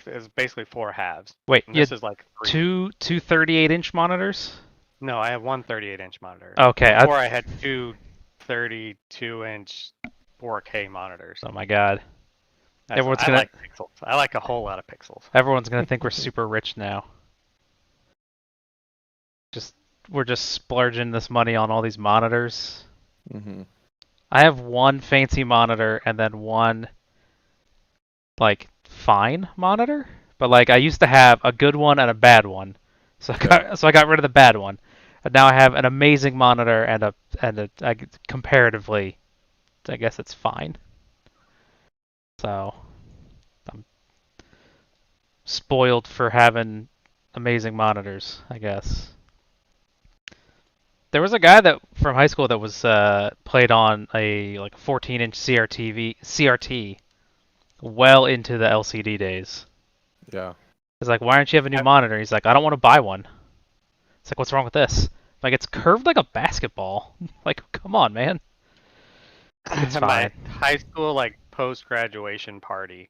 it's basically four halves. Wait, And you this had is like three. two 38-inch monitors? No, I have one 38-inch monitor. Okay. Before I had two 32-inch 4K monitors. Oh my God. Everyone's I gonna like pixels. I like a whole lot of pixels. everyone's gonna think we're super rich now. Just we're just splurging this money on all these monitors. Mm-hmm. I have one fancy monitor and then one like fine monitor, but like I used to have a good one and a bad one, so I got rid of the bad one, and now I have an amazing monitor and comparatively, I guess it's fine. So I'm spoiled for having amazing monitors, I guess. There was a guy that from high school that was played on a like 14-inch CRT well into the LCD days. Yeah. It's like, why don't you have a new monitor? He's like, I don't want to buy one. It's like, what's wrong with this? Like, it's curved like a basketball. Like, come on, man. It's At my fine. high school like post graduation party,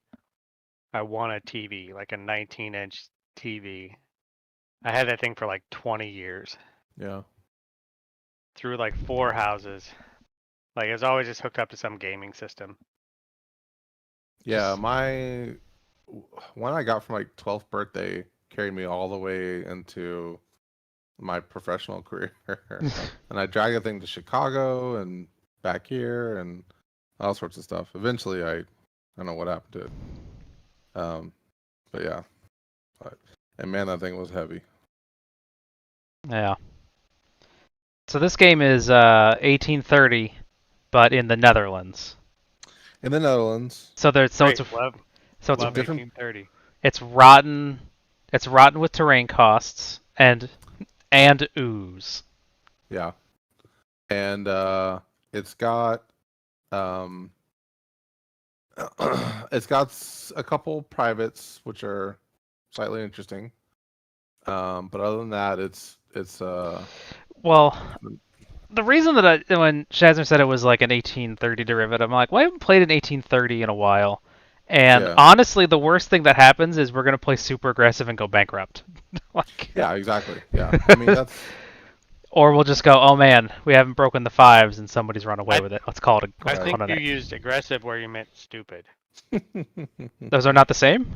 I won a TV, like a 19-inch TV. I had that thing for like 20 years. Yeah. Through like four houses. Like it was always just hooked up to some gaming system. Yeah, my one I got for my 12th birthday carried me all the way into my professional career. And I dragged the thing to Chicago and back here and all sorts of stuff. Eventually, I don't know what happened to it. But yeah. And man, that thing was heavy. Yeah. So this game is 1830, but in the Netherlands. In the Netherlands. So there's Great, it's love different. 1830. it's rotten. It's rotten with terrain costs and ooze. Yeah. And it's got it's got a couple privates which are slightly interesting. But other than that, it's Well, the reason that when Shazzner said it was like an 1830 derivative, I'm like, well, I haven't played an 1830 in a while. And yeah. honestly, the worst thing that happens is we're gonna play super aggressive and go bankrupt. Like, Yeah, exactly. Yeah. I mean that's or we'll just go, oh man, we haven't broken the fives and somebody's run away I with it. Let's call it a I let's call think it an you X. used aggressive where you meant stupid. Those are not the same?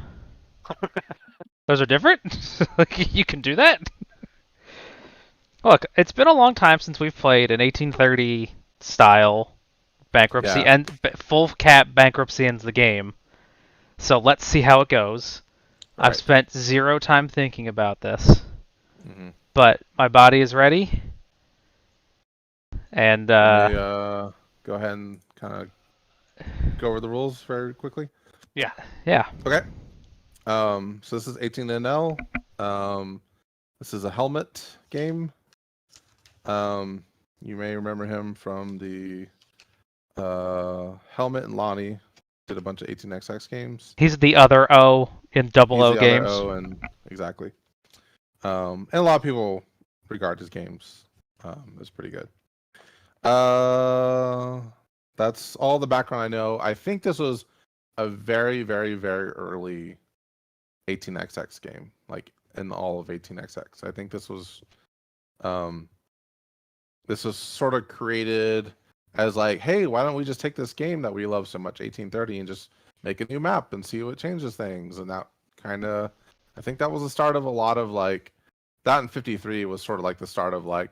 Those are different? Like, you can do that? Look, it's been a long time since we've played an 1830 style bankruptcy Yeah. and full cap bankruptcy ends the game. So let's see how it goes. I've Right. spent zero time thinking about this, Mm-hmm. but my body is ready. And Let me go ahead and kind of go over the rules very quickly. Yeah. yeah, Okay. So this is 18 NL. This is a helmet game. You may remember him from the Helmet and Lonnie did a bunch of 18XX games. he's the other O in double He's O the games. other O, and exactly. And a lot of people regard his games as pretty good. That's all the background I know. I think this was a very, very, very early 18XX game, like in all of 18XX. I think this was sort of created as like, hey, why don't we just take this game that we love so much, 1830, and just make a new map and see what changes things? And that kind of, I think that was the start of a lot of like, that in 53 was sort of like the start of like,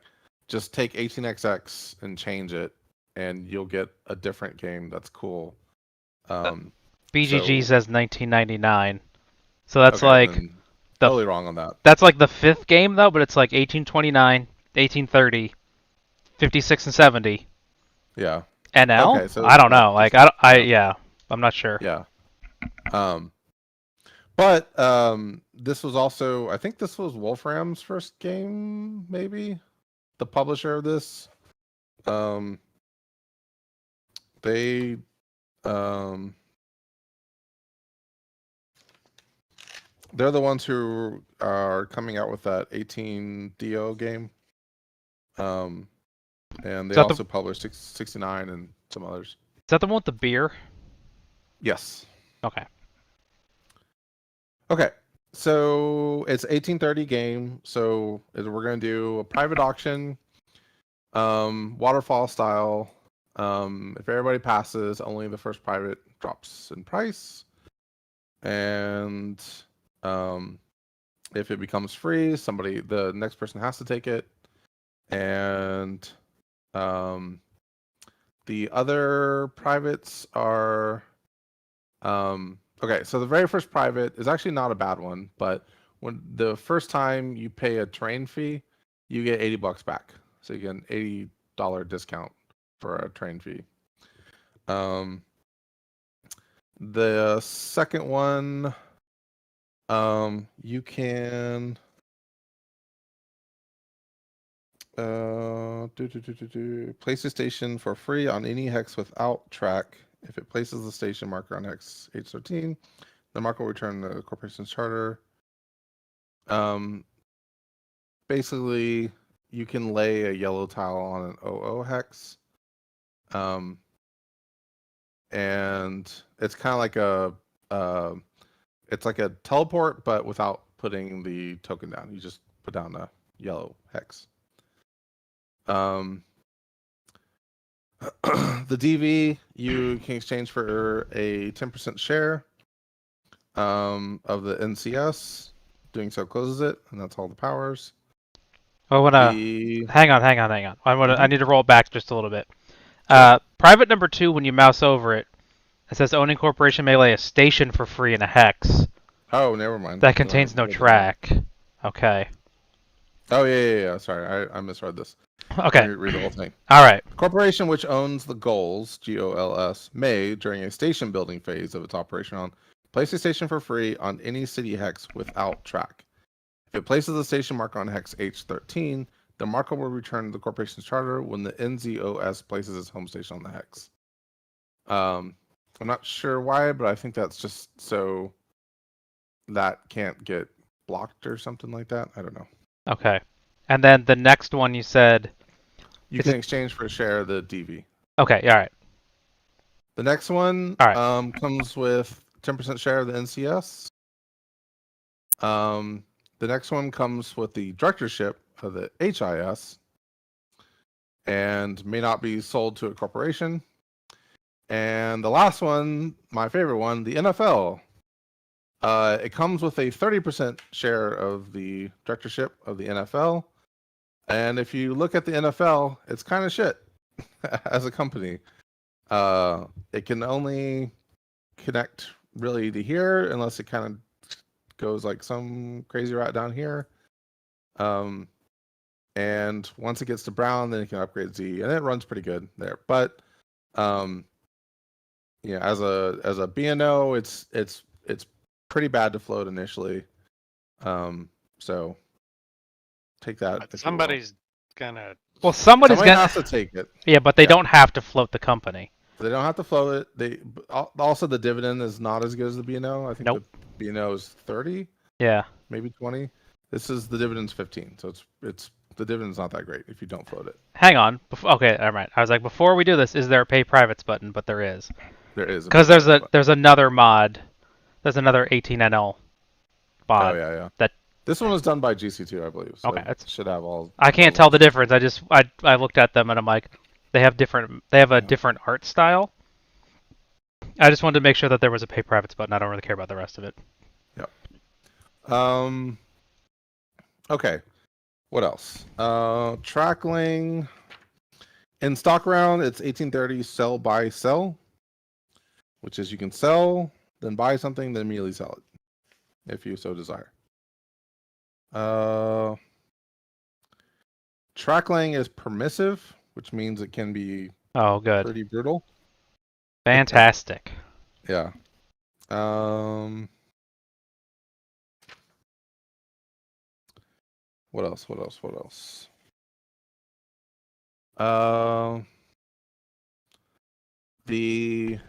just take 18XX and change it, and you'll get a different game that's cool. BGG So, says 1999, so that's okay, like then the totally wrong on that. that's like the fifth game though, but it's like 1829, 1830, 56 and 70. Yeah. NL? Okay, so I don't know. Like yeah. yeah, I'm not sure. Yeah. But this was also, I think this was Wolfram's first game, maybe the publisher of this. They they're the ones who are coming out with that 18 DO game. And they also published 69 and some others. Is that the one with the beer? Yes. Okay. Okay, so it's 1830 game. So we're gonna do a private auction, waterfall style. If everybody passes, only the first private drops in price, and if it becomes free, the next person has to take it, and the other privates are okay. So the very first private is actually not a bad one, but when the first time you pay a train fee, you get $80 back. So you get an $80 discount for a train fee. The second one, you can place a station for free on any hex without track. If it places the station marker on hex H13, the marker will return the corporation's charter. Basically, you can lay a yellow tile on an OO hex. And it's kind of like it's like a teleport, but without putting the token down. You just put down a yellow hex. The DV you can exchange for a 10% share of the NCS. Doing so closes it, and that's all the powers. I wanna hang on. I need to roll back just a little bit. Private number 2, when you mouse over it, it says owning corporation may lay a station for free in a hex. Oh, never mind. That contains no track. Okay. Oh yeah. Sorry, I misread this. Okay. Read the whole thing. All right. Corporation which owns the goals, GOLS, may, during a station building phase of its operation on, place a station for free on any city hex without track. If it places the station marker on hex H13, the marker will return to the corporation's charter when the NZOS places its home station on the hex. I'm not sure why, but I think that's just so that can't get blocked or something like that. I don't know. Okay. And then the next one you said... You can exchange for a share of the DV. Okay, all right. The next one comes with 10% share of the NCS. The next one comes with the directorship of the HIS and may not be sold to a corporation. And the last one, my favorite one, the NFL. It comes with a 30% share of the directorship of the NFL. And if you look at the NFL, it's kind of shit as a company. It can only connect really to here unless it kind of goes like some crazy route down here. And once it gets to brown, then it can upgrade Z, and it runs pretty good there. But yeah, as a BNO, it's pretty bad to float initially. So take that. But somebody's gonna. Well, somebody has to take it. Yeah, but they don't have to float the company. They don't have to float it. They also the dividend is not as good as the BNO. I think the BNO is 30. Yeah, maybe 20. This is the dividend's 15, so it's the dividend's not that great if you don't float it. Hang on. Okay, all right. I was like, before we do this, is there a pay privates button? But there is. There is. Because there's another mod. There's another 18NL mod. Oh yeah. That this one was done by GC2, I believe. So okay, it should have all. I can't tell the difference. I looked at them and I'm like, they have a different art style. I just wanted to make sure that there was a pay privates button. I don't really care about the rest of it. Yep. Okay. What else? Trackling. In stock round, it's 1830 sell, buy, sell, which is you can sell, then buy something, then immediately sell it, if you so desire. Trackling is permissive, which means it can be pretty brutal. Fantastic. Yeah. What else? The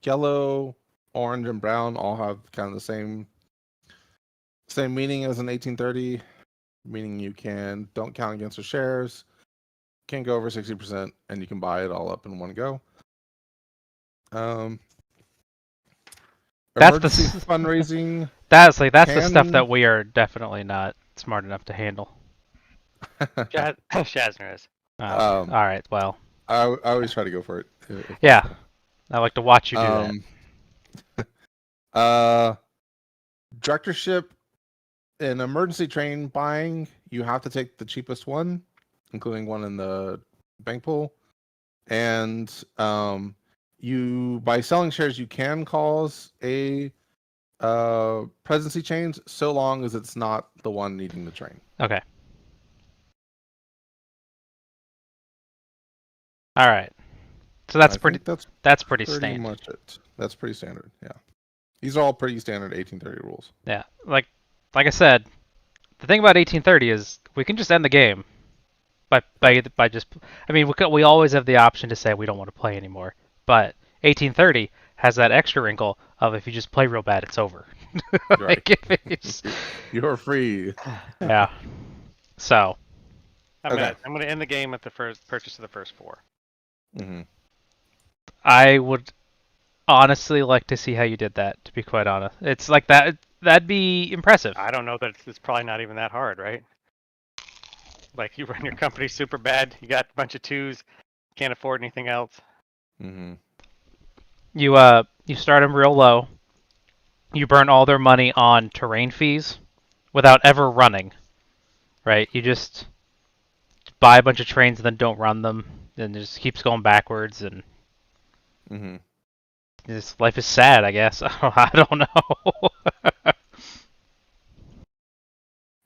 yellow, orange, and brown all have kind of the same meaning as an 1830, meaning you don't count against your shares, can't go over 60%, and you can buy it all up in one go. That's the emergency fundraising. that's the stuff Can that we are definitely not smart enough to handle. Shazzner is. Oh, okay. Um, All right. Well, I always try to go for it if yeah. possible. I like to watch you do that. Directorship in emergency train buying, you have to take the cheapest one, including one in the bank pool. And you by selling shares, you can cause a presidency change so long as it's not the one needing the train. Okay. All right. So that's I pretty. think that's That's pretty pretty standard. much it. That's pretty standard. Yeah, these are all pretty standard 1830 rules. Yeah. Like I said, the thing about 1830 is we can just end the game by just. I mean, we always have the option to say we don't want to play anymore, but 1830 has that extra wrinkle of if you just play real bad, it's over. Right. Like, if it's, You're free. yeah. So. Okay. I'm gonna end the game at the first purchase of the first 4. Mm-hmm. I would honestly like to see how you did that, to be quite honest. It's like that. That'd be impressive. I don't know that it's probably not even that hard, right? Like you run your company super bad, you got a bunch of 2s, can't afford anything else. Mm-hmm. You start them real low. You burn all their money on terrain fees without ever running, right? You just buy a bunch of trains and then don't run them, and it just keeps going backwards, and Mm-hmm. just life is sad, I guess. I don't know.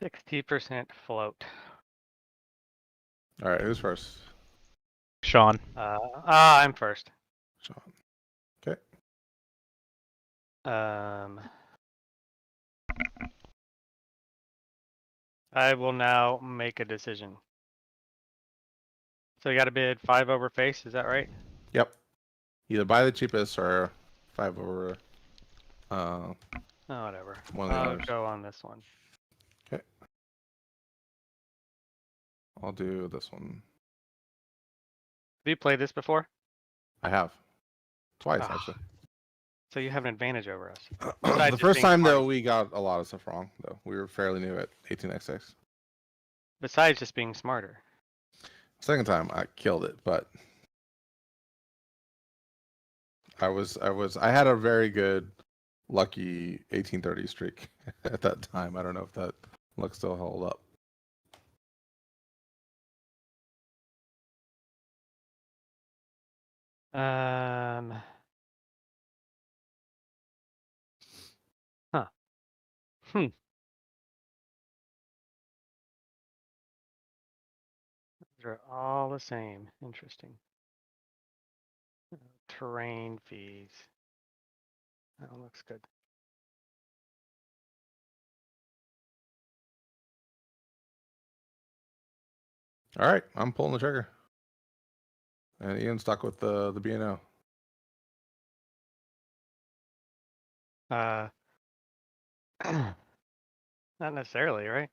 60% float. All right, who's first? Shawn. I'm first. Shawn. Okay. I will now make a decision. So you got to bid 5 over face, is that right? Yep. Either buy the cheapest or 5 over. Oh, whatever. One of the I'll others. go on this one. Okay. I'll do this one. Have you played this before? I have. Twice, Ah, actually. So you have an advantage over us. The Besides just first being time, smart. though, we got a lot of stuff wrong, though. We were fairly new at 18x6. Besides just being smarter. Second time, I killed it, but I had a very good, lucky 1830 streak at that time. I don't know if that luck still hold up. Huh. Hmm. They're all the same. Interesting. Terrain fees. That one looks good. All right, I'm pulling the trigger. And Ian's stuck with the B&O. Not necessarily, right?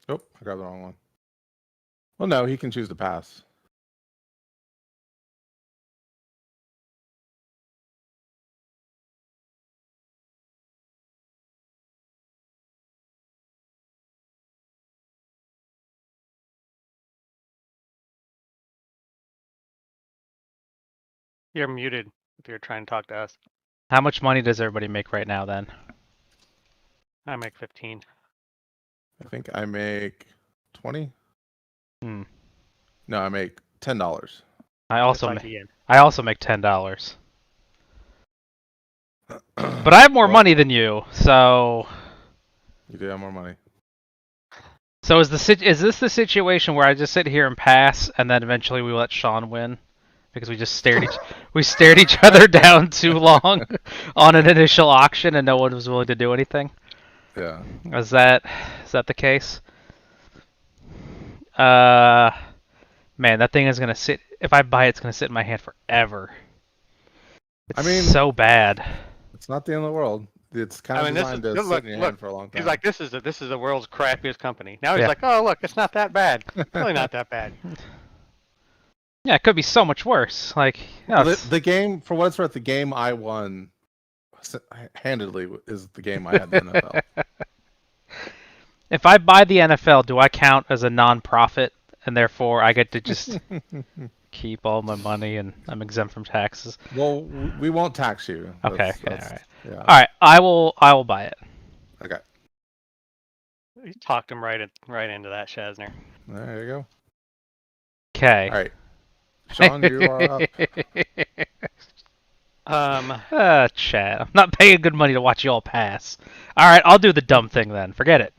Oh, I grabbed the wrong one. Well, no, he can choose to pass. You're muted if you're trying to talk to us. How much money does everybody make right now then? I make 15. I think I make 20. Hmm. No, I make $10. I also Just like make Ian. $10. But I have more Well, money than you, so You do have more money. so is this the situation where I just sit here and pass, and then eventually we let Shawn win because we just stared each other down too long on an initial auction, and no one was willing to do anything? Yeah. Is that the case? Man, that thing is gonna sit. If I buy it, it's gonna sit in my hand forever. It's I mean, so bad. it's not the end of the world. It's kind of designed to sit in your hand for a long time. He's like, this is the world's crappiest company. Now he's Yeah. like, oh look, it's not that bad. It's really not that bad. Yeah, it could be so much worse. Like, Well, the game, for what it's worth, the game I won handedly is the game I had the NFL. If I buy the NFL, do I count as a non-profit, and therefore I get to just keep all my money and I'm exempt from taxes? Well, we won't tax you. Okay, all That's right. yeah. All right, I will buy it. Okay. You talked him right into that, Shazzner. There you go. Okay. All right. Shawn, you are up. Chat. I'm not paying good money to watch you all pass. All right, I'll do the dumb thing then. Forget it.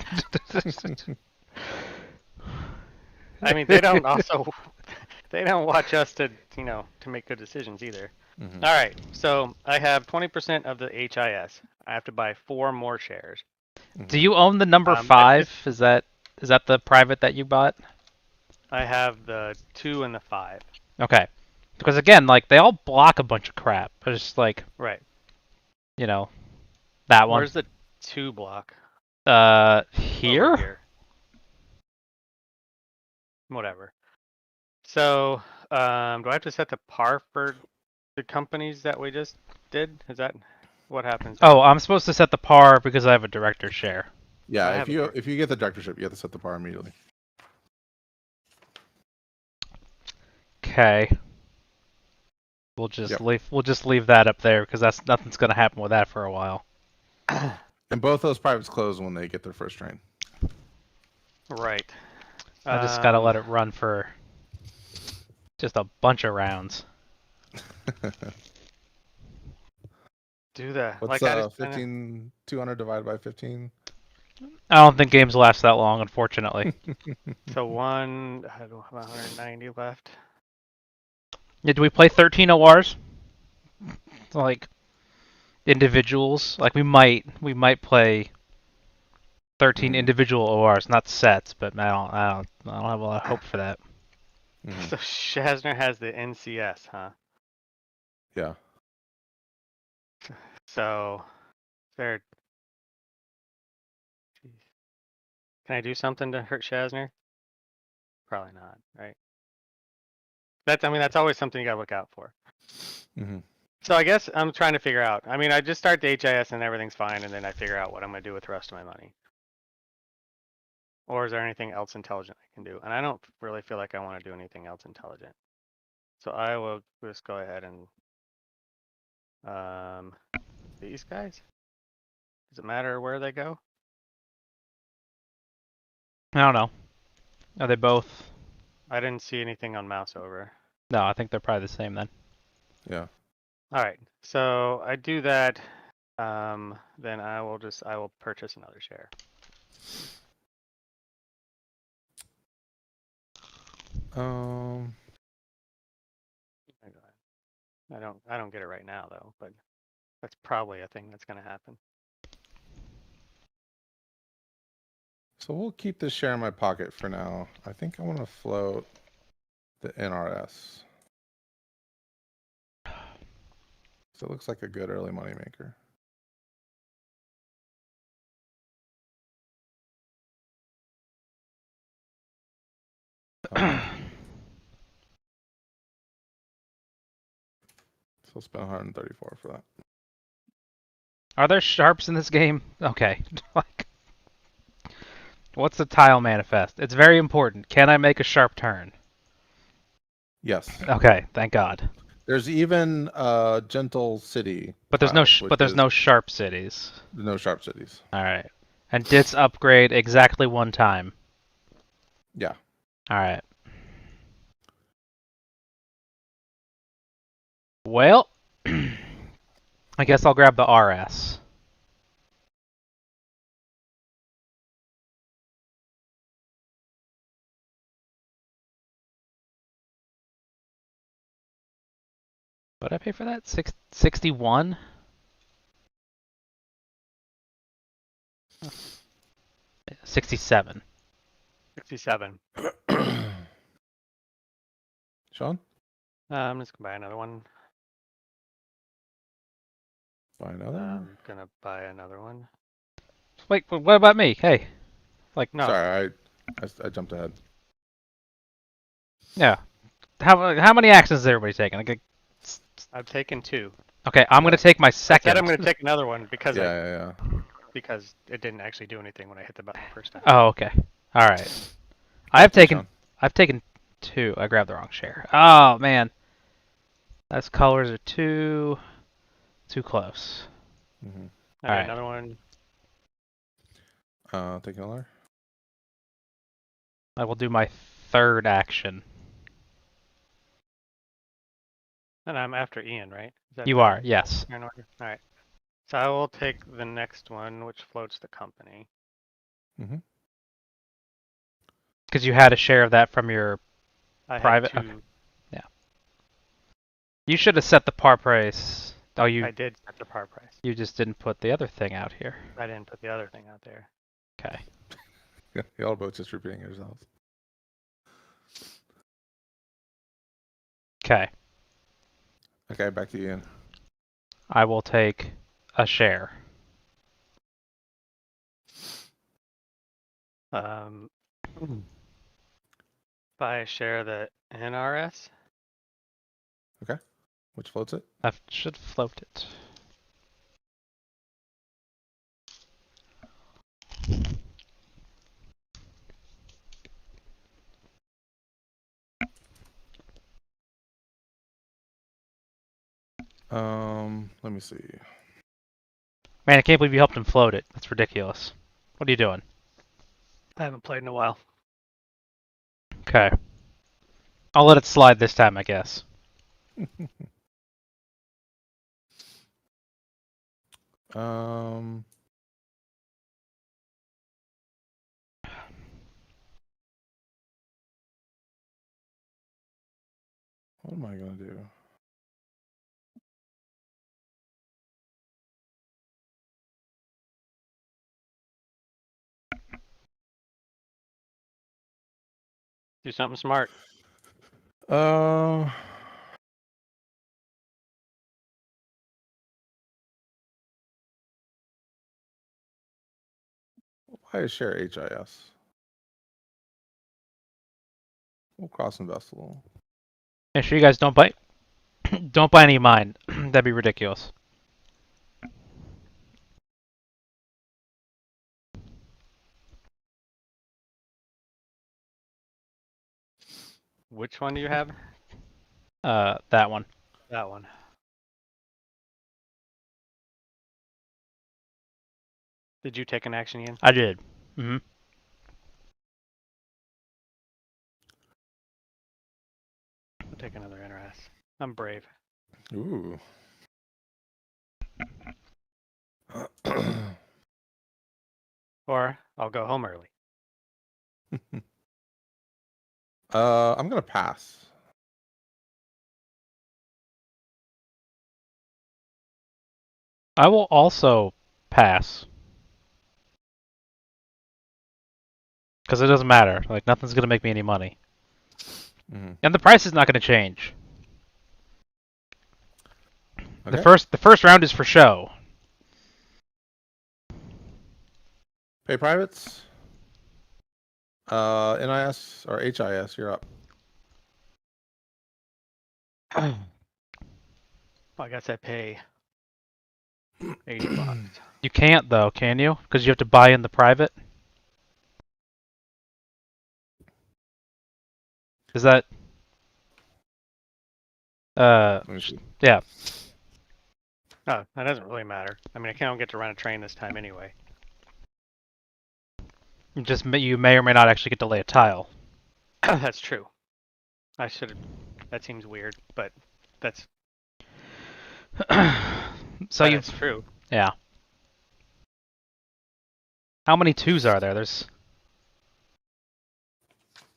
I mean, they don't watch us to make good decisions either. Mhm. All right, so I have 20% of the HIS. I have to buy 4 more shares. Do you own the number 5? Is that the private that you bought? I have the 2 and the 5. Okay. Because again, like they all block a bunch of crap. It's just like Right. That one. Where's the 2 block? Here? Over here. Whatever. So, do I have to set the par for the companies that we just did? Is that what happens? Oh, I'm supposed to set the par because I have a director share. Yeah, if you get the directorship, you have to set the par immediately. Okay. We'll just leave that up there because nothing's gonna happen with that for a while. And both those privates close when they get their first train. Right. I just gotta let it run for just a bunch of rounds. Do that. What's 15,200 divided by 15? I don't think games last that long, unfortunately. So I have 190 left. Yeah, do we play 13 ORs? Like individuals? Like we might play 13 individual ORs, not sets, but I don't have a lot of hope for that. So Shazzner has the NCS, huh? Yeah. So there. Can I do something to hurt Shazzner? Probably not, right? That's always something you gotta look out for. Mm-hmm. So I guess I'm trying to figure out. I mean, I just start the HIS and everything's fine, and then I figure out what I'm gonna do with the rest of my money. Or is there anything else intelligent I can do? And I don't really feel like I want to do anything else intelligent. So I will just go ahead and these guys. Does it matter where they go? I don't know. Are they both? I didn't see anything on mouse over. No, I think they're probably the same then. Yeah. All right. So I do that. Then I will purchase another share. I don't get it right now though, but that's probably a thing that's going to happen. So we'll keep this share in my pocket for now. I think I want to float the NRS. So it looks like a good early money maker. So I'll spend 134 for that. Are there sharps in this game? Okay. Like, what's the tile manifest? It's very important. Can I make a sharp turn? Yes. Okay, thank God. There's even gentle city. But there's no sharp cities. There's no sharp cities. All right. And dits upgrade exactly one time. Yeah. All right. Well, I guess I'll grab the RS. What did I pay for that? 61? Oh. 67. 67. Shawn? I'm just gonna buy another one. Buy another. I'm gonna buy another one. Wait, what about me? Hey, like no. Sorry, I jumped ahead. Yeah, how many actions is everybody taking? Like, I've taken 2. okay, I'm gonna take my I second. said I'm going to take another one because Yeah. because it didn't actually do anything when I hit the button the first time. Oh, okay. All right. Back to you, Shawn. I've taken 2. I grabbed the wrong share. Oh man, those colors are too close. Mm-hmm. I got Alright. another one. Take another. I will do my third action. And I'm after Ian, right? Is that You the are, yes. turn order? All right. So I will take the next one, which floats the company. Mm-hmm. Because you had a share of that from your I private. had 2. Okay. Yeah. You should have set the par price. Oh, I did set the par price. you just didn't put the other thing out here. I didn't put the other thing out there. Okay. Yeah, y'all both just repeating yourselves. Okay. Okay, back to Ian. I will take a share. Buy a share of the NRS. Okay. Which floats it? That should float it. Let me see. Man, I can't believe you helped him float it. That's ridiculous. What are you doing? I haven't played in a while. Okay. I'll let it slide this time, I guess. um. What am I gonna do? Do something smart. Uh. Why is share HIS? We'll cross invest a little. Make sure you guys don't buy don't buy any of mine. That'd be ridiculous. Which one do you have? That one. That one. Did you take an action, Ian? I did. Mm-hmm. I'll take another NRS. I'm brave. Ooh. Or I'll go home early. I'm gonna pass. I will also pass. Because it doesn't matter. Like, nothing's going to make me any money. Mm-hmm. And the price is not going to change. Okay. The first round is for show. Pay privates. NIS or HIS, you're up. Well, I guess I pay $80. You can't, though, can you? Because you have to buy in the private? Is that... Let me see. yeah. Oh, that doesn't really matter. I mean, I can't get to run a train this time anyway. You may or may not actually get to lay a tile. That's true. I should have. That seems weird, but that's So that's true. Yeah. How many 2s are there? There's...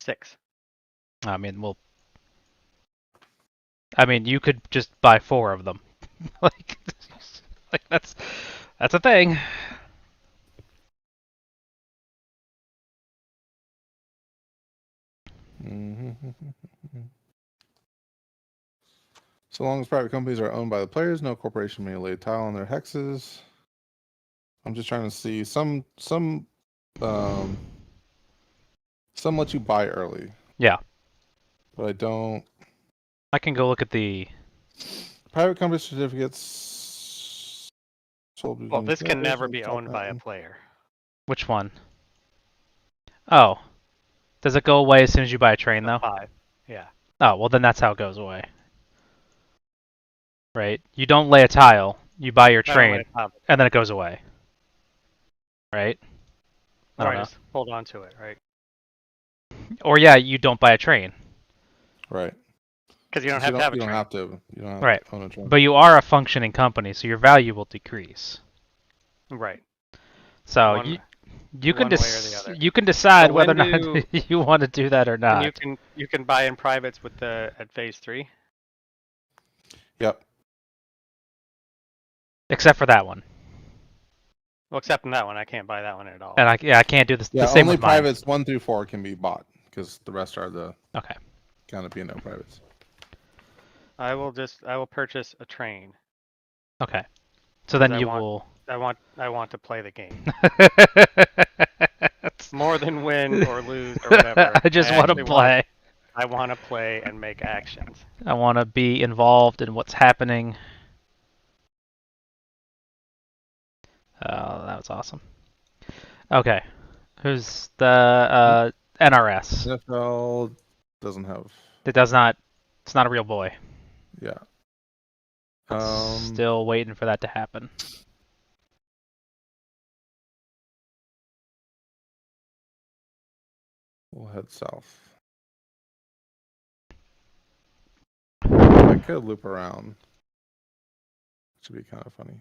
6. I mean, well... I mean, you could just buy 4 of them. like that's a thing. So long as private companies are owned by the players, no corporation may lay tile on their hexes. I'm just trying to see some let you buy early. Yeah. But I don't. I can go look at the. Private company certificates. Sold Well, between this can players never and be top owned by a man. player. Which one? Oh. Does it go away as soon as you buy a train, The though? 5. Yeah. Oh, well, then that's how it goes away. Right? You don't lay a tile, you buy your I don't let train, it top. and then it goes away. Right? I Or don't I know. just hold on to it, right? Or, yeah, you don't buy a train. Right. Because you don't 'Cause have to have a you don't train. have to. You don't have Right. to own a train. But you are a functioning company, so your value will decrease. Right. So One you can one way or the other. you can decide But whether or when not do you want to do that or and not. you can buy in privates with the at phase 3? Yep. Except for that one. Well, except in that one, I can't buy that one at all. And I can't do this. Yeah. The same Only with mine. privates 1 through 4 can be bought because the rest are the Okay. kind of P&O privates. I will purchase a train. Okay. So then I you want will. I want to play the game. More than win or lose or whatever. I just want to actually play. I want to play and make actions. I want to be involved in what's happening. Oh, that was awesome. Okay. Who's the NRS? NFL doesn't have. It does not. It's not a real boy. Yeah. Still waiting for that to happen. We'll head south. I could loop around. Should be kind of funny.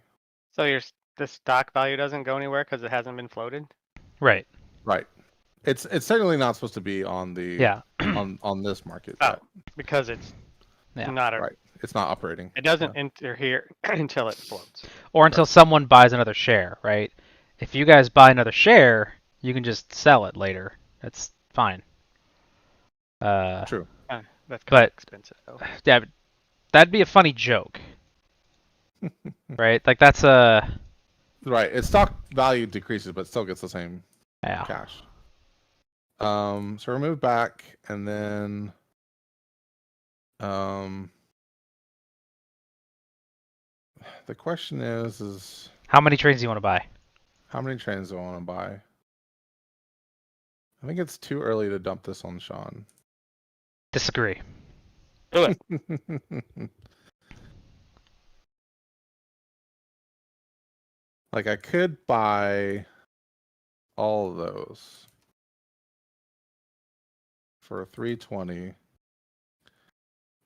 So the stock value doesn't go anywhere because it hasn't been floated? Right. Right. It's technically not supposed to be on the Yeah. on this market Oh, yet. because it's Yeah. not a. Right. It's not operating. It doesn't enter here until it floats. Or until someone buys another share, right? If you guys buy another share, you can just sell it later. That's fine. True. That's kind But of expensive though. yeah, that'd be a funny joke, right? Like that's a Right. Its stock value decreases, but still gets the same yeah. cash. So remove back, and then the question is How many trains do you want to buy? how many trains do I want to buy? I think it's too early to dump this on Shawn. Disagree. Do it. Like I could buy all of those for 320,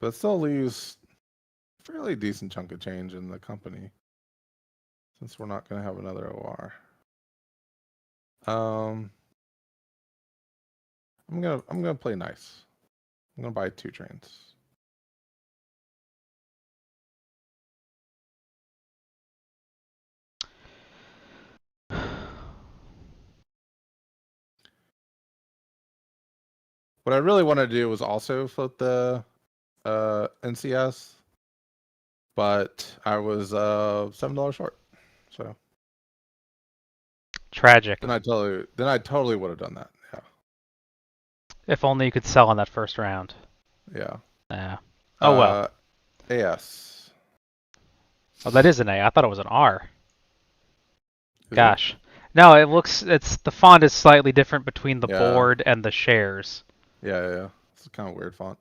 but it still leaves a fairly decent chunk of change in the company since we're not going to have another OR. I'm gonna play nice. I'm gonna buy 2 trains. What I really want to do was also float the NCS, but I was $7 short. So Tragic. then I totally would have done that. Yeah. If only you could sell on that first round. Yeah. Yeah. Oh well. AS. Oh, that is an A. I thought it was an R. Is Gosh. No, it's the font is slightly different between the Yeah. board and the shares. it? Yeah. It's a kind of weird font.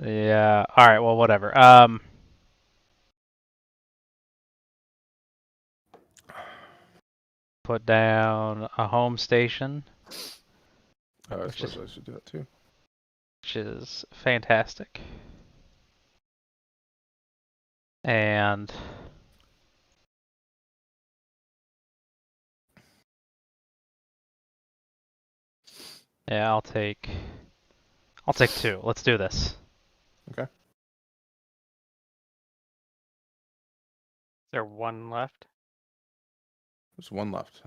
Yeah. All right. Well, whatever. Put down a home station, I Which suppose is- I should do that too. which is fantastic. And yeah, I'll take 2. Let's do this. Okay. Is there one left? There's 1 left.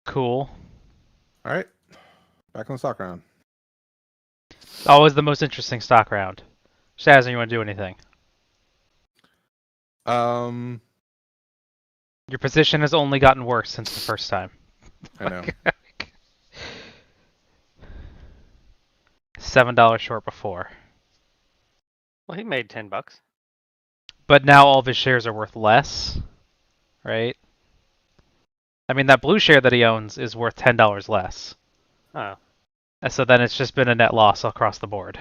Cool. All right. Back on the stock round. Always the most interesting stock round. Shazzner, you want to do anything? Um, Your position has only gotten worse since the first time. I know. $7 short before. Well, he made $10. But now all of his shares are worth less, right? I mean, that blue share that he owns is worth $10 less. Oh. So then it's just been a net loss across the board.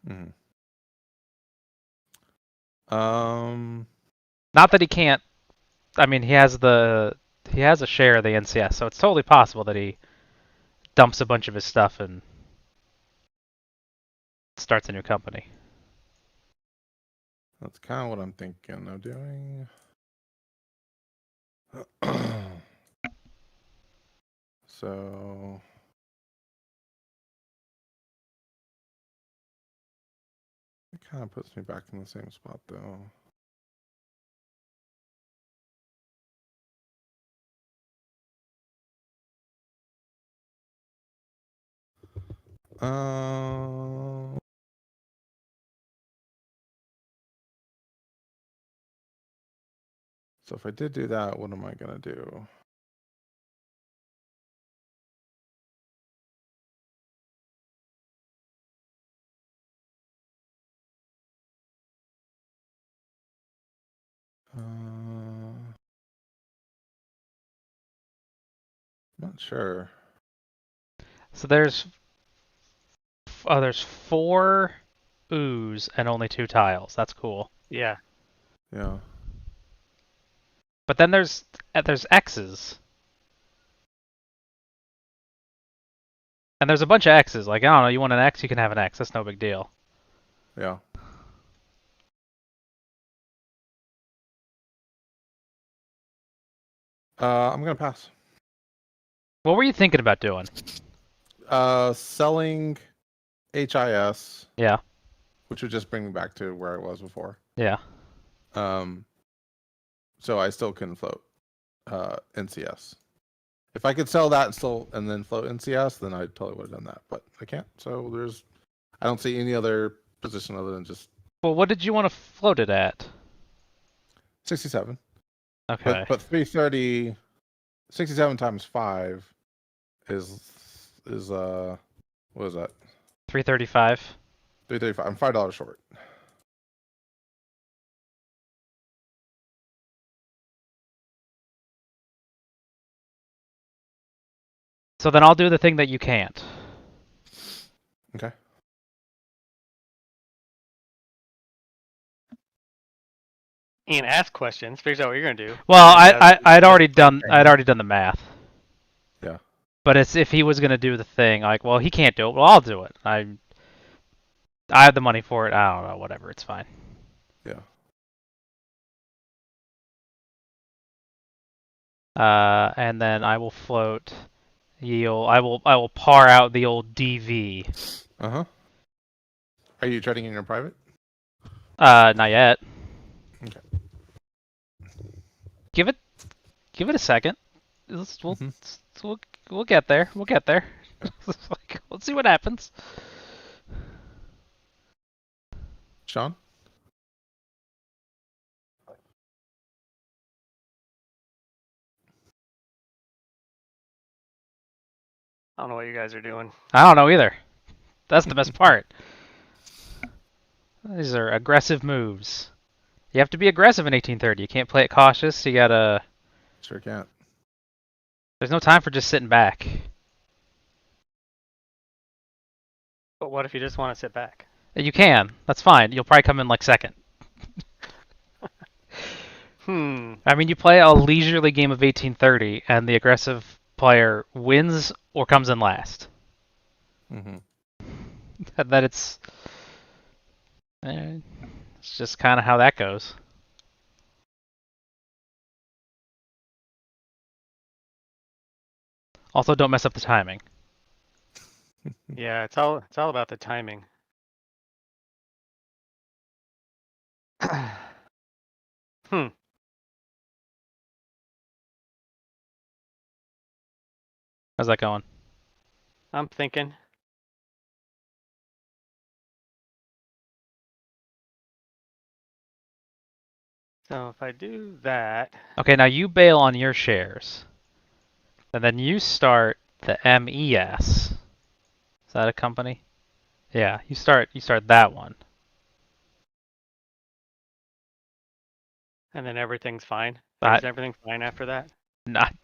Mm. Not that he can't. I mean, he has a share of the NCS, so it's totally possible that he dumps a bunch of his stuff and starts a new company. That's kind of what I'm thinking of doing. So it kind of puts me back in the same spot, though. So if I did do that, what am I gonna do? Not sure. So there's 4 oohs and only 2 tiles. That's cool. Yeah. Yeah. But then there's X's. And there's a bunch of X's. Like, I don't know, you want an X, you can have an X. That's no big deal. Yeah. I'm gonna pass. What were you thinking about doing? Selling HIS. Yeah. Which would just bring me back to where I was before. Yeah. So I still couldn't float NCS. If I could sell that and then float NCS, then I totally would have done that. But I can't. So I don't see any other position other than just. Well, what did you want to float it at? 67. Okay. But 330, 67 times 5 is what is that? 335. 335. I'm $5 short. So then I'll do the thing that you can't. Okay. Ian, ask questions. Figure out what you're gonna do. Well, And I'd already done the math. Yeah. But it's if he was gonna do the thing, like, well, he can't do it. Well, I'll do it. I have the money for it. I don't know. Whatever. It's fine. Yeah. And then I will float yield. I will par out the old DV. Uh-huh. Are you trading in your private? Not yet. Okay. Give it a second. We'll get there. We'll get there. Let's see what happens. Shawn? I don't know what you guys are doing. I don't know either. That's the best part. These are aggressive moves. You have to be aggressive in 1830. You can't play it cautious. You gotta. Sure can't. There's no time for just sitting back. But what if you just want to sit back? You can. That's fine. You'll probably come in like second. I mean, you play a leisurely game of 1830, and the aggressive player wins or comes in last. Mm-hmm. And then it's just kind of how that goes. Also, don't mess up the timing. Yeah, it's all about the timing. How's that going? I'm thinking. So if I do that. Okay, now you bail on your shares. And then you start the MES. that a company? Yeah, you start that one. And then everything's fine. I, Is everything fine after that? not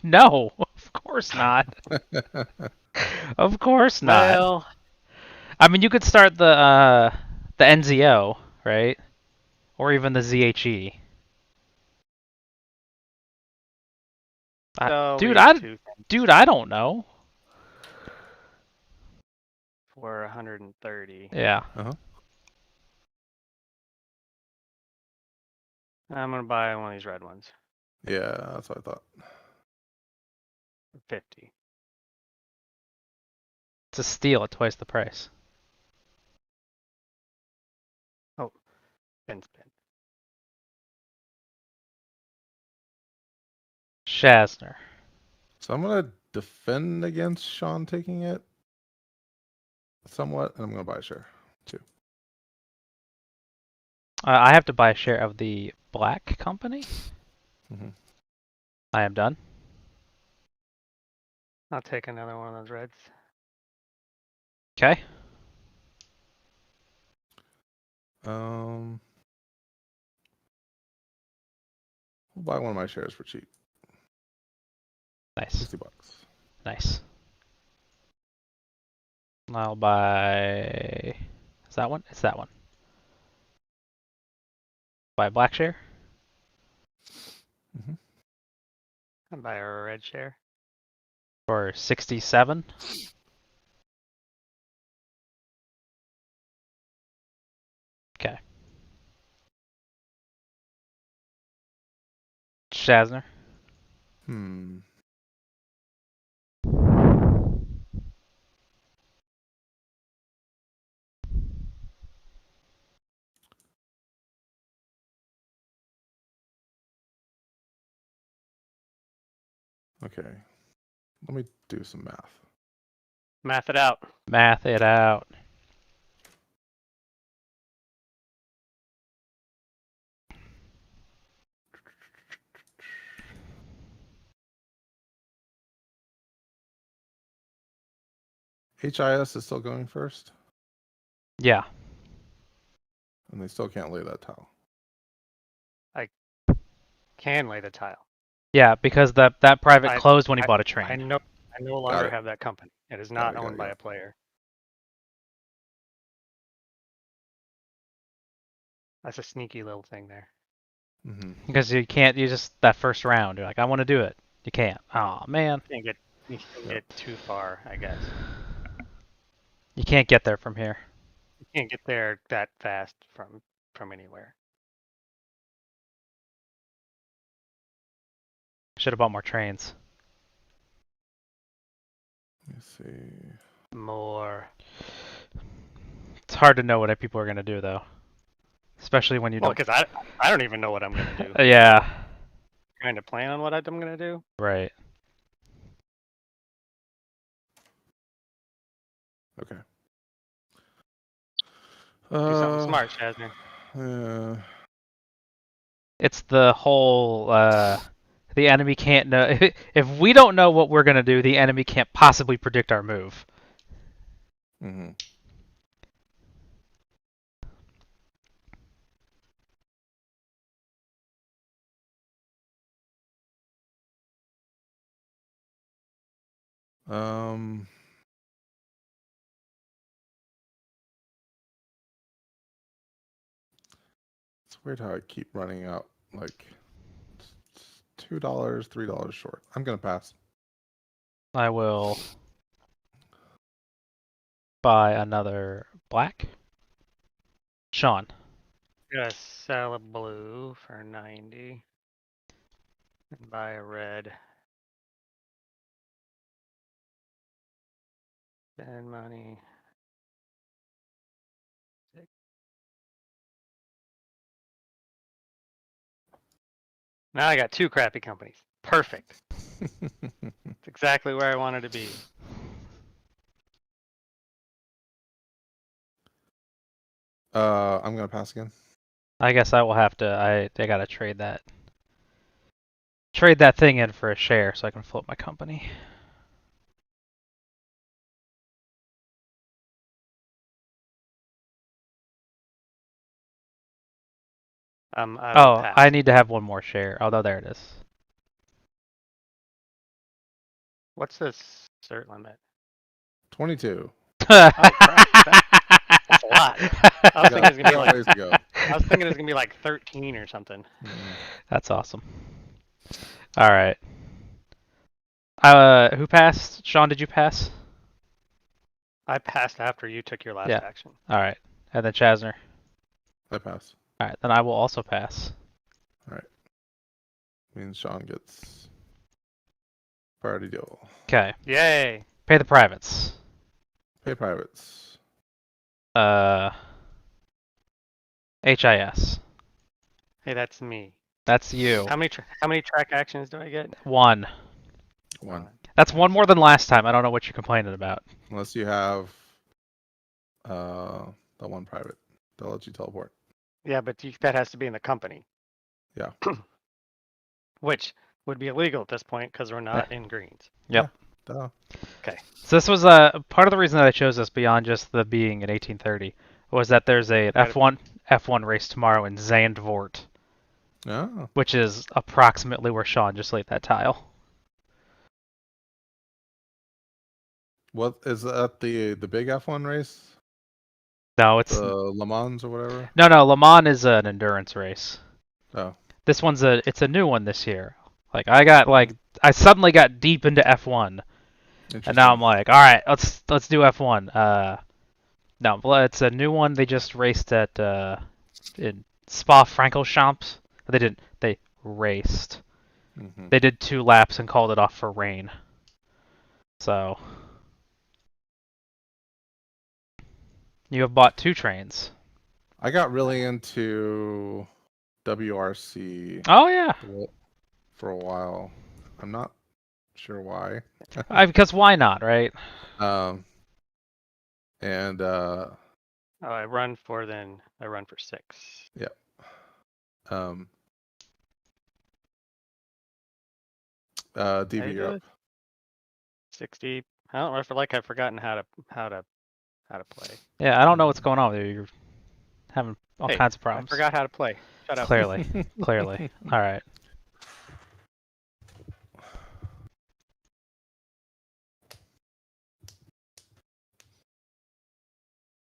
no, of course not. Of course not. Well, I mean, you could start the NZO, right? Or even the ZHE. so we Dude, need two things I don't know. for 130. Yeah. Uh-huh. I'm gonna buy one of these red ones Yeah, that's what I thought. for 50. It's a steal at twice the price. Oh, spin. Shazzner. So I'm gonna defend against Shawn taking it somewhat, and I'm gonna buy a share too. I have to buy a share of the black company. Mm-hmm. I am done. I'll take another one of those reds. Okay. We'll buy one of my shares for cheap. Nice. $60. Nice. I'll buy. Is that one? It's that one. Buy a black share. Mm-hmm. I'll buy a red share. For 67. Okay. Shazzner. Hmm. Okay. Let me do some math. Math it out. Math it out. HIS is still going first, Yeah. and they still can't lay that tile. Can lay the tile. Yeah, because that private I closed when he I bought a I train. know I no Got longer it. have that company. It is Got not it, got owned it, by got a it. player. That's a sneaky little thing there. Mm-hmm. Because you can't. You just that first round. You're like, I want to do it. You can't. Oh man. You can't Yep. get too far, I guess. You can't get there from here. You can't get there that fast from anywhere. Should have bought more trains. Let me see. More. It's hard to know what people are gonna do though, especially when you Well, don't. because I don't even know what I'm gonna do. Yeah. Trying to plan on what I'm gonna do. Right. Okay. Do something smart, Shazzner. It's the whole. The enemy can't know. If we don't know what we're gonna do, the enemy can't possibly predict our move. Mm-hmm. Um. It's weird how I keep running out like $2, $3 short. I'm gonna pass. I will buy another black. Shawn. Gonna sell a blue for 90 and buy a red. Spend money. Now I got two crappy companies. Perfect. It's exactly where I wanted to be. I'm gonna pass again. I guess I will have to. I gotta trade that. Trade that thing in for a share so I can float my company. I will Oh, pass. I need to have one more share. Oh, no, there it is. What's the cert limit? 22. Oh crap, that's a lot. I was We thinking it's gonna be got like ways to go. I was thinking it's gonna be like 13 or something. That's awesome. All right. Who passed? Shawn, did you pass? I passed after you took your last Yeah. action. All right. And then Shazzner. I pass. All right. Then I will also pass. Means Shawn gets priority deal. Okay. Yay! Pay the privates. Pay privates. HIS. Hey, that's me. That's you. How many track actions do I get? One. One. That's one more than last time. I don't know what you're complaining about. Unless you have the one private. They'll let you teleport. Yeah, but that has to be in the company. Yeah. Which would be illegal at this point because we're not in greens. Yep. Duh. Okay. So this was part of the reason that I chose this beyond just the being in 1830 was that there's a F1 race tomorrow in Zandvoort, Oh. which is approximately where Shawn just laid that tile. What is that the big F1 race? No, it's The Le Mans or whatever? no. Le Mans is an endurance race. Oh. This one's it's a new one this year. Like I suddenly got deep into F1, and now I'm like, all right, let's do F1. No, it's a new one. They just raced at in Spa-Francorchamps. They didn't. They raced. Mm-hmm. They did 2 laps and called it off for rain. So you have bought 2 trains. I got really into WRC Oh yeah. for a while. I'm not sure why. Because why not, right? And Oh, I run for 6. DV How do you you're do up. it? 60. I don't know. I feel like I've forgotten how to play. Yeah, I don't know what's going on with you. You're having all Hey, kinds of I problems. forgot how to play. Shut up. Clearly. All right.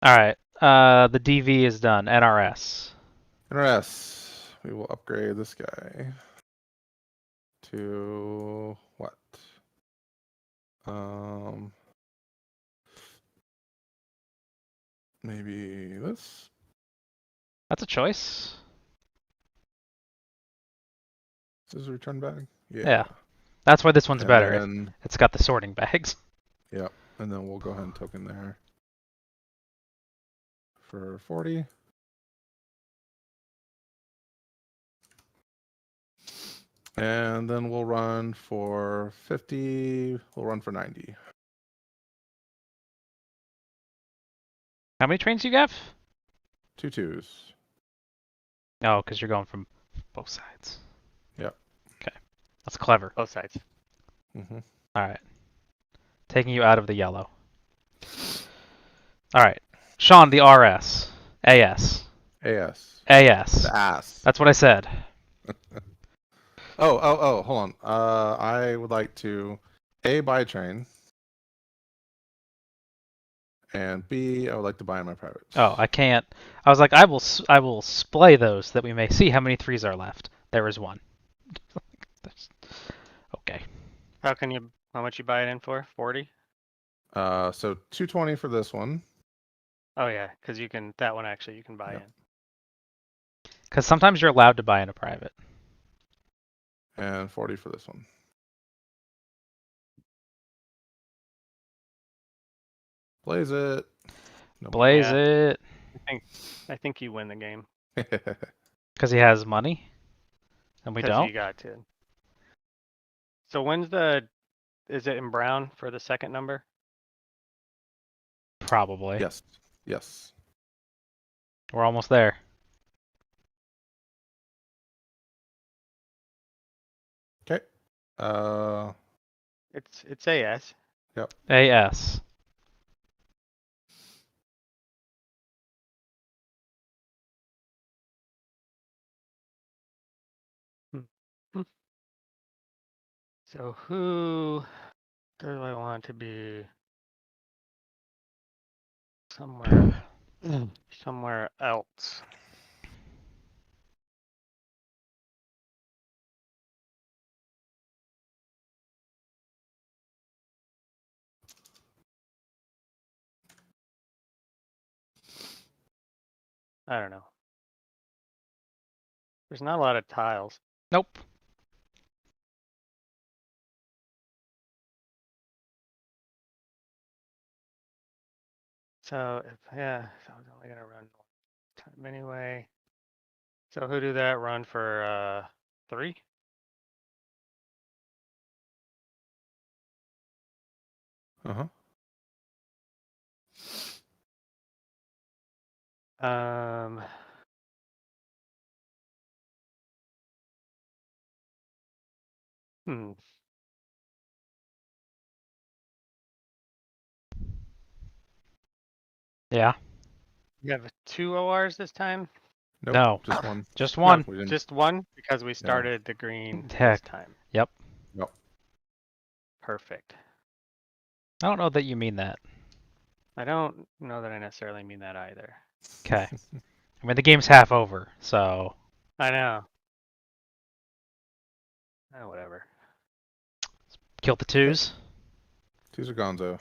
All right. The DV is done. NRS. NRS. We will upgrade this guy to what? Maybe this. That's a choice. This is a return bag. Yeah. That's why this one's And better. then, It's got the sorting bags. yeah, and then we'll go ahead and token there for 40. And then we'll run for 50. We'll run for 90. How many trains you got? 2 twos. Oh, because you're going from both sides. Yep. Okay. That's clever. Both sides. Mm-hmm. All right. Taking you out of the yellow. All right. Shawn, the RS. AS. AS. AS. The ass. That's what I said. Oh, hold on. I would like to A, buy a train. And B, I would like to buy my privates. Oh, I can't. I was like, I will splay those that we may see how many 3s are left. There is 1. Okay. How much you buy it in for? 40? So 220 for this one. Oh yeah, because that one actually you can buy Yep. in. Because sometimes you're allowed to buy in a private. And 40 for this one. Blaze it. No Blaze Yeah. it. I think you win the game. Because he has money. And we Because don't? you got to. So is it in brown for the second number? Probably. Yes. Yes. We're almost there. Okay. It's AS. Yep. AS. So who do I want to be somewhere else? I don't know. There's not a lot of tiles. Nope. So if I was only gonna run one time anyway. So who do that run for 3? Uh-huh. Um hmm. Yeah. You have 2 ORs this time? Nope. No. Just one. Just No, one. We didn't. just one because we started the green this Heck. time. Yep. Nope. Perfect. I don't know that you mean that. I don't know that I necessarily mean that either. Okay. I mean, the game's half over, so. I know. Oh, whatever. Kill the twos. Twos are gonzo.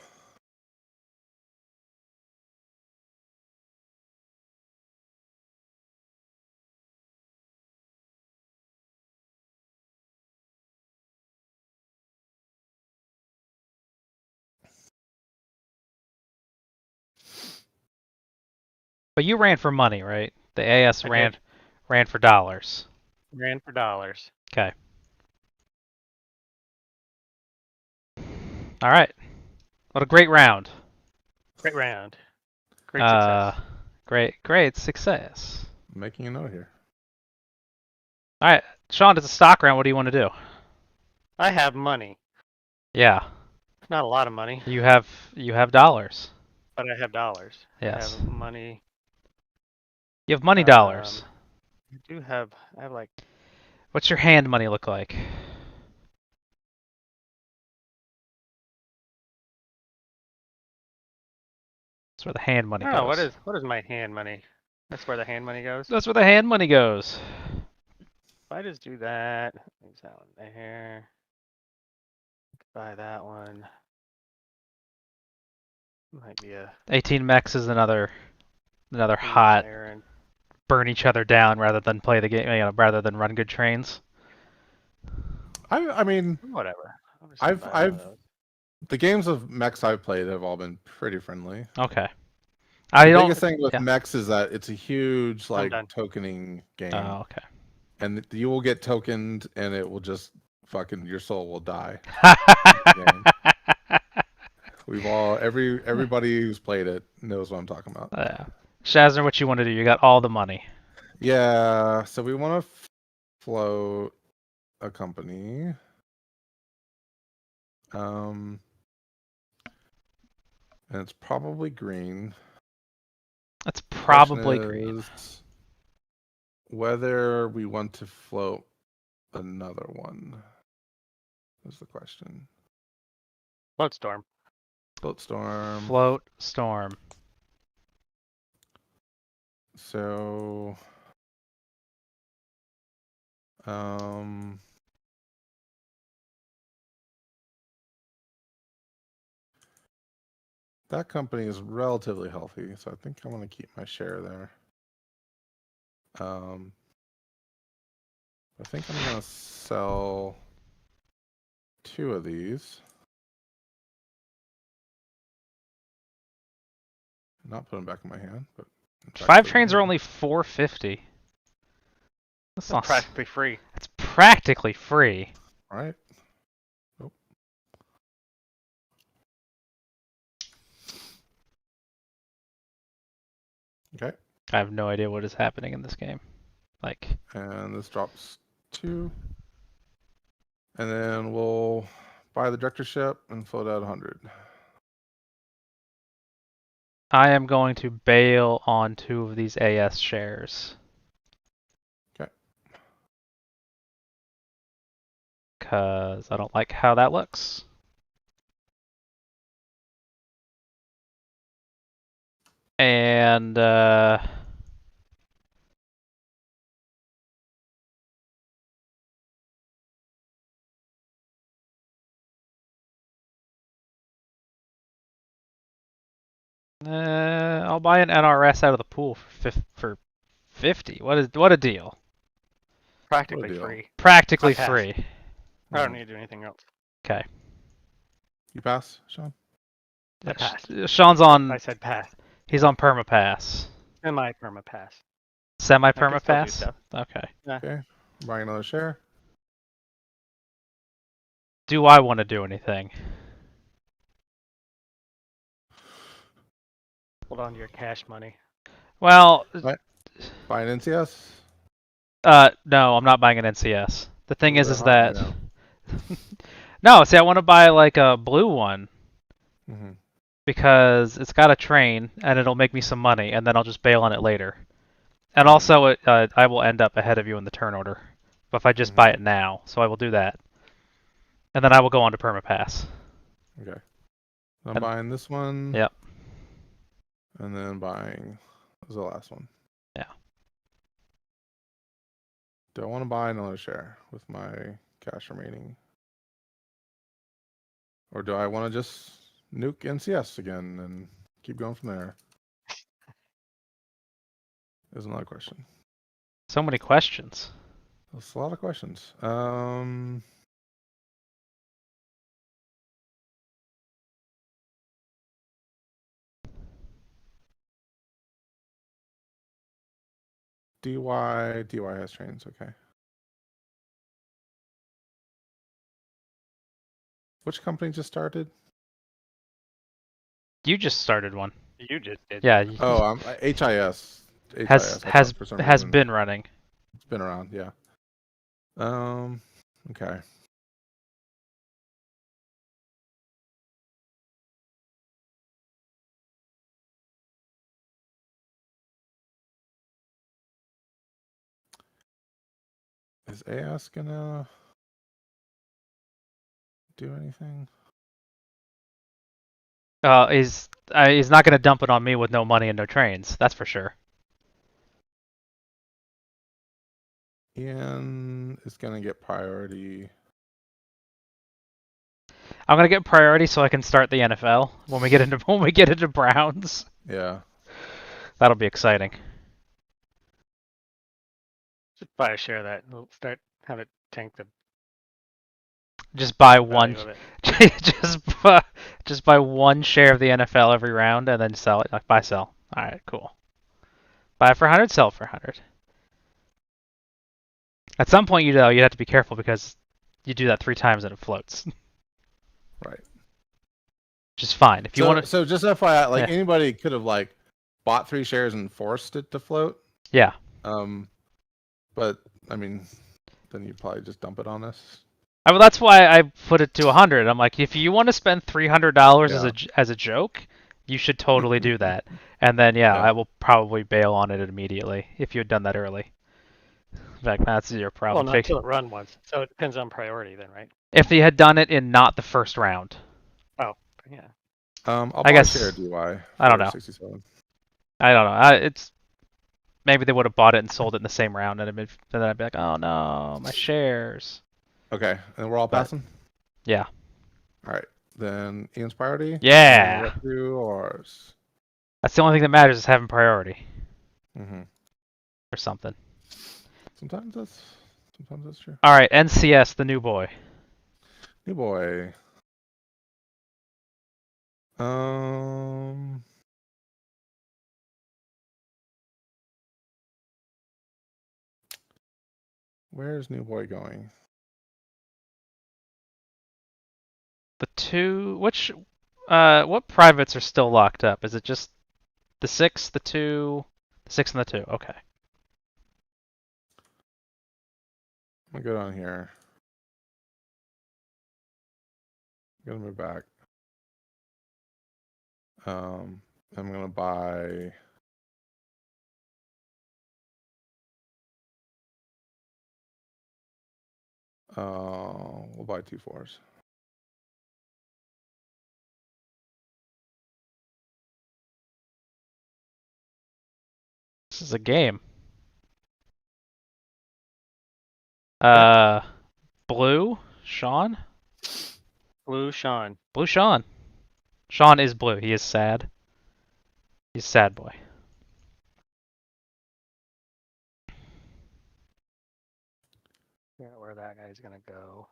But you ran for money, right? The AS I ran did. ran for dollars. Ran for dollars. Okay. All right. What a great round. Great round. Great success. Great success. I'm making a note here. All right, Shawn, it's a stock round. What do you want to do? I have money. Yeah, Not a lot of money, you have dollars. but I have dollars. I Yes. have money. You have money dollars. I have like, What's your hand money look like? That's where the hand money I don't know, goes. what is my hand money? That's where the hand money goes. That's where the hand money goes. If I just do that, leave that one there. Buy that one. Might be a 18 mechs is another queen hot there and burn each other down rather than play the game, rather than run good trains. I mean, whatever. I'm just gonna I've buy one of I've those. the games of mechs I've played have all been pretty friendly. Okay. The I don't. biggest thing with Yeah. mechs is that it's a huge I'm done. tokening game, Oh, okay. and you will get tokened, and it will just fucking your soul will die. Game. We've all everybody who's played it knows what I'm talking about. Yeah. Shazzner, what you want to do? You got all the money. Yeah, so we want to float a company. And it's probably green. That's The probably question green. is whether we want to float another one is the question. Float storm. Float storm. Float storm. So, that company is relatively healthy, so I think I want to keep my share there. I think I'm gonna sell 2 of these. Not put them back in my hand, but in fact, 5 put 'em trains are here. only 450. That's not. Practically free. It's practically free. All right. Nope. Okay. I have no idea what is happening in this game. Like, And this drops 2. And then we'll buy the directorship and float out 100. I am going to bail on 2 of these AS shares. Okay. because I don't like how that looks. And I'll buy an NRS out of the pool for 50. What a deal. Practically deal. free. Practically I pass. free. I don't need to do anything else. Okay. You pass, Sean? I passed. Sean's on. I said pass. He's on permapass. Semi-perma pass. Semi I can still do permapass. stuff. Okay. Yeah. Okay. Buying another share. Do I want to do anything? Hold on to your cash money. Well, Buy an NCS. no, I'm not buying an NCS. The thing Ooh, is they're that hot no, see, I want to buy like a blue one Mm-hmm. because it's got a train and it'll make me some money, and then I'll just bail on it later. And Mhm. also, I will end up ahead of you in the turn order, but if I just buy it now, so I will do that, and then I will go on to permapass. Okay. I'm buying this one. Yep. And then buying the last one. Yeah. Do I want to buy another share with my cash remaining? Or do I want to just nuke NCS again and keep going from there? Is another question. So many questions. That's a lot of questions. DY has trains, okay. Which company just started? You just started one. You just did. Yeah. Oh, HIS. has I thought for some reason been running. it's been around, yeah. Okay. Is AS gonna do anything? He's not gonna dump it on me with no money and no trains. That's for sure. Ian is gonna get priority. I'm gonna get priority so I can start the NFL when we get into Browns. Yeah. That'll be exciting. Just buy a share of that. We'll have it tank the Just buy one. value of it. just buy one share of the NFL every round and then sell it. Like buy sell. All right, cool. Buy it for 100, sell it for 100. At some point, you'd have to be careful because you do that 3 times and it floats. Right. Which is fine. If you want to. So just FYI, like Yeah. anybody could have like bought 3 shares and forced it to float. Yeah. But I mean, then you'd probably just dump it on us. Well, that's why I put it to 100. I'm like, if you want to spend $300 as a joke, you should totally do that. And then Yeah. I will probably bail on it immediately if you had done that early. In fact, that's your problem. Well, not till it run once. So it depends on priority then, right? If you had done it in not the first round. Oh, yeah. I'll I buy guess- a share of DY. I don't know. 67. I don't know. It's maybe they would have bought it and sold it in the same round, and then I'd be like, oh no, my shares. Okay, and we're all But- passing. Yeah. All right, then Ian's priority. Yeah. And you ours. That's the only thing that matters is having priority Mm-hmm. or something. Sometimes that's true. All right, NCS, the new boy. New boy. Where's new boy going? What privates are still locked up? Is it just the 6, the 2, the 6 and the 2? Okay. I'm gonna go down here. I'm gonna move back. I'm gonna buy. We'll buy 2 4s. This is a game. Yeah. Blue, Shawn? Blue Shawn. Blue Shawn. Shawn is blue. He is sad. He's a sad boy. Yeah, where that guy's gonna go.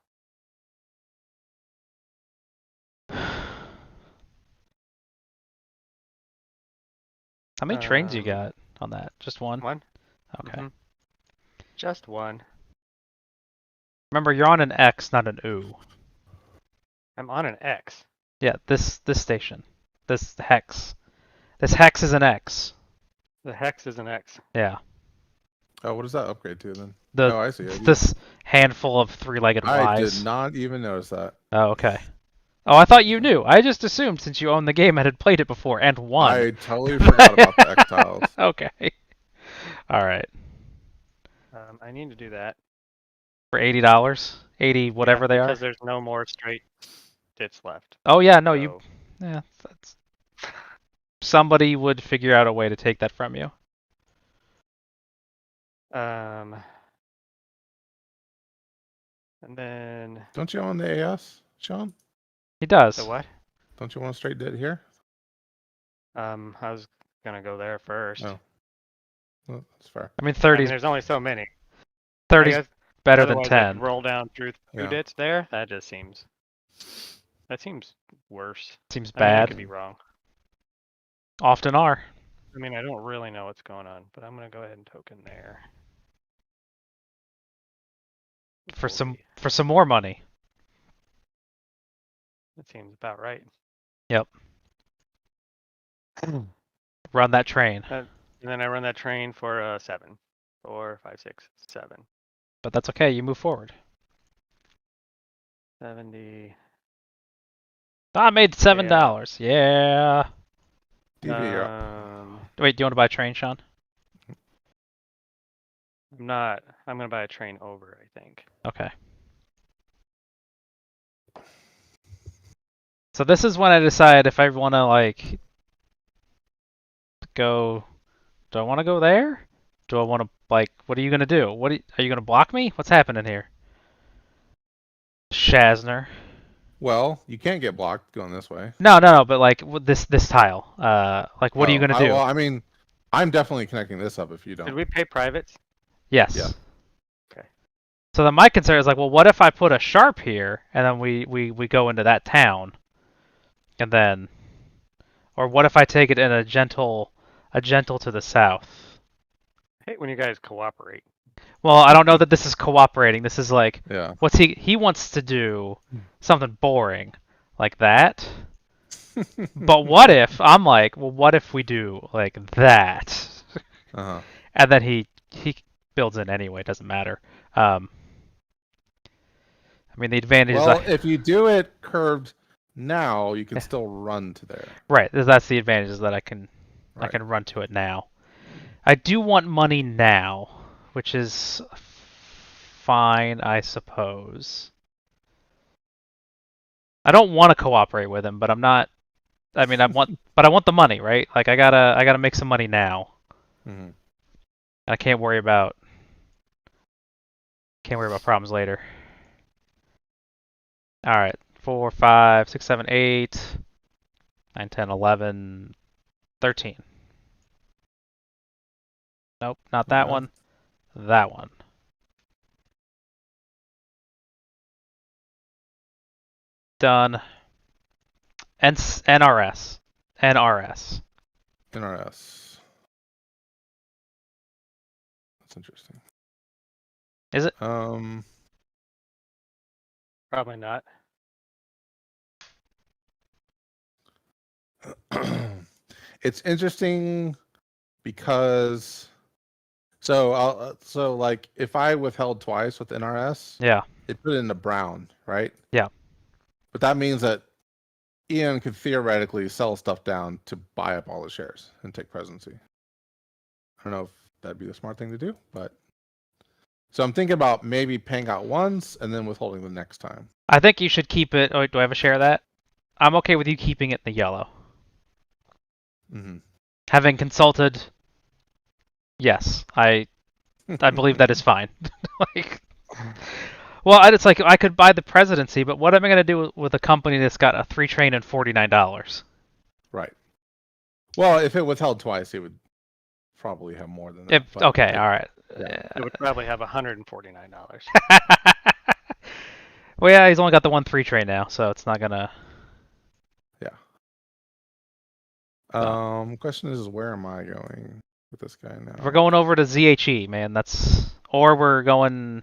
How many trains you got on that? Just one? One. Okay. Mhm. Just one. Remember, you're on an X, not an OO. I'm on an X. Yeah, this station. This hex. This hex is an X. The hex is an X. Yeah. Oh, what does that upgrade to then? The Oh, I see. this handful of three-legged I Ys. did not even notice that. Oh, okay. Oh, I thought you knew. I just assumed since you owned the game and had played it before and won. I totally forgot about the X tiles. Okay. All right. I need to do that. For $80, 80 whatever they are. Because there's no more straight dits left. Oh yeah, no, So, yeah, that's somebody would figure out a way to take that from you. and then Don't you own the AS, Shawn? He does. the what? Don't you want a straight dit here? I was gonna go there first. Oh. Well, that's fair. I mean, I mean, 30's there's only so many. 30's better than Otherwise, 10. like, roll down through 2 Yeah. dits there. That just seems. That seems worse. Seems I mean, I bad. could be wrong. Often are. I mean, I don't really know what's going on, but I'm gonna go ahead and token there. For some 40. more money. That seems about right. Yep. Run that train. And then I run that train for 7. 4, 5, 6, 7. But that's okay, you move forward. 70. I made $7. Yeah. DV, you're up. Wait, do you want to buy a train, Shawn? I'm not. I'm gonna buy a train over, I think. Okay. So this is when I decide if I want to, like, go... Do I want to go there? Do I want to, like, what are you going to do? Are you going to block me? What's happening here? Shazzner. Well, you can't get blocked going this way. No, but, like, this tile. Like, what are you going to do? Well, I mean, I'm definitely connecting this up if you don't. Did we pay privates? Yes. Yeah. Okay. So then my concern is, like, well, what if I put a sharp here, and then we go into that town, and then... Or what if I take it in a gentle to the south? I hate when you guys cooperate. Well, I don't know that this is cooperating. This is like, Yeah. what's he wants to do something boring like that. But what if I'm like, well, what if we do like that? Uh-huh. And then he builds in anyway. Doesn't matter. I mean, the advantage Well, is if you do it curved now, you can still run to there. right. That's the advantage is that I can Right. run to it now. I do want money now, which is fine, I suppose. I don't want to cooperate with him, but I'm not. I mean, I want the money, right? Like, I gotta make some money now. Mm-hmm. I can't worry about problems later. All right, 4, 5, 6, 7, 8, 9, 10, 11, 13. Nope, not that one. That one. Done. NRS. NRS. That's interesting. Is it? Probably not. It's interesting because so like if I withheld twice with NRS, Yeah. it put it into brown, right? Yeah. But that means that Ian could theoretically sell stuff down to buy up all the shares and take presidency. I don't know if that'd be the smart thing to do, but So I'm thinking about maybe paying out once and then withholding the next time. I think you should keep it. Oh, do I have a share of that? I'm okay with you keeping it in the yellow. Mm-hmm. Having consulted, yes, I believe that is fine. Like, well, it's like I could buy the presidency, but what am I going to do with a company that's got a 3 train and $49? Right. Well, if it withheld twice, it would probably have more than that. But Okay, all right. Yeah. It would probably have $149. Well, yeah, he's only got the 1 3 train now, so it's not gonna. Question is where am I going with this guy now? We're going over to ZHE, man. Or we're going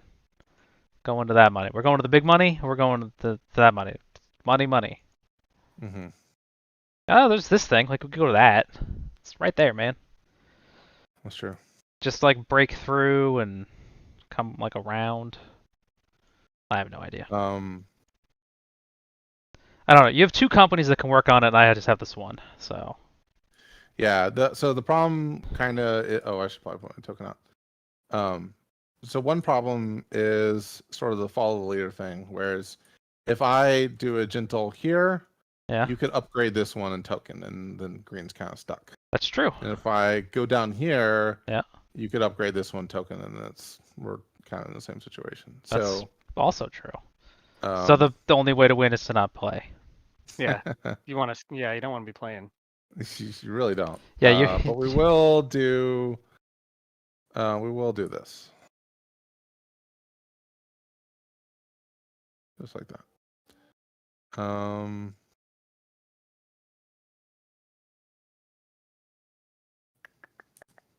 to that money. We're going to the big money. Or we're going to that money. Money. Mm-hmm. Oh, there's this thing. Like, we could go to that. It's right there, man. That's true. Just like break through and come like around. I have no idea. I don't know. You have 2 companies that can work on it, and I just have this one. So. Yeah. So the problem kind of. Oh, I should probably put my token out. So one problem is sort of the follow the leader thing. Whereas if I do a gentle here, Yeah. you could upgrade this one in token, and then green's kind of stuck. That's true. And if I go down here, yeah, you could upgrade this one token, and we're kind of in the same situation. That's so also true. So the only way to win is to not play. Yeah, you want to. Yeah, you don't want to be playing. You really don't. Yeah, but we will do. We will do this. Just like that.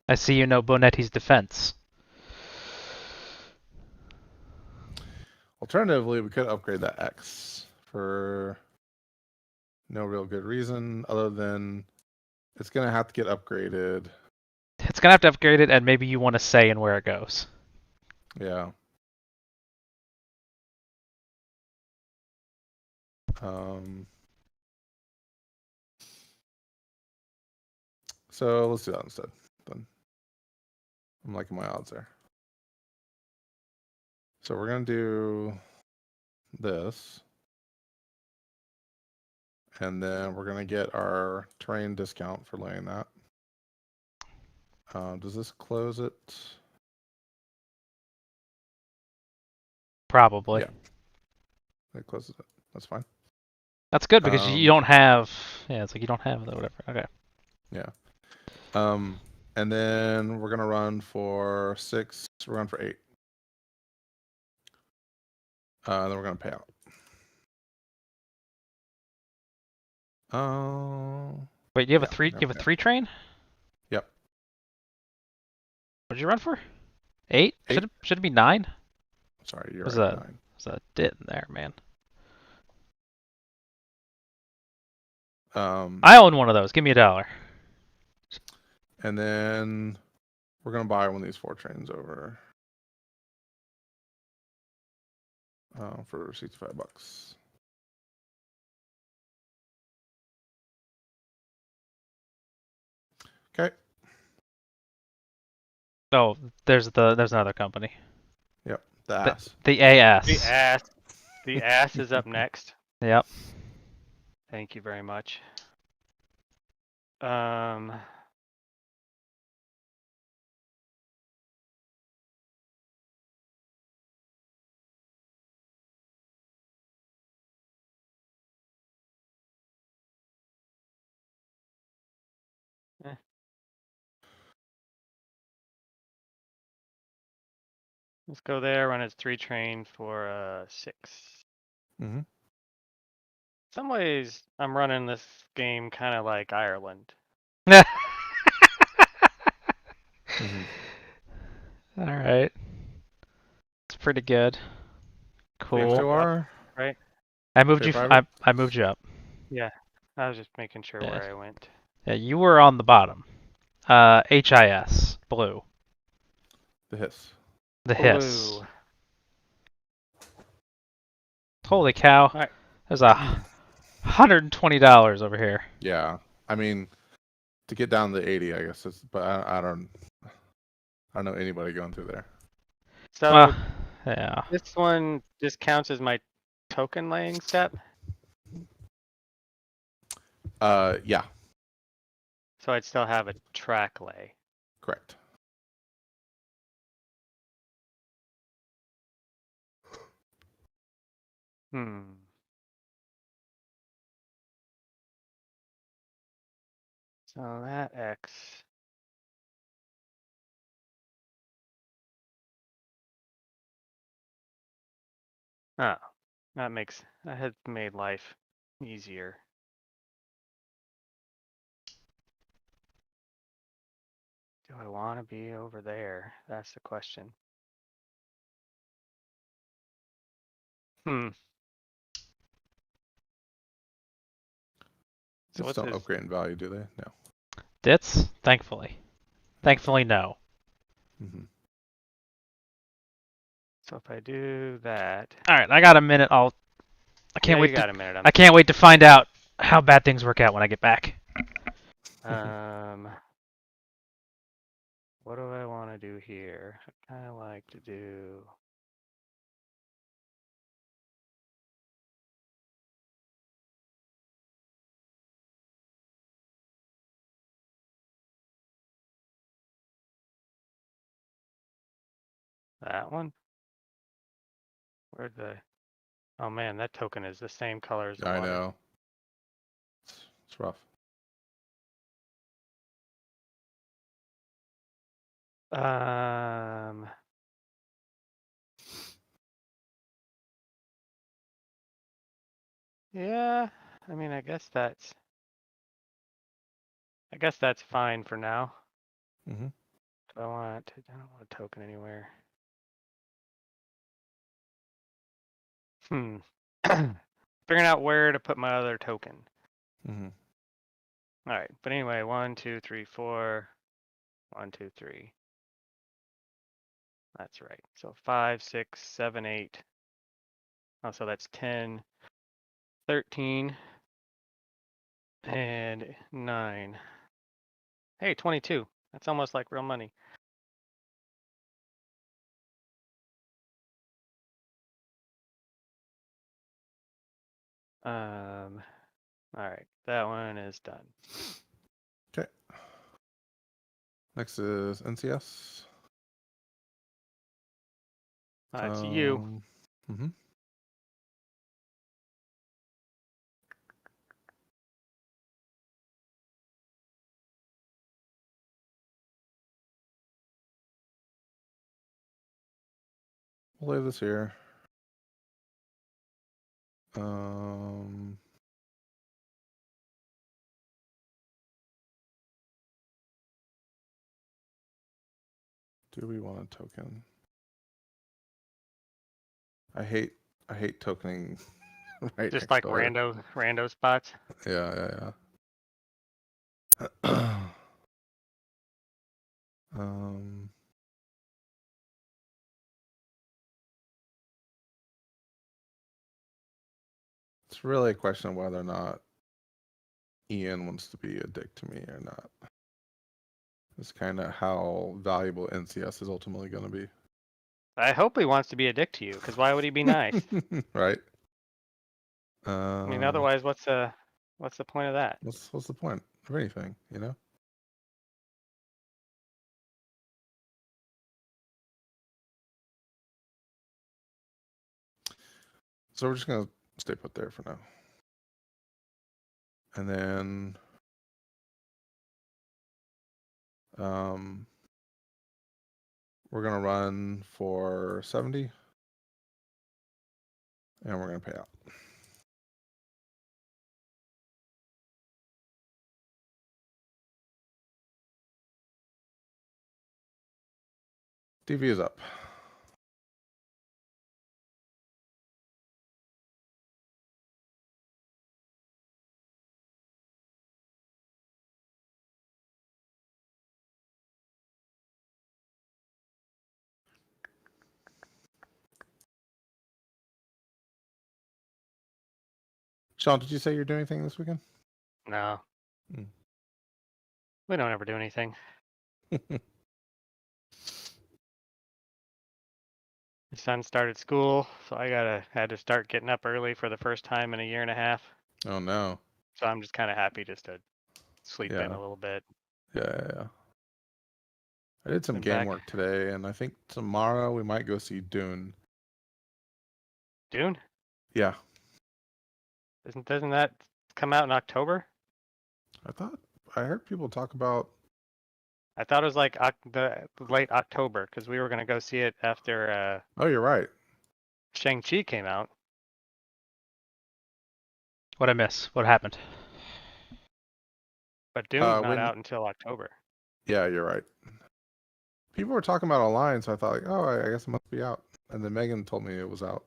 I see you know Bonetti's defense. Alternatively, we could upgrade that X for no real good reason other than it's going to have to get upgraded. It's gonna have to upgrade it, and maybe you want to say in where it goes. Yeah. So let's do that instead. Then I'm liking my odds there. So we're gonna do this, and then we're gonna get our terrain discount for laying that. Does this close it? Probably. Yeah. It closes it. That's fine. That's good because you don't have. Yeah, it's like you don't have the whatever. Okay. Yeah. And then we're gonna run for 6. We're run for 8. Then we're gonna pay out. Oh. Wait, you have a 3? You have a 3 train? Yep. What did you run for? 8? 8. Should it be 9? Sorry, you're right. 9. There's a dit in there, man. I own one of those. Give me $1. And then we're gonna buy one of these 4 trains over for $65. Okay. Oh, there's another company. Yep. The ass. The AS. The ass is up next. Yep. Thank you very much. Let's go there. Run its 3 train for 6. Mm-hmm. Some ways, I'm running this game kind of like Ireland. Mm-hmm. All right. It's pretty good. Cool. Right? I moved you. I moved you up. Yeah, I was just making sure where I went. Yeah, you were on the bottom. HIS blue. The hiss. The Blue. hiss. Holy cow! All right. There's $120 over here. Yeah. I mean, to get down to 80, I guess. But I don't know anybody going through there. So Well, yeah. this one just counts as my token laying step. Yeah, So I'd still have a track lay. correct. Hmm. So that X. Oh, that had made life easier. Do I want to be over there? That's the question. Hmm. So Dits what's don't this? upgrade in value, do they? No. Dits? Thankfully. Thankfully, no. Hmm. So if I do that, All right, I got a minute. I yeah, can't you wait to got a minute. I can't wait to find out how bad things work out when I get back. What do I want to do here? I kind of like to do. That one? Where'd the... Oh man, that token is the same color as the I water. know. It's rough. Yeah, I mean, I guess that's fine for now. Hmm. I don't want a token anywhere. Figuring out where to put my other token. Hmm. All right, but anyway, 1, 2, 3, 4. 1, 2, 3. That's right. So 5, 6, 7, 8. Oh, so that's 10, 13, and 9. Hey, 22. That's almost like real money. All right, that one is done. Okay. Next is NCS. It's you. Mm-hmm. We'll leave this here. Um, do we want a token? I hate tokening right Just next like door. rando spots. Yeah, yeah. um, it's really a question of whether or not Ian wants to be a dick to me or not. It's kind of how valuable NCS is ultimately going to be. I hope he wants to be a dick to you, because why would he be nice? Right? I mean, otherwise, what's the point of that? What's the point of anything, you know? So we're just gonna stay put there for now. And then we're gonna run for 70 and we're gonna pay out. DV is up. Shawn, did you say you're doing anything this weekend? No, Mm. we don't ever do anything. My son started school, so I had to start getting up early for the first time in a year and a half. Oh no. So I'm just kind of happy just to sleep in Yeah. a little bit. Yeah. I did some Been game back. work today, and I think tomorrow we might go see Dune. Dune? Yeah. Doesn't that come out in October? I heard people talk about. I thought it was like the late October because we were gonna go see it after Oh, you're right. Shang-Chi came out. What'd I miss? What happened? But Dune's not When out until October. Yeah, you're right. People were talking about online, so I thought, like, oh, I guess it must be out. And then Megan told me it was out.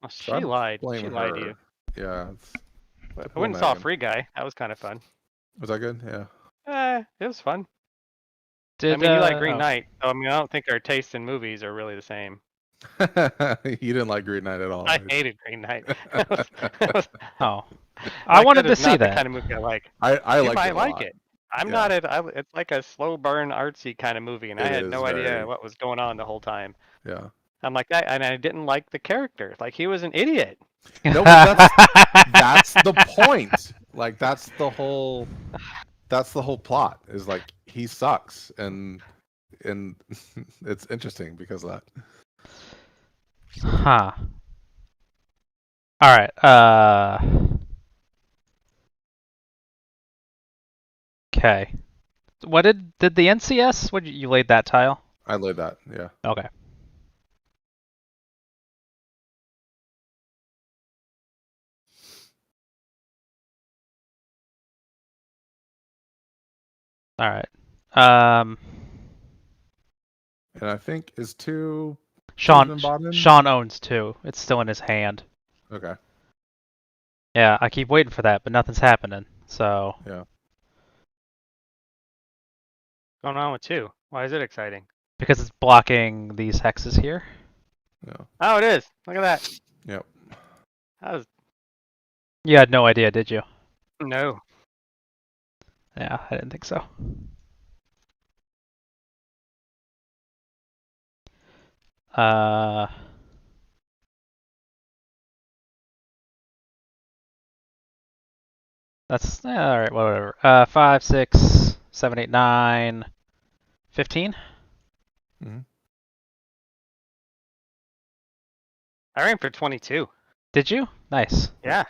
Well, So I she lied. blame She lied to her. you. Yeah, it's But I typical went and saw Megan. Free Guy. That was kind of fun. Was that good? Yeah. It was fun. I Did mean, you like Green oh. Knight, so I mean, I don't think our tastes in movies are really the same. You didn't like Green Knight at all. I hated Green Knight. Oh. I Like, wanted that to is see not the that. kind of movie I like. I If liked I it a like lot. it, I'm Yeah, not at. It's like a slow burn, artsy kind of movie, and I it had is no idea very. what was going on the whole time. Yeah. I'm like that, and I didn't like the character. Like he was an idiot. No, but that's the point. Like that's the whole plot is like he sucks and it's interesting because of that. Huh. All right. Okay. What did the NCS? What you laid that tile? I laid that. Yeah. Okay. All right. And I think is two Shawn been bought in. Shawn owns 2. It's still in his hand. Okay. Yeah, I keep waiting for that, but nothing's happening. So Yeah. What's going on with 2? Why is it exciting? because it's blocking these hexes here. Yeah. Oh, it is. Look at that. Yep. That was You had no idea, did you? no. Yeah, I didn't think so. Uh, that's all right. Whatever. 5, 6, 7, 8, 9, 15. Mm-hmm. I ran for 22. Did you? Nice. Yeah.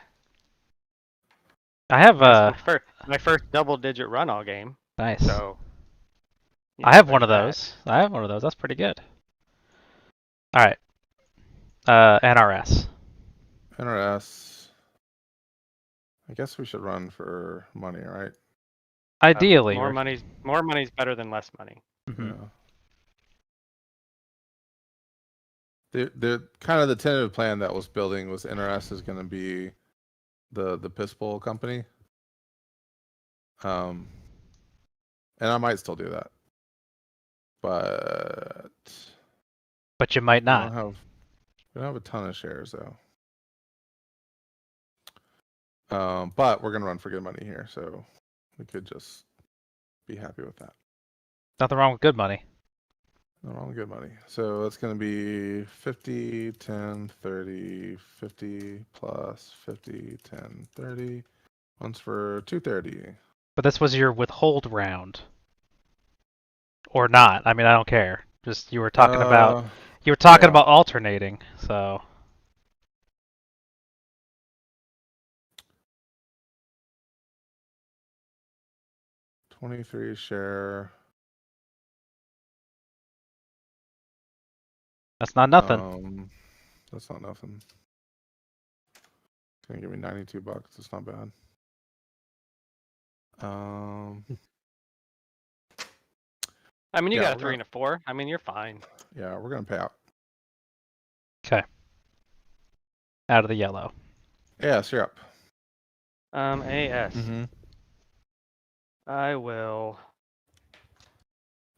I have That's my first double-digit run all game. nice. So. I have one there's of that. those. I have one of those. That's pretty good. All right. NRS. NRS. I guess we should run for money, right? Ideally, More we're- money's better than less money. Mhm. Yeah. The kind of the tentative plan that was building was NRS is going to be the piss bowl company. And I might still do that, but But you might we not. don't have a ton of shares though. But we're gonna run for good money here, so we could just be happy with that. Nothing wrong with good money. No wrong with good money. So it's gonna be 50, 10, 30, 50 plus 50, 10, 30. One's for 230. But this was your withhold round. Or not. I mean, I don't care. Just you were talking about Yeah. alternating. So 23 share. that's not nothing. That's not nothing. It's gonna give me $92. It's not bad. I mean, you Yeah, got a 3 and a 4. I mean, you're fine. Yeah, we're gonna pay out. Okay. Out of the yellow. Yes, you're up. AS. Mm-hmm. I will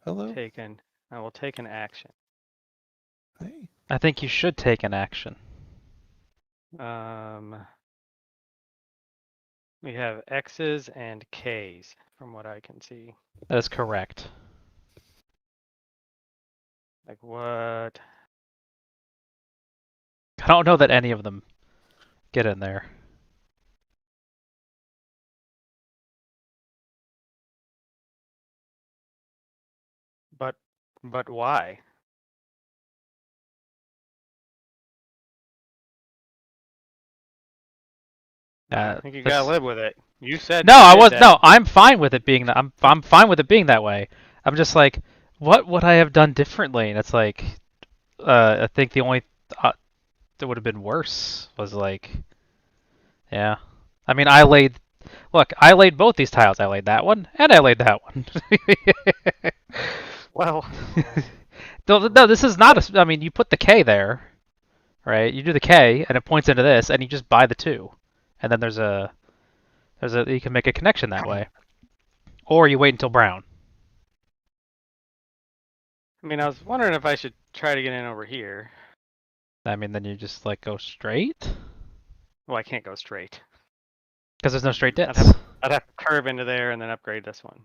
Hello. I will take an action. Hey. I think you should take an action. We have X's and K's from what I can see. That is correct. Like what? I don't know that any of them get in there. But why? I think you gotta live with it. You said No, you I did was that. no. I'm fine with it being that. I'm fine with it being that way. I'm just like, what would I have done differently? And it's like, I think the only that would have been worse was like, yeah. I mean, I laid both these tiles. I laid that one, and I laid that one. Well, No, this is not a. I mean, you put the K there, right? You do the K, and it points into this, and you just buy the 2, and then you can make a connection that way, or you wait until brown. I mean, I was wondering if I should try to get in over here. I mean, then you just like go straight, Well, I can't go straight. because there's no straight I'd dits. have to curve into there and then upgrade this one.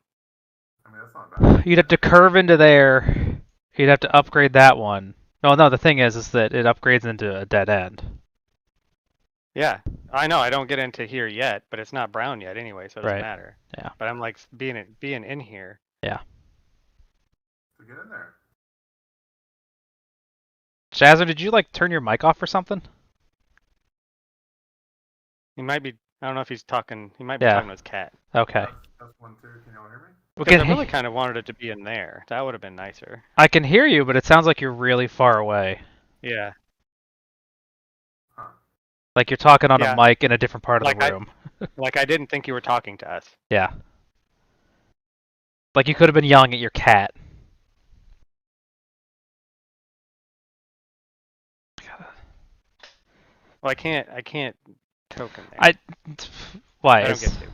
I mean, that's not bad. You'd have to curve into there. You'd have to upgrade that one. No, the thing is that it upgrades into a dead end. Yeah, I know. I don't get into here yet, but it's not brown yet anyway, so it doesn't Right. matter. Yeah. But I'm like being in here. Yeah. So get in there. Shazzner, did you like turn your mic off or something? He might be. I don't know if he's talking. He might be Yeah. talking to his cat. Okay. That's 1, 2. Can y'all hear me? Because I really kind of wanted it to be in there. That would have been nicer. I can hear you, but it sounds like you're really far away. Yeah. Huh. Like you're talking on Yeah. a mic in a different part of Like the room. Like I didn't think you were talking to us. Yeah. Like you could have been yelling at your cat. Well, I can't token there. Why? I don't get to.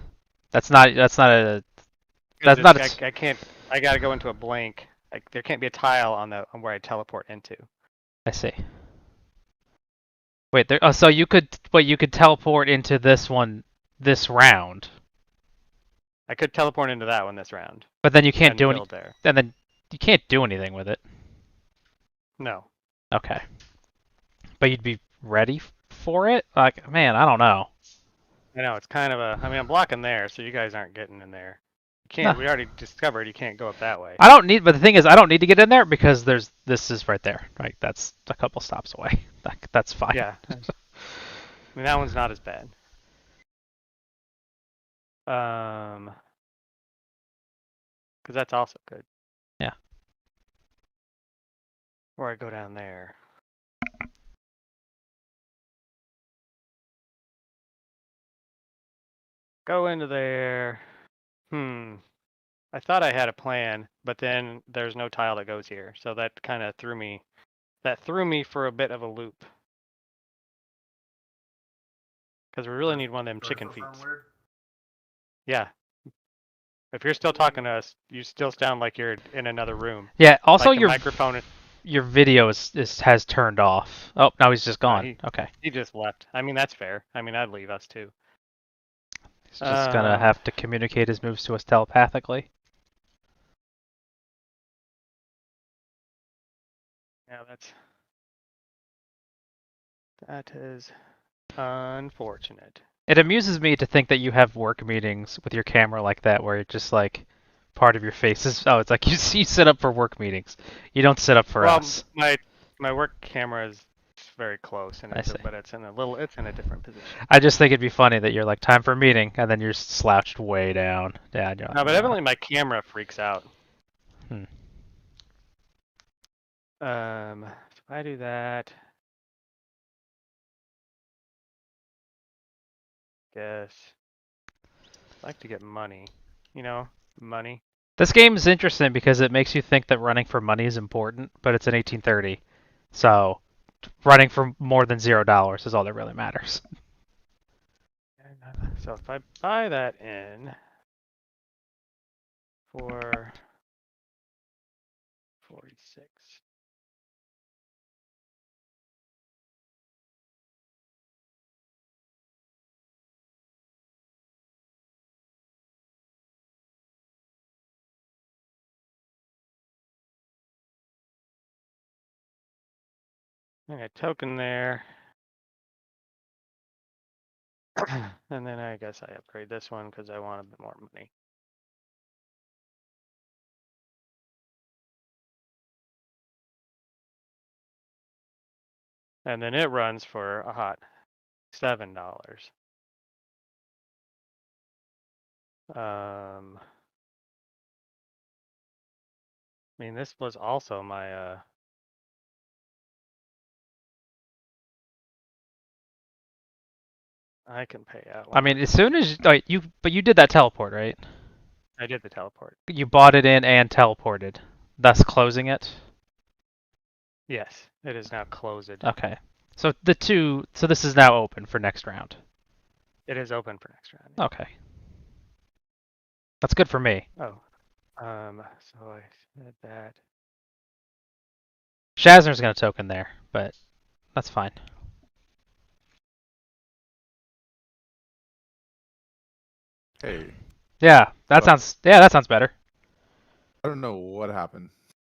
That's not a. That's not a. I can't. I gotta go into a blank. There can't be a tile on where I teleport into. I see. Wait, there. Oh, so you could teleport into this one this round, I could teleport into that one this round. but then you can't and do build there. And then you can't do anything with it. No. Okay. But you'd be ready for it? Like, man, I don't know. I know it's kind of a. I mean, I'm blocking there, so you guys aren't getting in there. You can't. No. We already discovered you can't go up that way. I don't need, but the thing is, I don't need to get in there because this is right there. Right, that's a couple stops away. That's fine. Yeah. I mean, that one's not as bad. Because that's also good. Yeah. Or I go down there. Go into there. I thought I had a plan, but then there's no tile that goes here, so that kind of threw me. That threw me for a bit of a loop. Because we really need one of them chicken feet. Yeah. If you're still talking to us, you still sound like you're in another room. Yeah. Also, like your microphone. Your video has turned off. Oh, now he's just gone. Okay. He just left. I mean, that's fair. I mean, I'd leave us too. He's just gonna have to communicate his moves to us telepathically. Yeah, that is unfortunate. It amuses me to think that you have work meetings with your camera like that, where it's just like part of your face is. Oh, it's like you sit up for work meetings. You don't sit up for us. My work camera is very close, and but it's in a different position. I just think it'd be funny that you're like time for a meeting, and then you're slouched way down. Yeah. No, but evidently my camera freaks out. So I do that. Guess. I'd like to get money. Money. This game is interesting because it makes you think that running for money is important, but it's in 1830, so running for more than $0 is all that really matters. So if I buy that in for 46. I got a token there. And then I guess I upgrade this one because I want a bit more money. And then it runs for a hot $7. I mean, this was also my I can pay out. I mean, as soon as but you did that teleport, right? I did the teleport. You bought it in and teleported, thus closing it. Yes, it is now closed. Okay. So this is now open for next round. It is open for next round. Okay. That's good for me. Oh, so I said that. Shazzner's gonna token there, but that's fine. Hey, Yeah, that sounds better. I don't know what happened,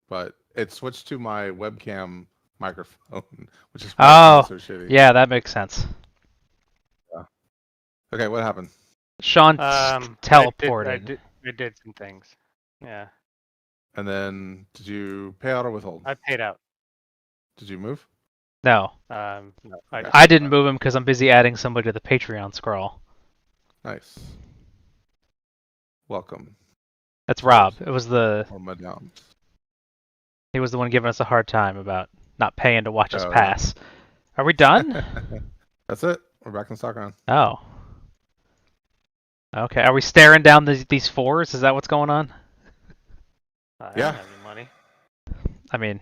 but it switched to my webcam microphone, which is why it sounds so shitty. Yeah, that makes sense. Yeah. Okay, what happened? Shawn teleported. I did some things. Yeah. And then, did you pay out or withhold? I paid out. Did you move? No. No, Okay. I didn't move him because I'm busy adding somebody to the Patreon scroll. Nice. Welcome. That's Rob. It was Or Madame. he was the one giving us a hard time about not paying to watch us Oh, pass. Are we done? That's it. We're back in stock round. Oh. Okay. Are we staring down these fours? Is that what's going on? I Yeah. don't have any money. I mean,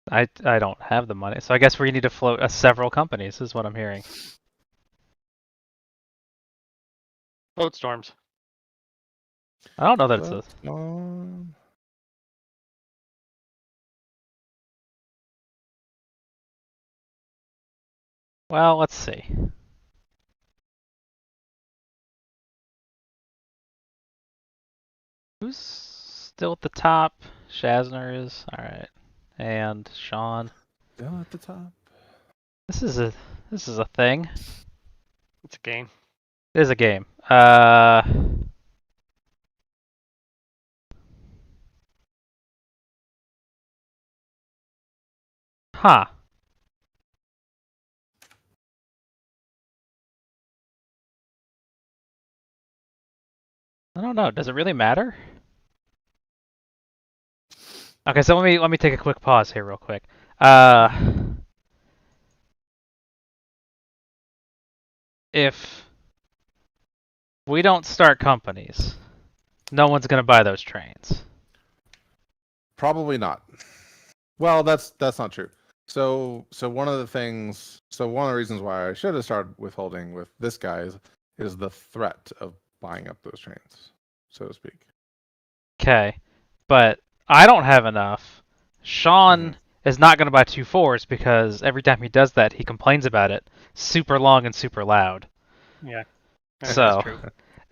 I don't have the money, so I guess we need to float several companies. Is what I'm hearing. Boat storms. I don't know that it's a. Well, let's see. Who's still at the top? Shazzner is. All right, and Shawn. Still at the top. This is a thing. It's a game. It is a game. Huh. I don't know. Does it really matter? Okay, so let me take a quick pause here, real quick. If we don't start companies, no one's gonna buy those trains. Probably not. Well, that's not true. So one of the reasons why I should have started withholding with this guy is the threat of buying up those trains, so to speak. Okay, but I don't have enough. Shawn is not gonna buy 2 4s because every time he does that, he complains about it super long and super loud. Yeah. So, That's true.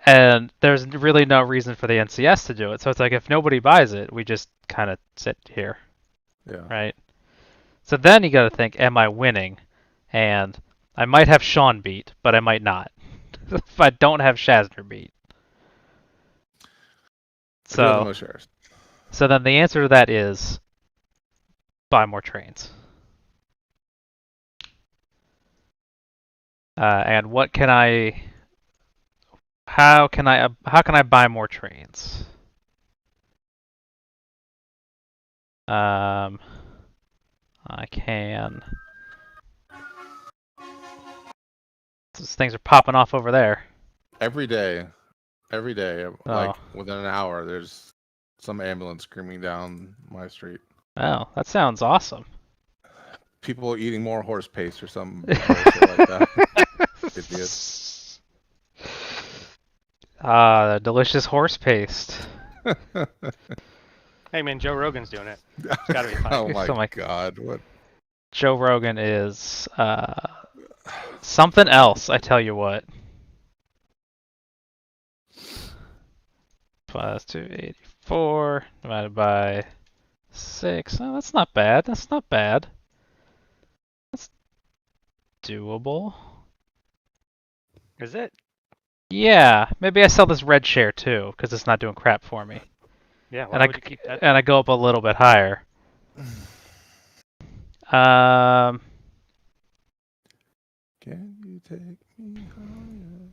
and there's really no reason for the NCS to do it. So it's like if nobody buys it, we just kind of sit here, Yeah. right? So then you got to think, am I winning? And I might have Shawn beat, but I might not. If I don't have Shazzner beat. Who have the So, most shares? so then the answer to that is buy more trains. And what can I? How can I buy more trains? I can. These things are popping off over there. Every day, like Oh. within an hour, there's some ambulance screaming down my street. Oh, that sounds awesome. People eating more horse paste or some bullshit like that. Idiots. Ah, delicious horse paste. Hey man, Joe Rogan's doing it. It's gotta be fine. Oh my Oh my- god, what? Joe Rogan is something else, I tell you what. Plus 284 divided by 6. Oh, that's not bad. That's not bad. doable. Is it? Yeah, maybe I sell this red share too, because it's not doing crap for me. Yeah, And why would you keep that? I go up a little bit higher. Can you take me higher?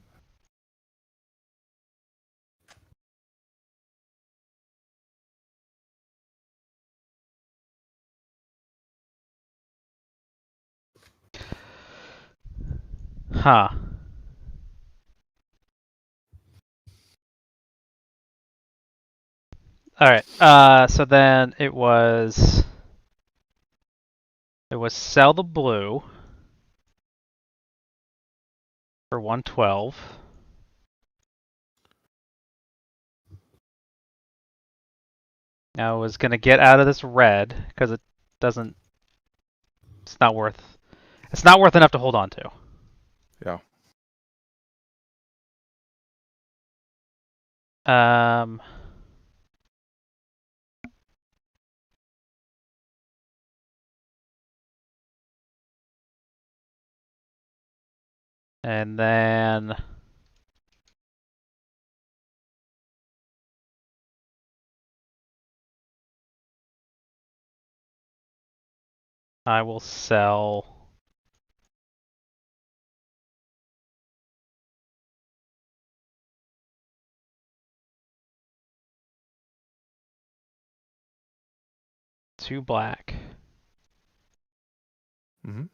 Huh. All right. So then it was sell the blue for 112. Now I was gonna get out of this red because it doesn't. It's not worth. It's not worth enough to hold on to. Yeah. Um. And then I will sell two black. Mm-hmm.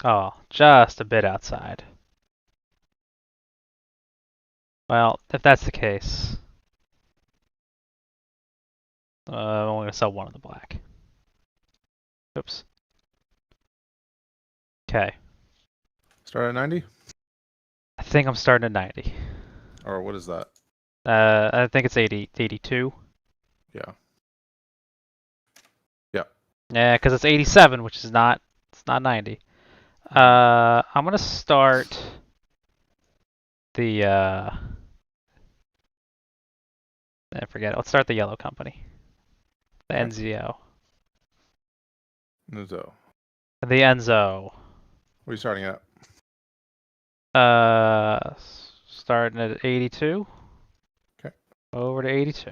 Oh, just a bit outside. Well, if that's the case, I'm only gonna sell one of the black. Oops. Okay. Start at 90? I think I'm starting at 90. Or what is that? I think it's 82. Yeah. Yeah, because it's 87, which is not. It's not 90. I'm gonna start the. I forget it. Let's start the yellow company. The Okay. NZO. Nuzo. The Enzo. What are you starting at? Starting at 82. Okay. Over to 82.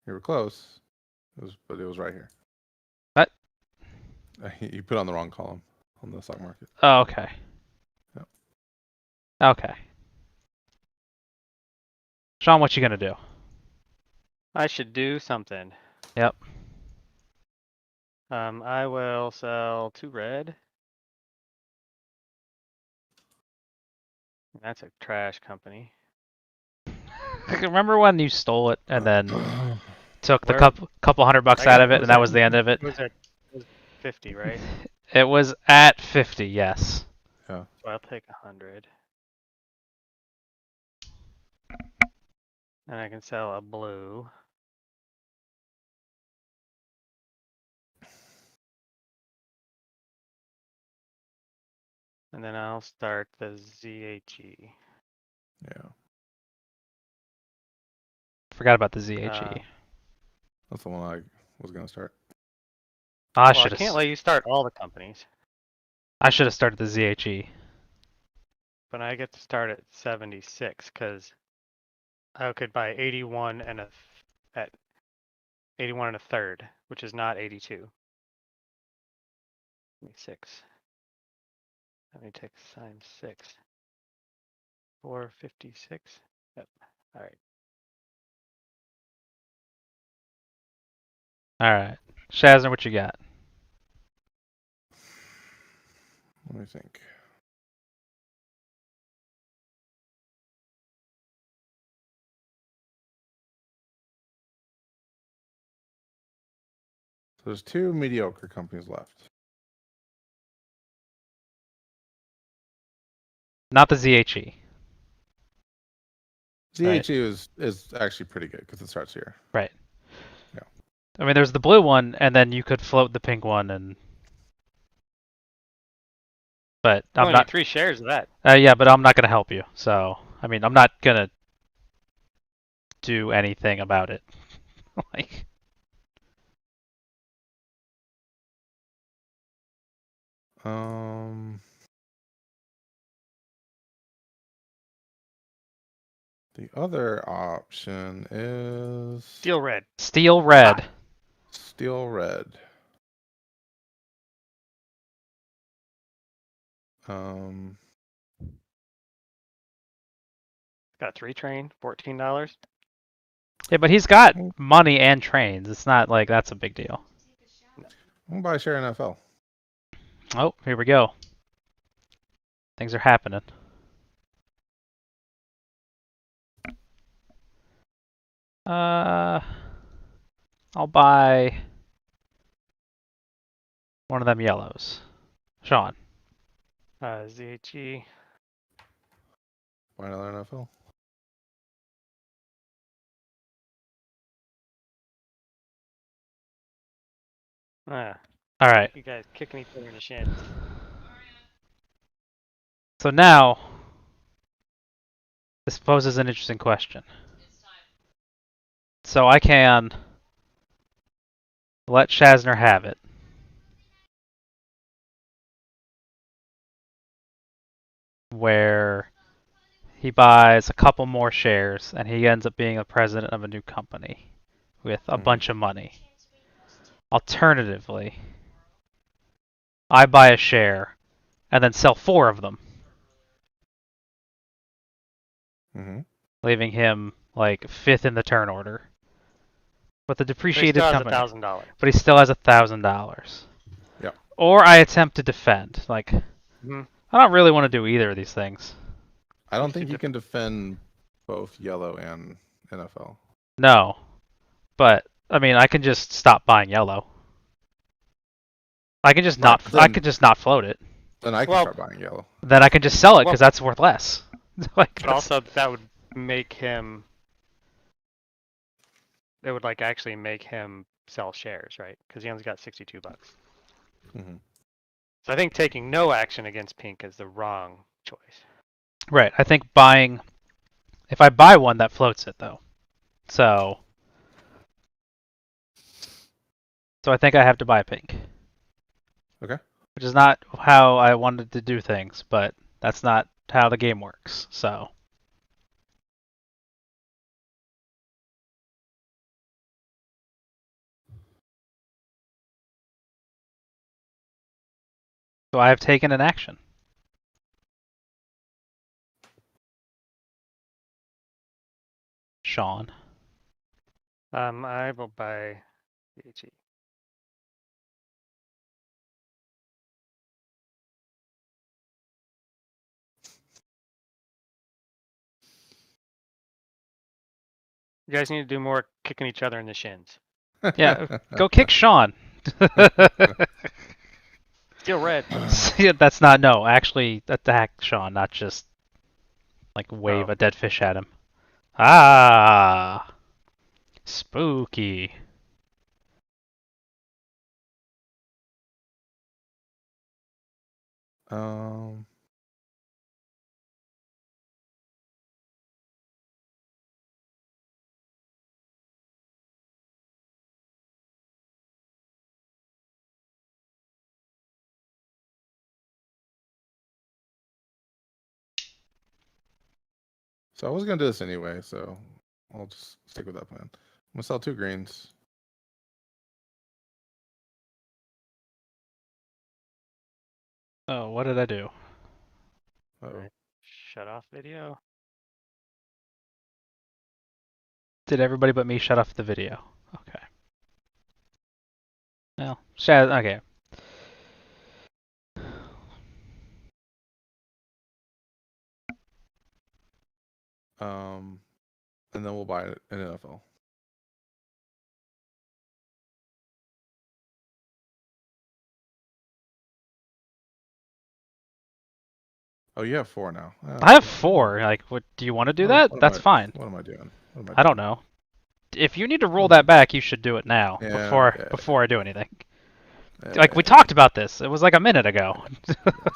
You were close. But it was right here. What? You put on the wrong column on the stock market. Oh, okay. Yep. Okay. Shawn, what you gonna do? I should do something. Yep. I will sell 2 red. That's a trash company. Remember when you stole it and then took the Where- couple $100 out of it, and that was the end of it? It was at 50, right? It was at 50, yes. Yeah. So I'll take 100. And I can sell a blue. And then I'll start the ZHE. Yeah. Forgot about the ZHE. That's the one I was going to start. I Well, I should can't have. let you start all the companies, I should have started the ZHE. but I get to start at 76 because I could buy 81 at 81 and a third, which is not 82. 6. Let me take times 6. 456. Yep. All right. All right, Shazzner, what you got? Let me think. So there's 2 mediocre companies left. Not the ZHE. Right. ZHE is actually pretty good because it starts here. Right. Yeah. I mean, there's the blue one, and then you could float the pink one, and. But You I'm only not. need 3 shares of that. Yeah, but I'm not gonna help you. So I mean, I'm not gonna do anything about it. Like. The other option is Steel red. Steel red. steel red. Got 3 train, $14. Yeah, but he's got money and trains. It's not like that's a big deal. I'm gonna buy a share NFL. Oh, here we go. Things are happening. I'll buy one of them yellows. Shawn. ZHE. Buy another NFL. All right. You guys kicking each other in the shins. So now, this poses an interesting question. So I can let Shazzner have it. Where he buys a couple more shares and he ends up being the president of a new company with a bunch of money. Alternatively, I buy a share and then sell 4 of them, leaving him like 5th in the turn order with the depreciated company. $1,000. But he still has $1,000. Yep. Or I attempt to defend. Like, Mm-hmm. I don't really want to do either of these things. I don't think you can defend both yellow and NFL. No, but I mean, I can just stop buying yellow. I can just not. I can just not float it. Then I can start buying yellow. Then I can just sell it because that's worth less. But also that would make him. It would like actually make him sell shares, right? Because he only got $62. Mm-hmm. So I think taking no action against pink is the wrong choice. Right. I think buying. If I buy one, that floats it though. So I think I have to buy pink. Okay. Which is not how I wanted to do things, but that's not how the game works. So I have taken an action. Shawn. I will buy ZHE. You guys need to do more kicking each other in the shins. Yeah, go kick Shawn. Steel red. See, that's not no. Actually, attack Shawn, not just like wave a dead fish at him. Ah, spooky. So I was gonna do this anyway, so I'll just stick with that plan. I'm gonna sell 2 greens. Oh, what did I do? Uh-oh. Shut off video. Did everybody but me shut off the video? Okay. Well, okay. And then we'll buy an NFL. Oh, you have 4 now. I have 4. Like, what? Do you want to do that? That's fine. What am I doing? I don't know. If you need to roll that back, you should do it now before I do anything. Like we talked about this. It was like a minute ago.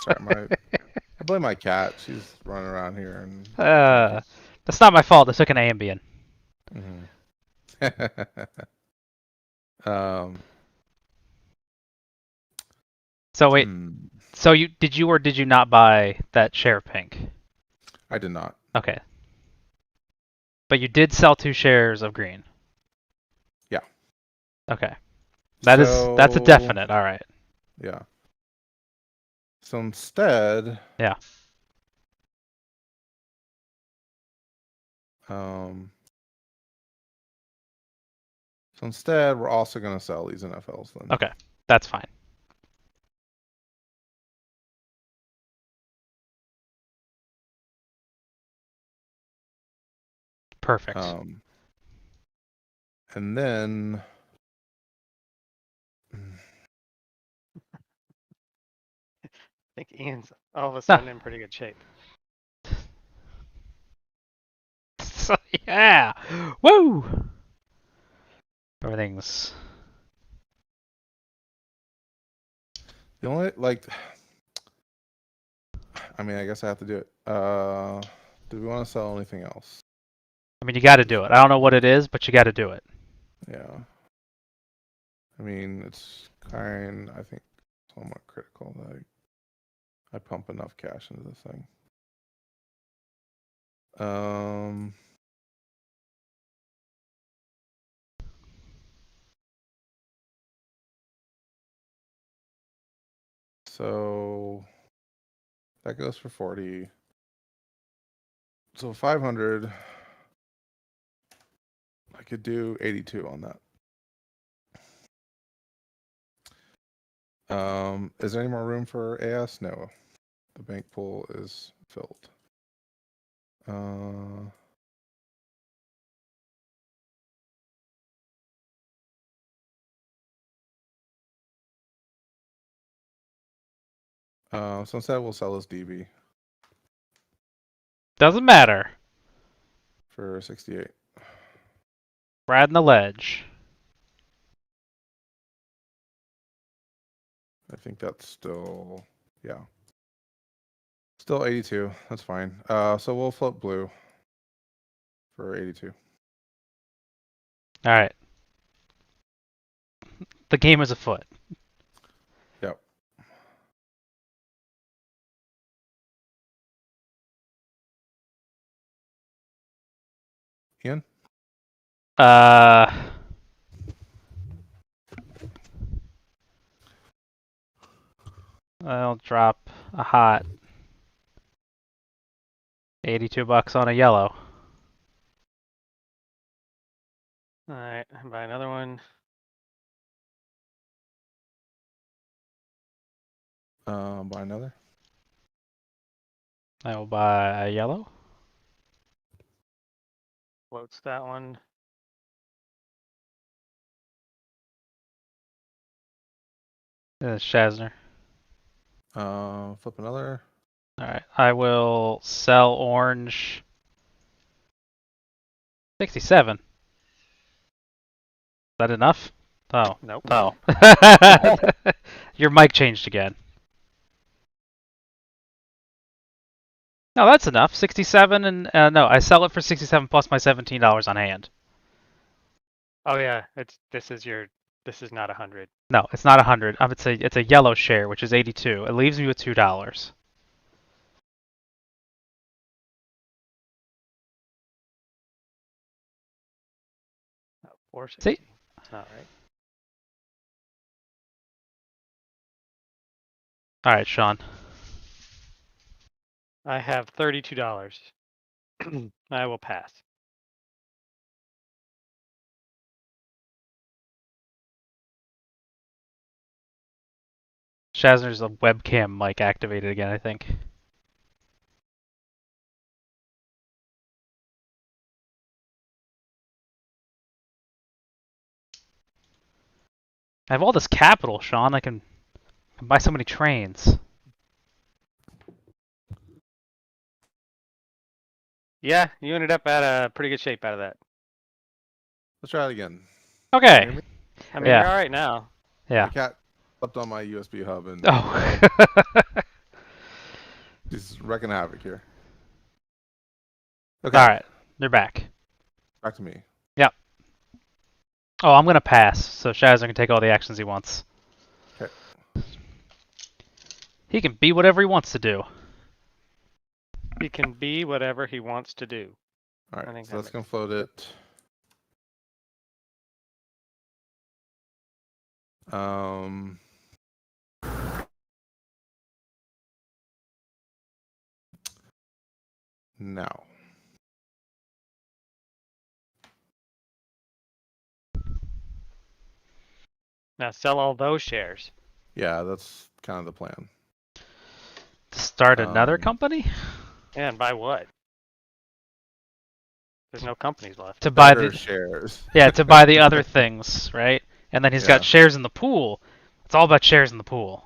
Sorry, I blame my cat. She's running around here and. That's not my fault. I took an Ambien. Mm-hmm. So wait. So did you or did you not buy that share of pink? I did not. Okay. But you did sell 2 shares of green. Yeah. Okay. That's a definite. All right. Yeah. So instead, Yeah. we're also going to sell these NFLs then. Okay. That's fine. Perfect. And then I think Ian's all of a sudden in pretty good shape. So, yeah. Woo! Everything's... the only, I mean, I guess I have to do it. Do we want to sell anything else? I mean, you got to do it. I don't know what it is, but you got to do it. Yeah. I mean, it's I think, somewhat critical that I pump enough cash into this thing. So that goes for 40. So 500. I could do 82 on that. Is there any more room for AS? No. The bank pool is filled. So instead we'll sell this DB Doesn't matter. for 68. Riding the ledge. I think that's still, yeah. Still 82. That's fine. So we'll flip blue for 82. All right. The game is afoot. Yep. Ian? I'll drop a hot $82 on a yellow. All right, buy another one. Buy another. I will buy a yellow. Floats that one. Shazzner. Flip another. All right. I will sell orange. 67. Is that enough? Oh. Nope. Oh. Your mic changed again. No, that's enough. 67 and no, I sell it for 67 plus my $17 on hand. Oh yeah, this is not 100. No, it's not 100. It's a yellow share, which is 82. It leaves me with $2. 460. See? That's not right. All right, Shawn. I have $32. I will pass. Shazzner's a webcam mic activated again, I think. I have all this capital, Shawn. I can buy so many trains. Yeah, you ended up at a pretty good shape out of that. Let's try it again. Okay. I mean, Yeah. you're all right now. Yeah. My cat slept on my USB hub and Oh. he's wrecking havoc here. Okay. All right. They're back. Back to me. Yep. Oh, I'm going to pass, so Shazzner can take all the actions he wants. Okay. He can be whatever he wants to do. He can be whatever he wants to do. All I right, think so that that's gonna makes float it. Now. Now sell all those shares. Yeah, that's kind of the plan. To start another Um, company? Yeah, and buy what? There's no companies left. To buy Better the shares. Yeah, to buy the other things, right? And then he's got Yeah. shares in the pool. It's all about shares in the pool.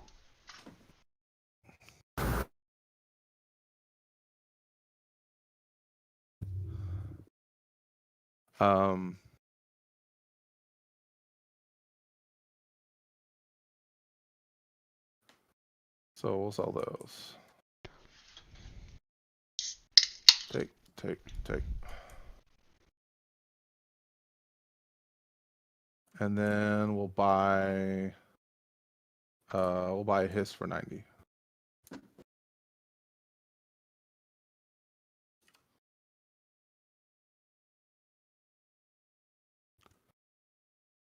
Um, so we'll sell those. Take. And then we'll buy a hiss for 90.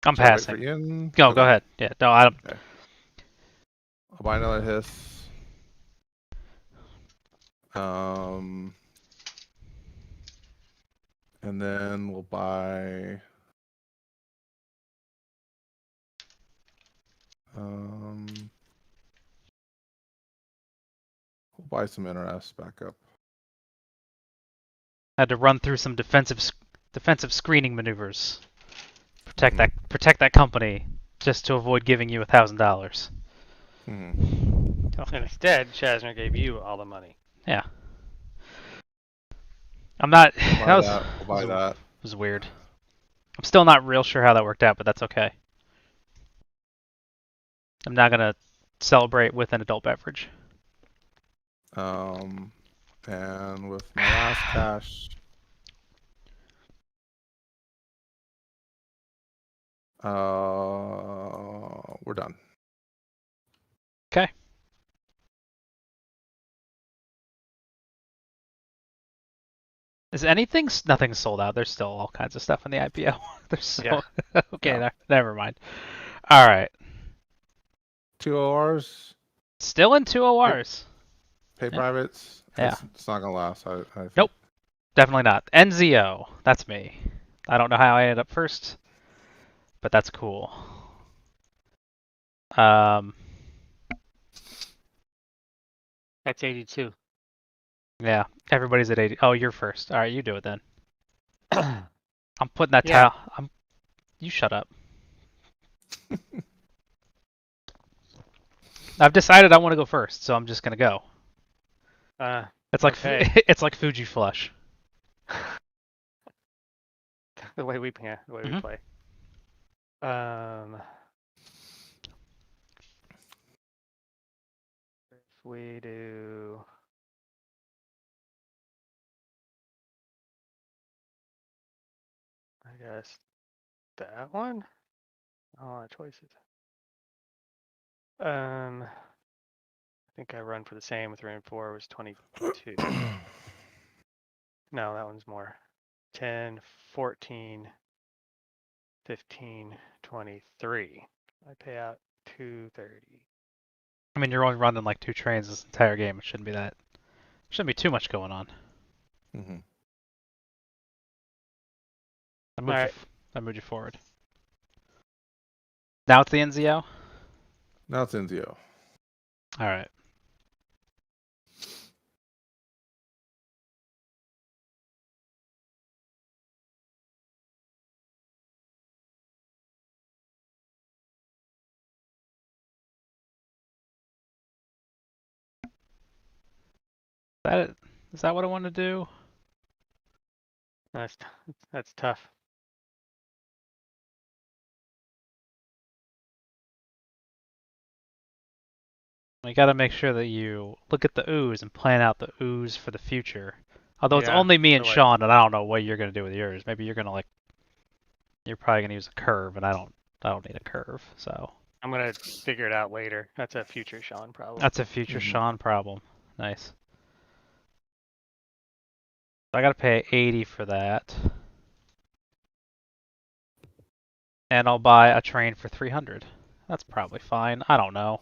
I'm Should I wait for passing. Ian? Go Okay. ahead. Yeah, no, I don't. Okay. I'll buy another hiss. And then we'll buy some NRS backup. Had to run through some defensive screening maneuvers. Protect Mhm. that company just to avoid giving you $1,000. Mhm. And instead, Shazzner gave you all the money. Yeah. I'm not. We'll buy that. We'll buy that. Was weird. I'm still not real sure how that worked out, but that's okay. I'm not gonna celebrate with an adult beverage. And with my last cash, we're done. Okay. Is anything? Nothing's sold out. There's still all kinds of stuff in the IPO. There's so. Yeah. Okay, Yeah. never mind. All right. 2 ORs. Still in 2 ORs. Pay Yeah. privates. Yeah. It's not gonna last. I think. Nope. Definitely not. NZO. That's me. I don't know how I ended up first, but that's cool. That's 82. Yeah. Everybody's at 80. Oh, you're first. All right, you do it then. I'm putting that Yeah. tile. You shut up. I've decided I want to go first, so I'm just gonna go. It's like okay. it's like Fuji Flush. The way we play. If we do. I guess that one. All the choices. I think I run for the same with 3 and 4 was 22. No, that one's more. 10, 14, 15, 23. I pay out 230. I mean, you're only running like 2 trains this entire game. It shouldn't be too much going on. Mm-hmm. I moved you forward. Now it's the NZO? Now it's NZO. All right. Is that what I want to do? That's tough. You got to make sure that you look at the ooze and plan out the ooze for the future. Although it's Yeah, only me and so, like, Shawn, and I don't know what you're gonna do with yours. Maybe you're probably gonna use a curve, and I don't need a curve. So I'm gonna figure it out later. That's a future Shawn problem. That's a future Mhm. Shawn problem. Nice. I gotta pay 80 for that. And I'll buy a train for 300. That's probably fine. I don't know.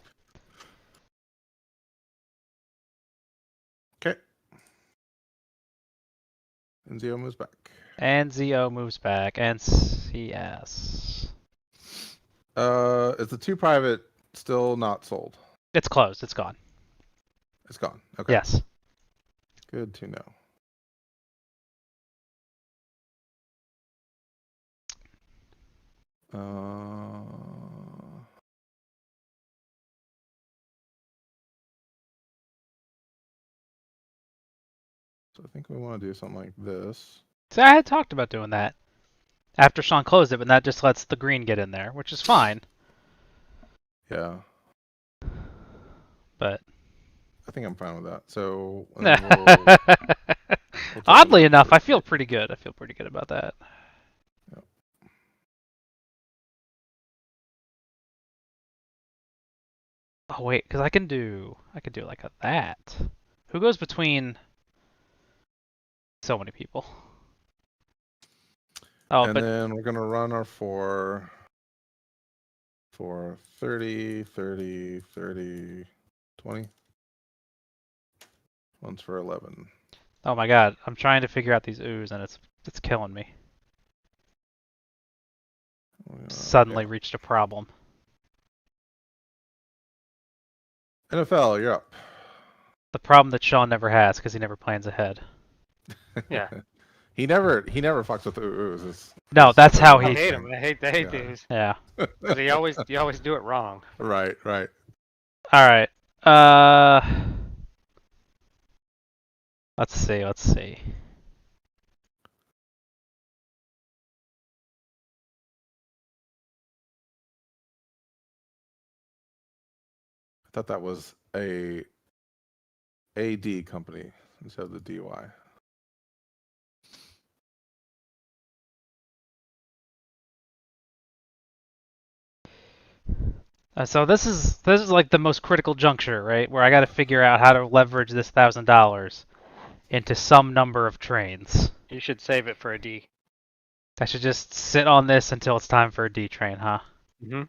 Okay. And Zio moves back. And ZO moves back. And CS. Is the 2 private still not sold? It's closed. It's gone. It's gone. Okay. Yes. Good to know. So I think we want to do something like this. See, I had talked about doing that after Shawn closed it, but that just lets the green get in there, which is fine. Yeah. But I think I'm fine with that. So and then we'll take oddly it enough, for I feel pretty good. I feel pretty good about that. Yep. Oh wait, because I can do like that. Who goes between so many people? Oh, And but then we're gonna run our for 30, 30, 30, 20. One's for 11. oh my god, I'm trying to figure out these oohs and it's killing me. Suddenly Yeah. reached a problem. NFL, you're up. The problem that Shawn never has because he never plans ahead. Yeah. he never fucks with the oohs. No, that's how I he. hate them. I hate Yeah. these. Yeah. Because you always do it wrong. Right. All right. Let's see. I thought that was a AD company instead of the DY. So this is like the most critical juncture, right? Where I got to figure out how to leverage this $1,000 into some number of trains. You should save it for a D. I should just sit on this until it's time for a D train, huh? Mm-hmm.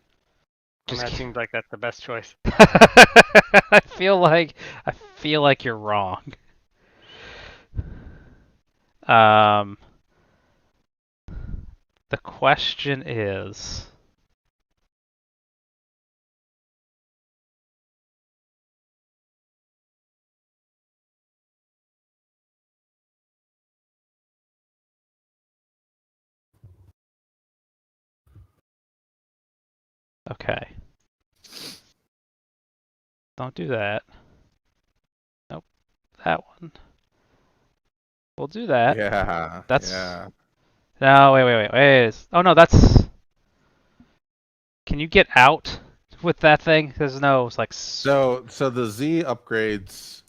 Just And that seems like that's the best choice. I feel like you're wrong. Um, the question is, okay. Don't do that. Nope. That one. We'll do that. Yeah. That's Yeah. no. Wait. Oh no, that's. Can you get out with that thing? There's no like. So the Z upgrades.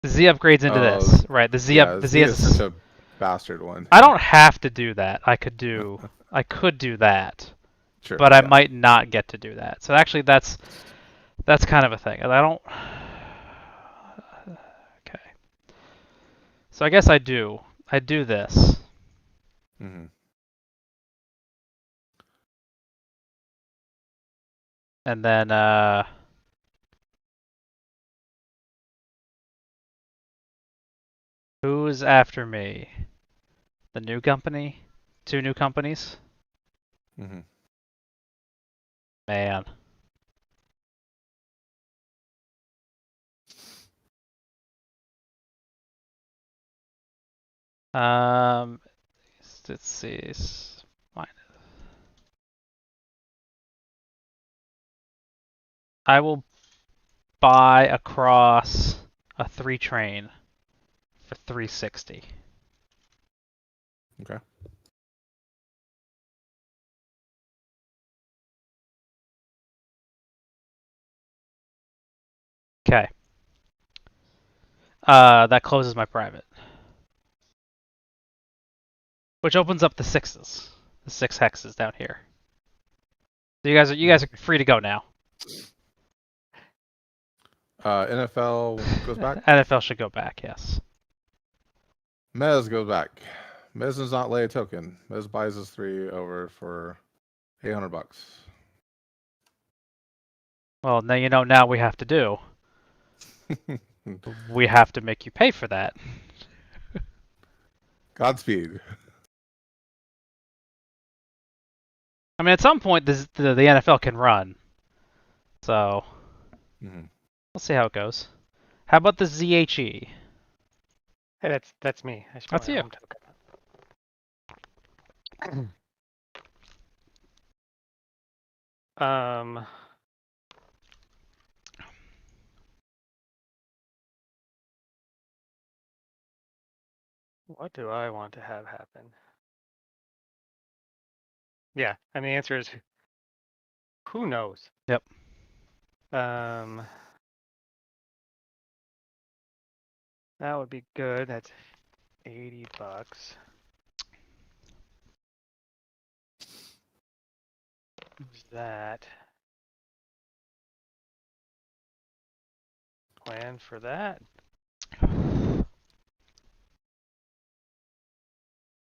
The Z upgrades into this, right? The Z Yeah, the Z Z is such a bastard one. I don't have to do that. I could do that, Sure. but I yeah. might not get to do that. So actually, that's kind of a thing. And I don't. Okay. So I guess I do. I do this. Mm-hmm. And then who's after me? The new company? 2 new companies? Mm-hmm. Man. Um let's see. Fine. I will buy across a 3 train for 360. Okay. Okay. That closes my private. Which opens up the 6s. The 6 hexes down here. So you guys are free to go now. NFL goes back. NFL should go back. Yes. Mez goes back. Mez does not lay a token. Mez buys his 3 over for $800. Well, now you know. Now we have to do. We have to make you pay for that. Godspeed. I mean, at some point, the NFL can run. So Mm-hmm. we'll see how it goes. How about the ZHE? Hey, that's me. I should That's put my you. home token. What do I want to have happen? Yeah, and the answer is who knows? Yep. That would be good. That's $80. Use that. Plan for that.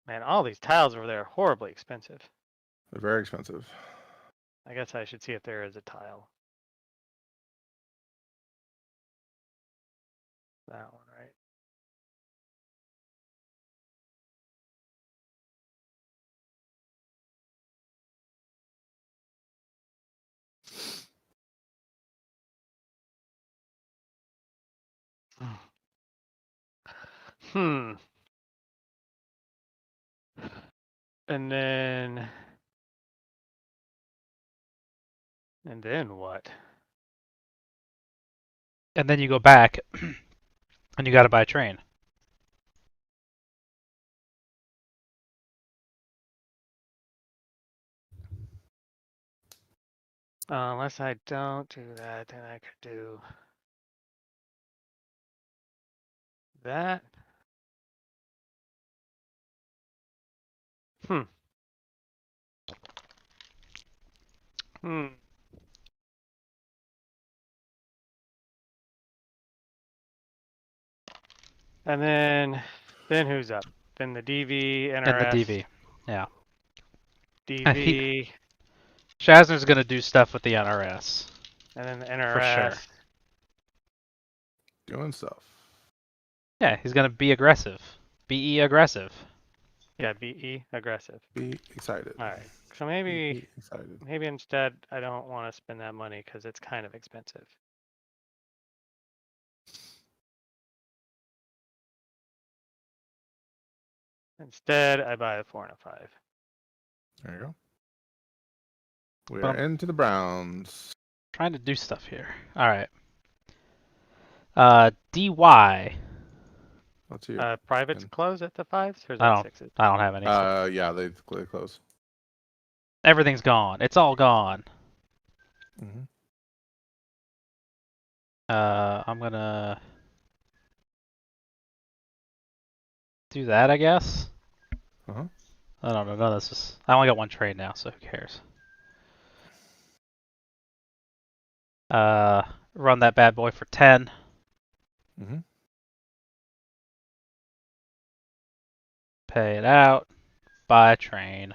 Man, all these tiles over there are horribly expensive. They're very expensive. I guess I should see if there is a tile. That one, right? Hmm. And then what? And then you go back, and you got to buy a train. Unless I don't do that, then I could do that. Hmm. Hmm. And then who's up? Then the DV, NRS. And the DV. Yeah. DV. Shazzner's gonna do stuff with the NRS. And then the NRS. For sure. Doing stuff. Yeah, he's gonna be aggressive. Be aggressive. Yeah, BE, aggressive. Be excited. All right. So Be excited. maybe instead I don't want to spend that money because it's kind of expensive. Instead, I buy a 4 and a 5. There you go. We are into the Browns. Trying to do stuff here. All right. DY. Let's see. Privates close at the 5s or is that 6s? I don't have any. Yeah, they close. Everything's gone. It's all gone. Mm-hmm. I'm gonna do that, I guess. Uh-huh. I don't know. None of this is. I only got one trade now, so who cares? Run that bad boy for 10. Mm-hmm. Pay it out. Buy a train.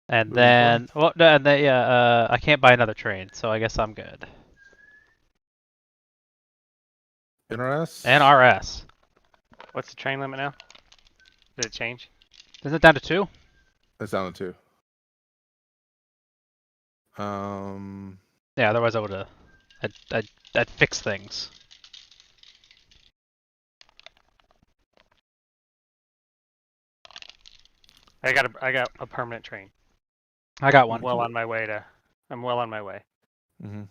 And then, well, no, and then, yeah, I can't buy another train, so I guess I'm good. NRS? NRS. What's the train limit now? Did it change? Isn't it down to 2? It's down to 2. Yeah, otherwise I would have. I'd fix things. I got a permanent train. I got one. I'm well on my way. Mm-hmm.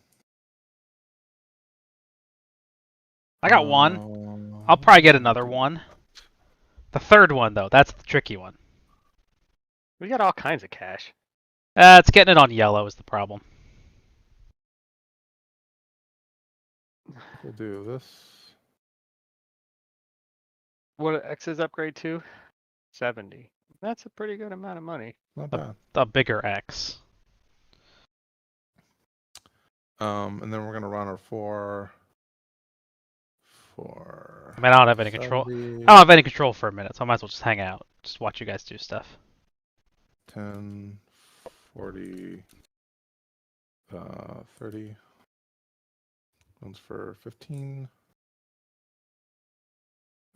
I got one. I'll probably get another one. The third one, though, that's the tricky one. We got all kinds of cash. It's getting it on yellow is the problem. We'll do this. What X's upgrade to? 70. That's a pretty good amount of money. Not bad. A bigger X. And then we're gonna run our four. I mean, I don't have any control. 70, I don't have any control for a minute, so I might as well just hang out. Just watch you guys do stuff. 10, 40, 30. One's for 15.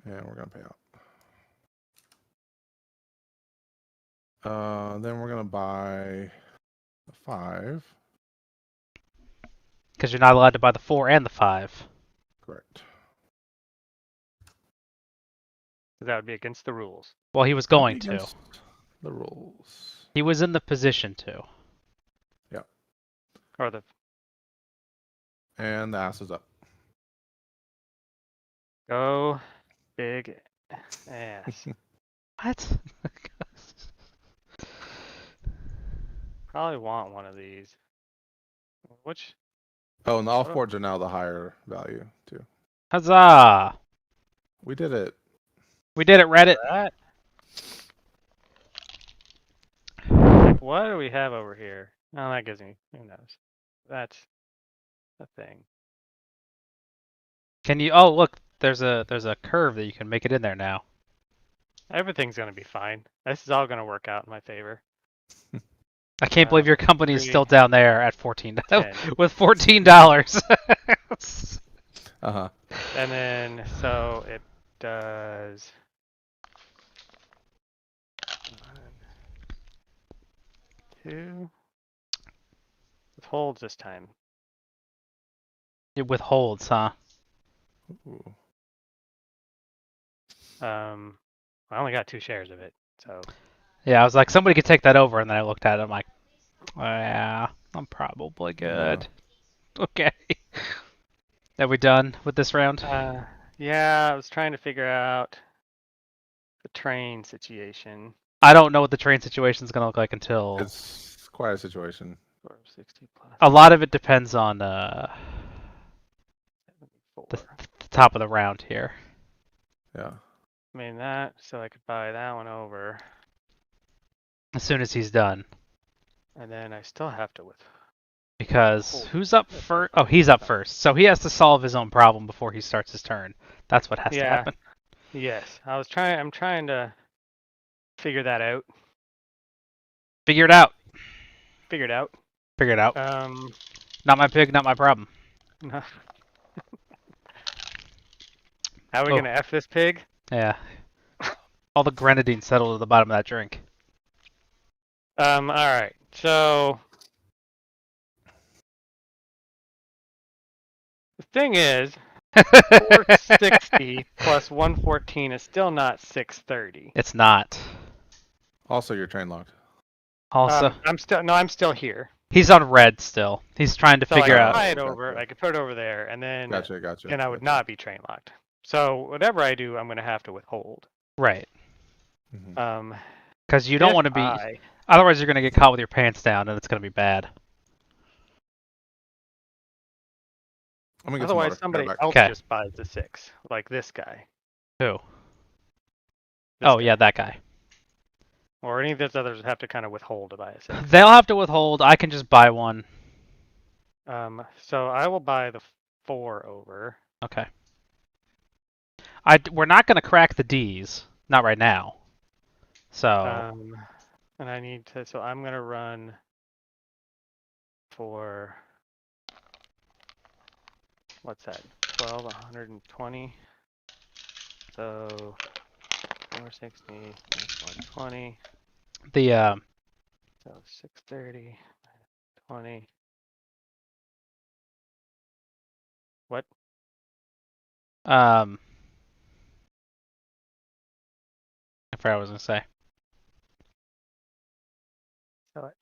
And we're gonna pay out. Then we're gonna buy a 5. Because you're not allowed to buy the 4 and the 5. Correct. That would be against the rules. Well, he was going to. Against the rules. He was in the position to. Or the And the ass is up. go big ass. What? Probably want one of these. Which? Oh, and all Oh. fours are now the higher value too. Huzzah! We did it. We did it, Reddit. That? Like, what do we have over here? Oh, that gives me. Who knows? That's a thing. Can you? Oh, look. There's a curve that you can make it in there now. Everything's gonna be fine. This is all gonna work out in my favor. I can't believe your company is 3, still down there at 14 10. with $14. Uh-huh. And then so it does 1, 2. It holds this time. It withholds, huh? Ooh. I only got 2 shares of it, so Yeah, I was like, somebody could take that over, and then I looked at it, I'm like, oh, yeah, I'm probably good. Okay. Are we done with this round? yeah, I was trying to figure out the train situation. I don't know what the train situation is going to look like until... It's quite a situation. 60 plus A lot of it depends on the 74. top of the round here. Yeah. I mean that, so I could buy that one over, As soon as he's done. and then I still have to Because who's up first? Oh, he's up first. So he has to solve his own problem before he starts his turn. That's what has to happen. Yes, I'm trying to figure that out. Figure it out. Figure it out. Figure it out. Not my pig, not my problem. No. How are we gonna F this pig? Yeah. All the grenadine settled at the bottom of that drink. Alright, so the thing is, 460 plus 114 is still not 630. It's not. Also, you're train locked. Also, I'm still here. he's on red still. He's trying to So figure I could out. buy it over. I could put it over there, and then Gotcha. then I would not be train locked. So whatever I do, I'm gonna have to withhold. Right. Mhm. Because you don't if want to be. I- Otherwise, you're going to get caught with your pants down, and it's going to be bad. I'm gonna get some Otherwise, water. somebody Be right else back. just buys the 6, like this guy. Who? This Oh, guy. yeah, that guy. Or any of those others have to kind of withhold to buy a 6. They'll have to withhold. I can just buy one. So I will buy the 4 over. Okay. We're not going to crack the D's. Not right now. So. And I need to. So I'm gonna run for. What's that? 12, 120. So 460 minus 120. The So 630 minus 20. What? I forgot what I was gonna say. So at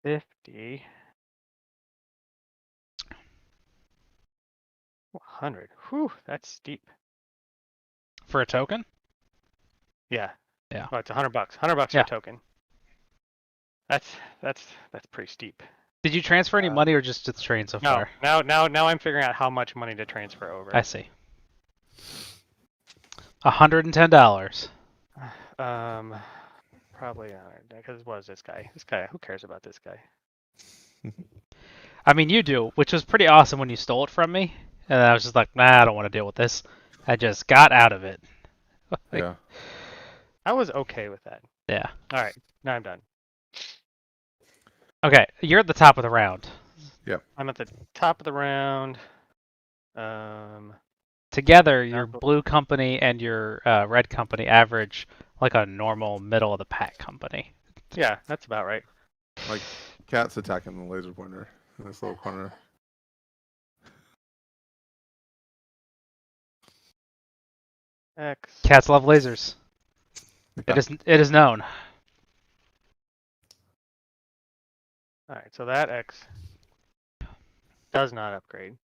50. 100. Whew, that's steep. For a token? Yeah. Yeah. Oh, it's $100. $100 for Yeah. a token. That's pretty steep. Did you transfer any money or just to the train so No. far? Now I'm figuring out how much money to transfer over. I see. $110. Probably because what is this guy? This guy, who cares about this guy? I mean, you do, which was pretty awesome when you stole it from me. And I was just like, nah, I don't want to deal with this. I just got out of it. Yeah. I was okay with that. Yeah. All right, now I'm done. Okay, you're at the top of the round. Yep. I'm at the top of the round. Together, your Apple- blue company and your red company average like a normal middle of the pack company. Yeah, that's about right. Like Cat's attacking the laser pointer in this little corner. X. Cats love lasers. Yeah. It is known. All right, so that X does not upgrade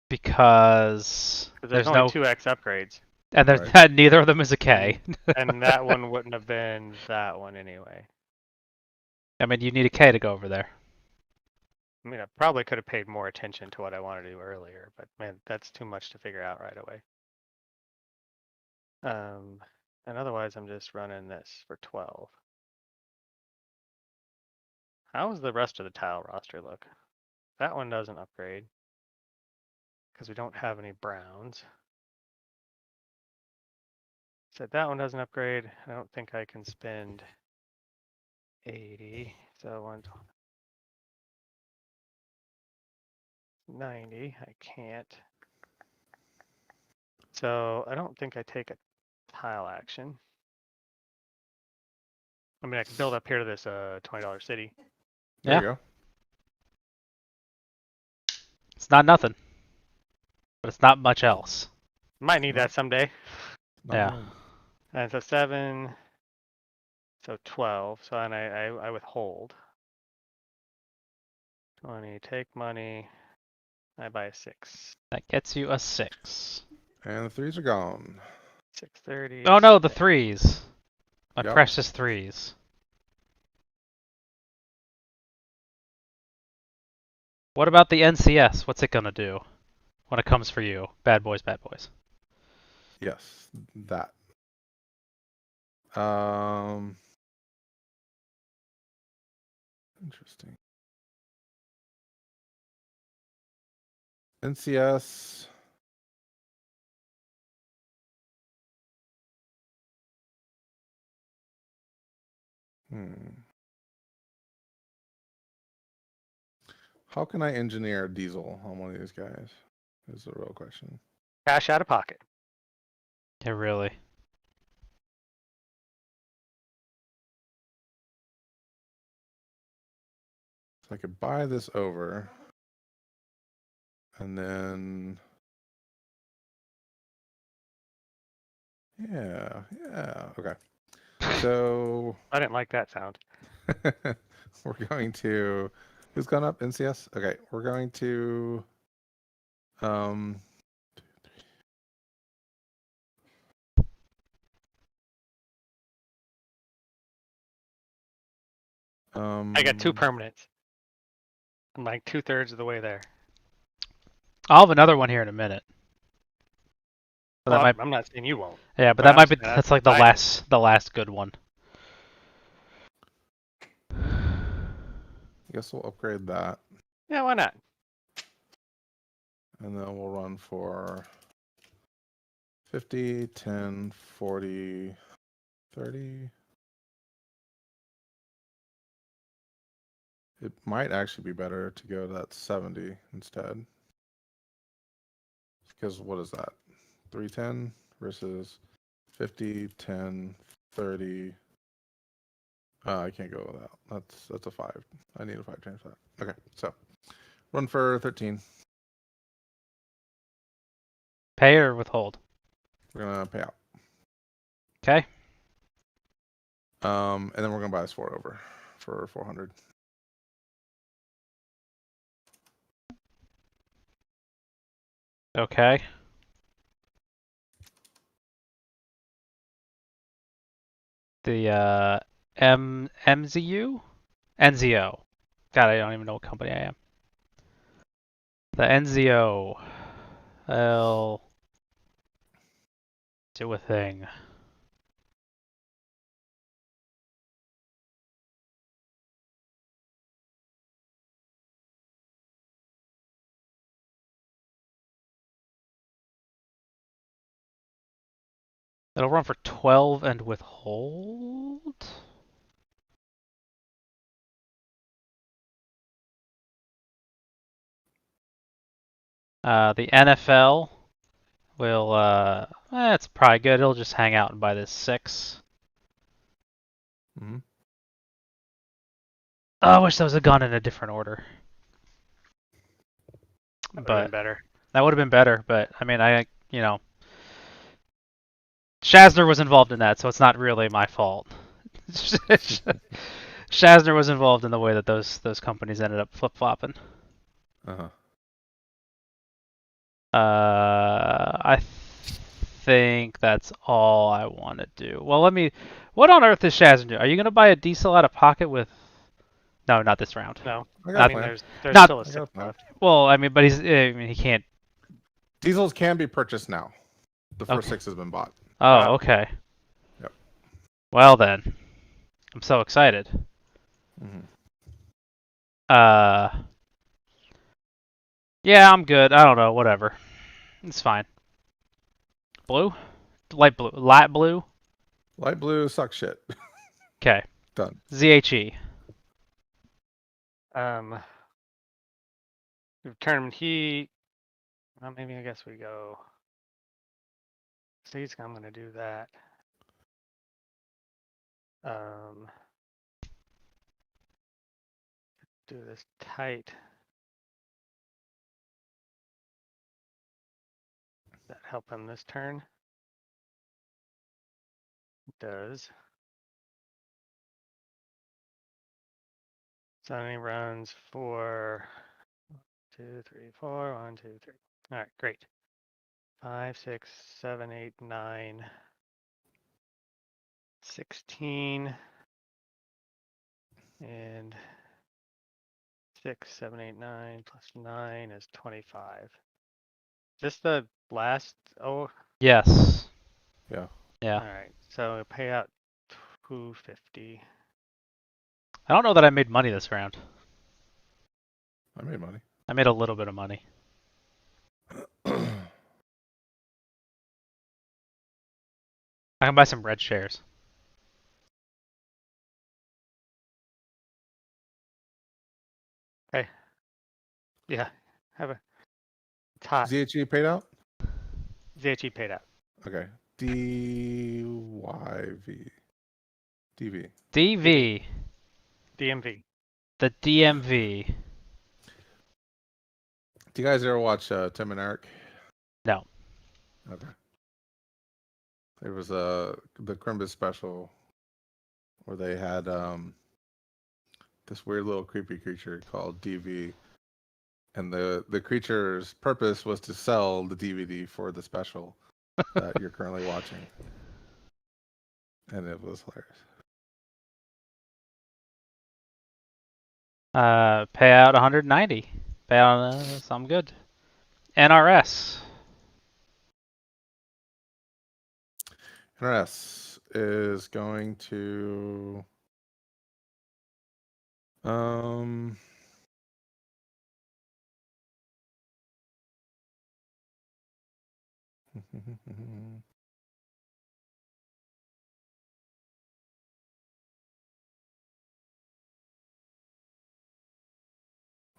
Because because there's there's only no 2X upgrades, and there's Right. neither of them is a K. and that one wouldn't have been that one anyway. I mean, you need a K to go over there. I mean, I probably could have paid more attention to what I wanted to do earlier, but man, that's too much to figure out right away. And otherwise, I'm just running this for 12. How does the rest of the tile roster look? That one doesn't upgrade because we don't have any browns. Said that one doesn't upgrade. I don't think I can spend 80. So 190. I can't. So I don't think I take a tile action. I mean, I can build up here to this $20 city. There Yeah. you go. It's not nothing, but it's not much else. Might need that someday. Not Yeah. bad. And so 7. So 12. So and I withhold. 20. Take money. I buy a 6. That gets you a 6. And the threes are gone. 630. Oh no, the 3s. My Yep. precious 3s. What about the NCS? What's it gonna do when it comes for you? Bad boys, bad boys. Yes, that. Interesting. NCS. How can I engineer diesel on one of these guys? Is the real question. Cash out of pocket. Yeah, really. So I could buy this over. And then. Yeah, okay. So I didn't like that sound. we're going to. Who's gone up? NCS? Okay, we're going to. Um, I got 2 permanents. I'm like 2/3 of the way there. I'll have another one here in a minute. But Well, that might, I'm not saying you won't. yeah, but but that I'm might be saying that's like the I- last good one. I guess we'll upgrade that. Yeah, why not? And then we'll run for 50, 10, 40, 30. It might actually be better to go to that 70 instead. Because what is that? 310 versus 50, 10, 30. I can't go with that. That's a 5. I need a 5 change for that. Okay, so run for 13. Pay or withhold? We're gonna pay out. Okay. And then we're gonna buy this 4 over for 400. Okay. The MZU? NZO. God, I don't even know what company I am. The NZO. Well, Do a thing. It'll run for 12 and withhold? The NFL will, it's probably good. It'll just hang out and buy this 6. Mhm. Oh, I wish that was a gun in a different order. That would have But been better. that would have been better, but I mean, Shazzner was involved in that, so it's not really my fault. Shazzner was involved in the way that those companies ended up flip-flopping. Uh-huh. I think that's all I want to do. Well, what on earth is Shazzner do? Are you going to buy a diesel out of pocket with... No, not this round. No, I I got a mean plan. there's Not- still a I got a 6 plan. left. Well, I mean, but he can't... Diesels can be purchased now. The first Okay. 6 has been bought. Oh, okay. Yep. Well then. I'm so excited. Mhm. Yeah, I'm good. I don't know, whatever. It's fine. Blue? Light blue. Light blue? Light blue sucks shit. Okay. Done. ZHE. Tournament heat. Well, maybe I guess we go. States. I'm gonna do that. Do this tight. That help him this turn? It does. So then he runs 4, 2, 3, 4, 1, 2, 3. All right, great. 5, 6, 7, 8, 9, 16, and 6, 7, 8, 9 plus 9 is 25. Is this the last? Oh, Yes. Yeah. Yeah. all right. So pay out 250. I don't know that I made money this round. I made money. I made a little bit of money. I can buy some red shares. Okay. Yeah. Have a. It's hot. ZHE paid out? ZHE paid out. Okay. DYV. DV. DV. DMV. The DMV. Do you guys ever watch Tim and Eric? No. Okay. There was the Crimbus special where they had this weird little creepy creature called DV, and the creature's purpose was to sell the DVD for the special that you're currently watching, and it was hilarious. Pay out 190. Pay out, so I'm good. NRS. NRS is going to um.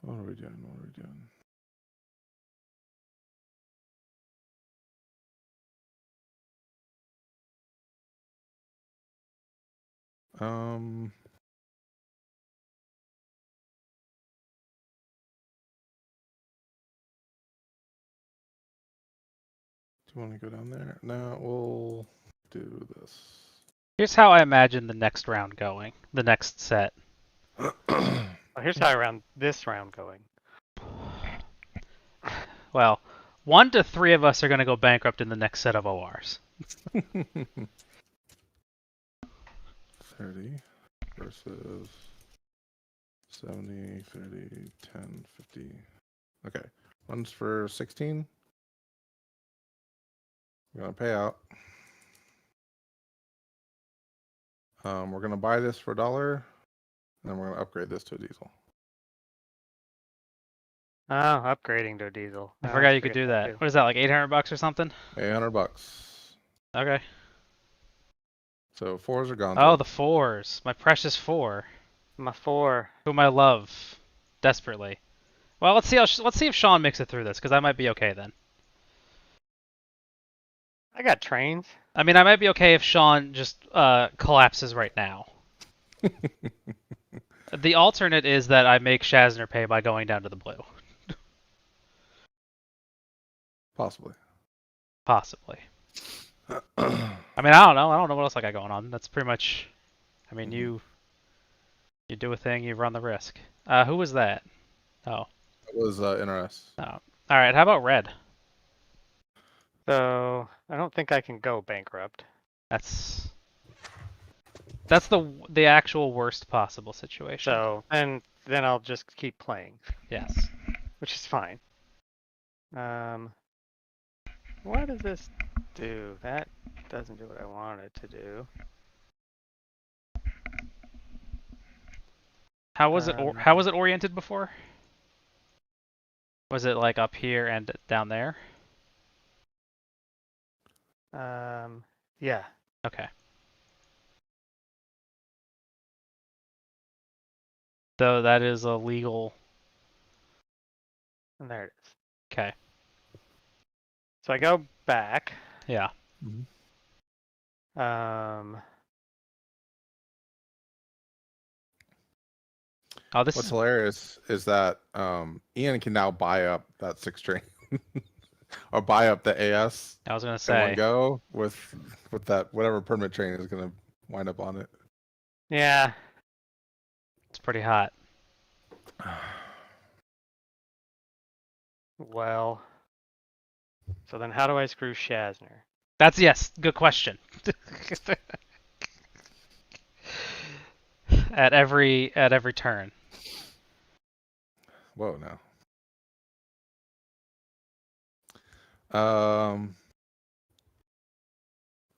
What are we doing? What are we doing? Um. Do you want to go down there? No, we'll do this. Here's how I imagine the next round going. The next set. Well, here's how this round going. Well, 1 to 3 of us are going to go bankrupt in the next set of ORs. 30 versus 70, 30, 10, 50. Okay. One's for 16. We're going to pay out. We're gonna buy this for $1, and then we're gonna upgrade this to a diesel. Oh, upgrading to a diesel. I I forgot always you could forget do that. too. What is that, like $800 or something? $800. Okay. So 4s are gone. Oh, Too. the 4s. My precious 4. My 4. Whom I love desperately. Well, let's see if Shawn makes it through this, because I might be okay then. I got trains. I mean, I might be okay if Shawn just collapses right now. The alternate is that I make Shazzner pay by going down to the blue. Possibly. Possibly. I mean, I don't know. I don't know what else I got going on. That's pretty much. I mean, you do a thing, you run the risk. Who was that? Oh. It was NRS. Oh. All right. How about red? So I don't think I can go bankrupt. That's the actual worst possible situation. So then I'll just keep playing, Yes. which is fine. What does this do? That doesn't do what I want it to do. How was it oriented before? Was it like up here and down there? Yeah. Okay. So that is a legal. And there it is. Okay. So I go back. Yeah. Oh, this What's is hilarious is that Ian can now buy up that 6 train, or buy up the AS I was gonna in one say. go with that whatever permit train is gonna wind up on it. Yeah. It's pretty hot. Well. So then how do I screw Shazzner? Yes, good question. At every turn. Whoa, now.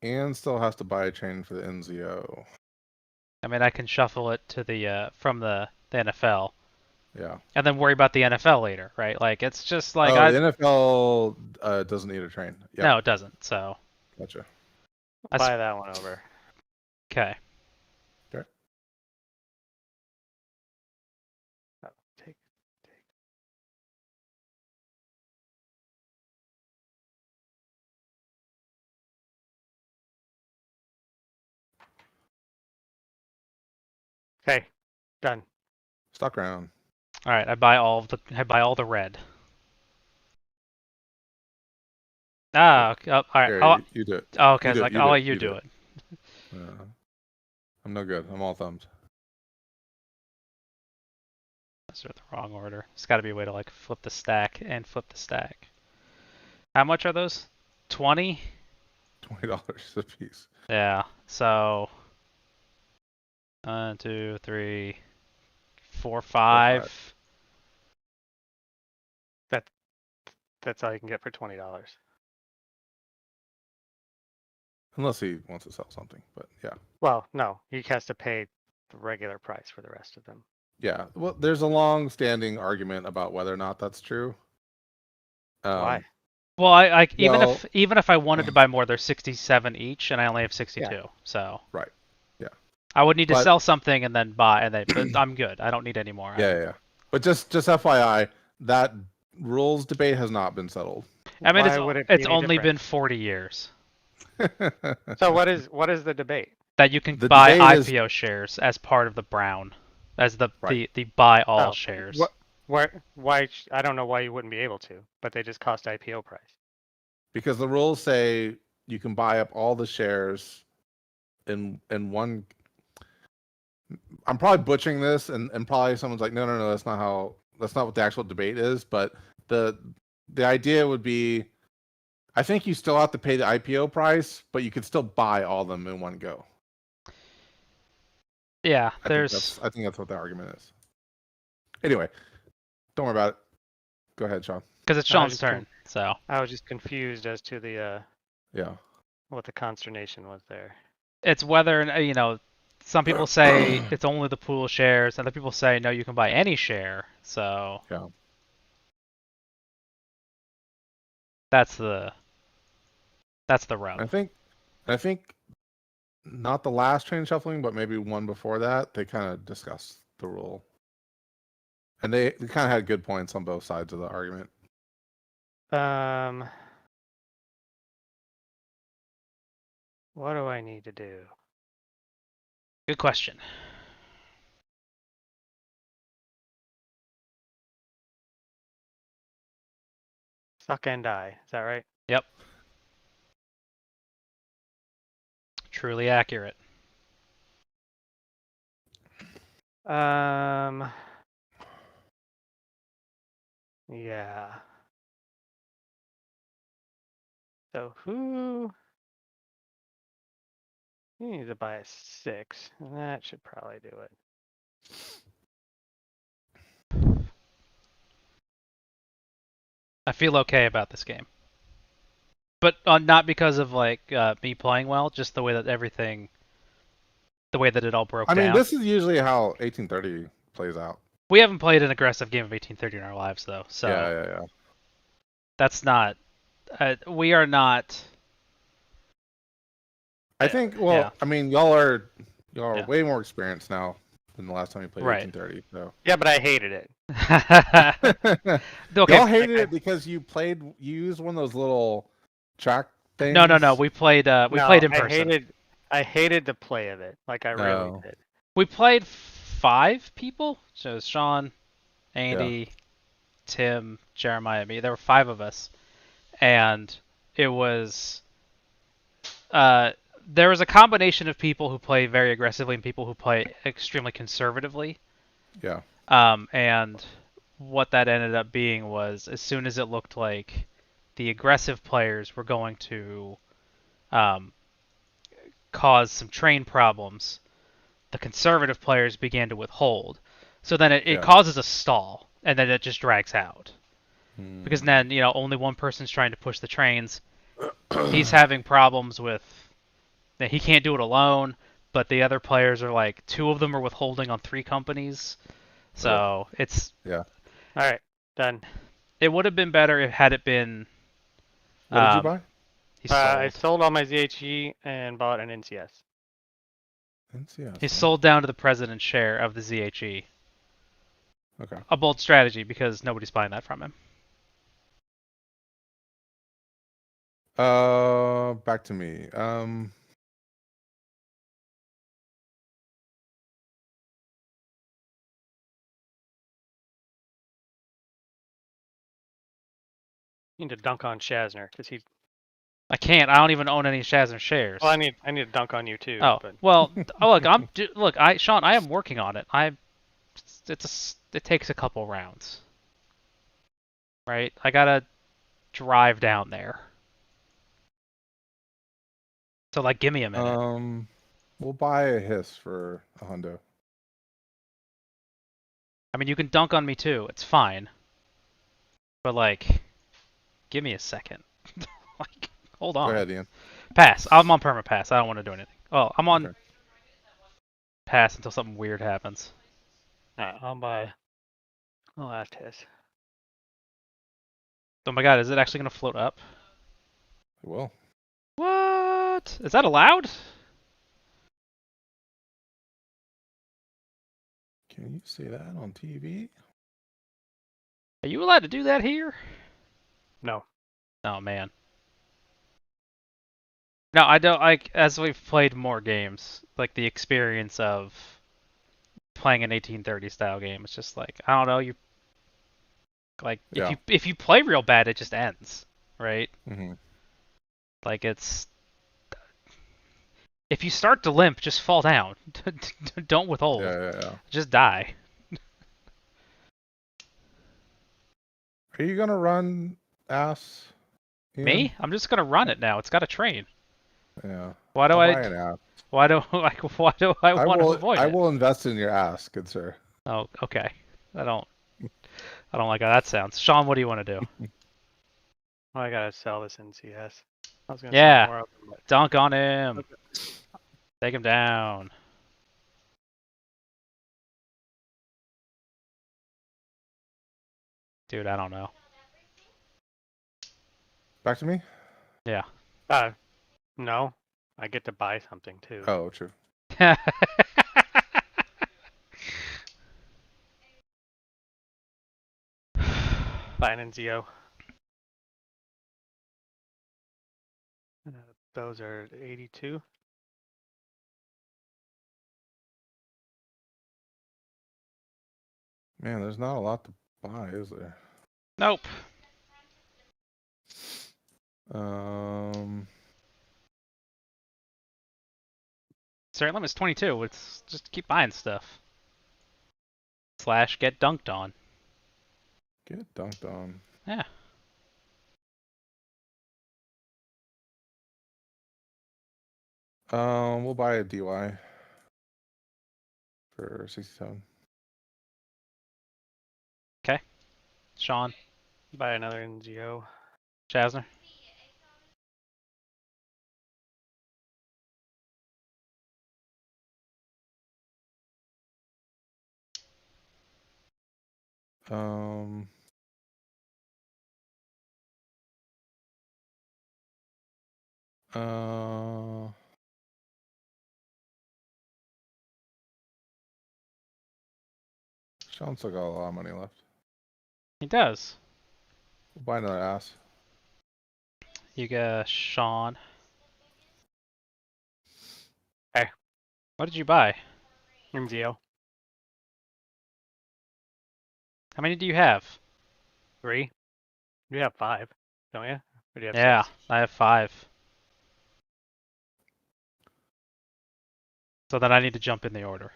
Ian still has to buy a train for the NZO. I mean, I can shuffle it to the from the NFL. Yeah. And then worry about the NFL later, right? Like it's just like the NFL doesn't need a train. Yep. No, it doesn't. So. Gotcha. Buy that one over. Okay. Okay. Oh, take. Okay, done. Stock round. All right, I buy all the red. Ah, okay, all right. Here, you do it. Oh, okay. You do it, I'll let you do it. I'm no good. I'm all thumbs. Those are the wrong order. There's got to be a way to like flip the stack and flip the stack. How much are those? 20? $20 a piece. Yeah. So 1, 2, 3, 4, 5. That's all you can get for $20. Unless he wants to sell something, but yeah. Well, no, he has to pay the regular price for the rest of them. Yeah. Well, there's a long-standing argument about whether or not that's true. Why? Well, I even if I wanted to buy more, they're 67 each, and I only have 62. Yeah. So. Right. Yeah. I would need to sell something and then buy, but I'm good. I don't need any more. Yeah. But just FYI, that rules debate has not been settled. I mean, it's only been 40 years. So what is the debate? That you can buy IPO shares as part of the brown, as the buy all shares. Why? I don't know why you wouldn't be able to, but they just cost IPO price. Because the rules say you can buy up all the shares in one. I'm probably butchering this, and probably someone's like, no, that's not what the actual debate is. But the idea would be, I think you still have to pay the IPO price, but you could still buy all of them in one go. Yeah, I think that's what the argument is. Anyway, don't worry about it. Go ahead, Shawn. Because it's Shawn's turn, so. I was just confused as to yeah, what the consternation was there. It's whether some people say it's only the pool shares. Other people say no, you can buy any share. So Yeah. that's the rub. I think not the last train shuffling, but maybe one before that, they kind of discussed the rule. And they kind of had good points on both sides of the argument. What do I need to do? Good question. Suck and die. Is that right? Yep. Truly accurate. Yeah. So who needs to buy a 6? And that should probably do it. I feel okay about this game. But not because of like me playing well, just the way that it all broke I mean, down. this is usually how 1830 plays out. We haven't played an aggressive game of 1830 in our lives, though, so Yeah. that's not. We are not. I think. Well, yeah. I mean, y'all are Yeah. way more experienced now than the last time you played Right. 1830. So. Yeah, but I hated it. Okay. Y'all hated it because you used one of those little track things. No. We played in person. I hated the play of it. Like I really did. We played 5 people. So it was Shawn, Andy, Tim, Jeremiah, me. There were 5 of us, and it was. There was a combination of people who play very aggressively and people who play extremely conservatively. Yeah. And what that ended up being was, as soon as it looked like the aggressive players were going to cause some train problems, the conservative players began to withhold. So then it causes a stall, and then it just drags out. Because then, only one person's trying to push the trains. He's having problems with... He can't do it alone, but the other players are like... 2 of them are withholding on 3 companies. So it's... Yeah. Alright, done. It would have been better had it been... What did you buy? He sold. I sold all my ZHE and bought an NCS. He sold down to the president's share of the ZHE. Okay. A bold strategy because nobody's buying that from him. Back to me. You need to dunk on Shazzner because he. I can't. I don't even own any Shazzner shares. Well, I need to dunk on you too. Oh, but... well. Shawn, I am working on it. It takes a couple rounds. Right? I gotta drive down there. So, give me a minute. We'll buy a hiss for a hundo. I mean, you can dunk on me too. It's fine. But, give me a second. Hold on. Go ahead, Ian. Pass. I'm on perma pass. I don't want to do anything. Oh, I'm on pass until something weird happens. Alright, I'll buy the last hiss. Oh my god, is it actually going to float up? It will. What? Is that allowed? Can you see that on TV? Are you allowed to do that here? No. Oh man. No, I don't as we've played more games, the experience of playing an 1830 style game, it's just I don't know, if you play real bad it just ends, right? Mm-hmm. It's if you start to limp, just fall down. Don't withhold. Yeah. Just die. Are you gonna run ass? Ian? Me? I'm just gonna run it now. It's got a train. Yeah. Why do I'll buy an ass. Why do I want to avoid it? I will invest in your ass, good sir. Oh, okay. I don't like how that sounds. Shawn, what do you want to do? Well, I gotta sell this NCS. I was gonna sell more of them, but... Dunk on him. Take him down. Dude, I don't know. Back to me? Yeah. No. I get to buy something too. Oh, true. Buy an NZO. Those are 82. Man, there's not a lot to buy, is there? Nope. Start limit's 22. It's just keep buying stuff. / get dunked on. Get dunked on. Yeah. We'll buy a DY for 67. Okay. Shawn. Buy another NGO. Shazzner. Um, Sean still got a lot of money left. He does. We'll buy another ass. You got Shawn. Hey. What did you buy? NGO. How many do you have? 3. You have 5, don't you? Or do you have Yeah, 6? I have 5. So then I need to jump in the order.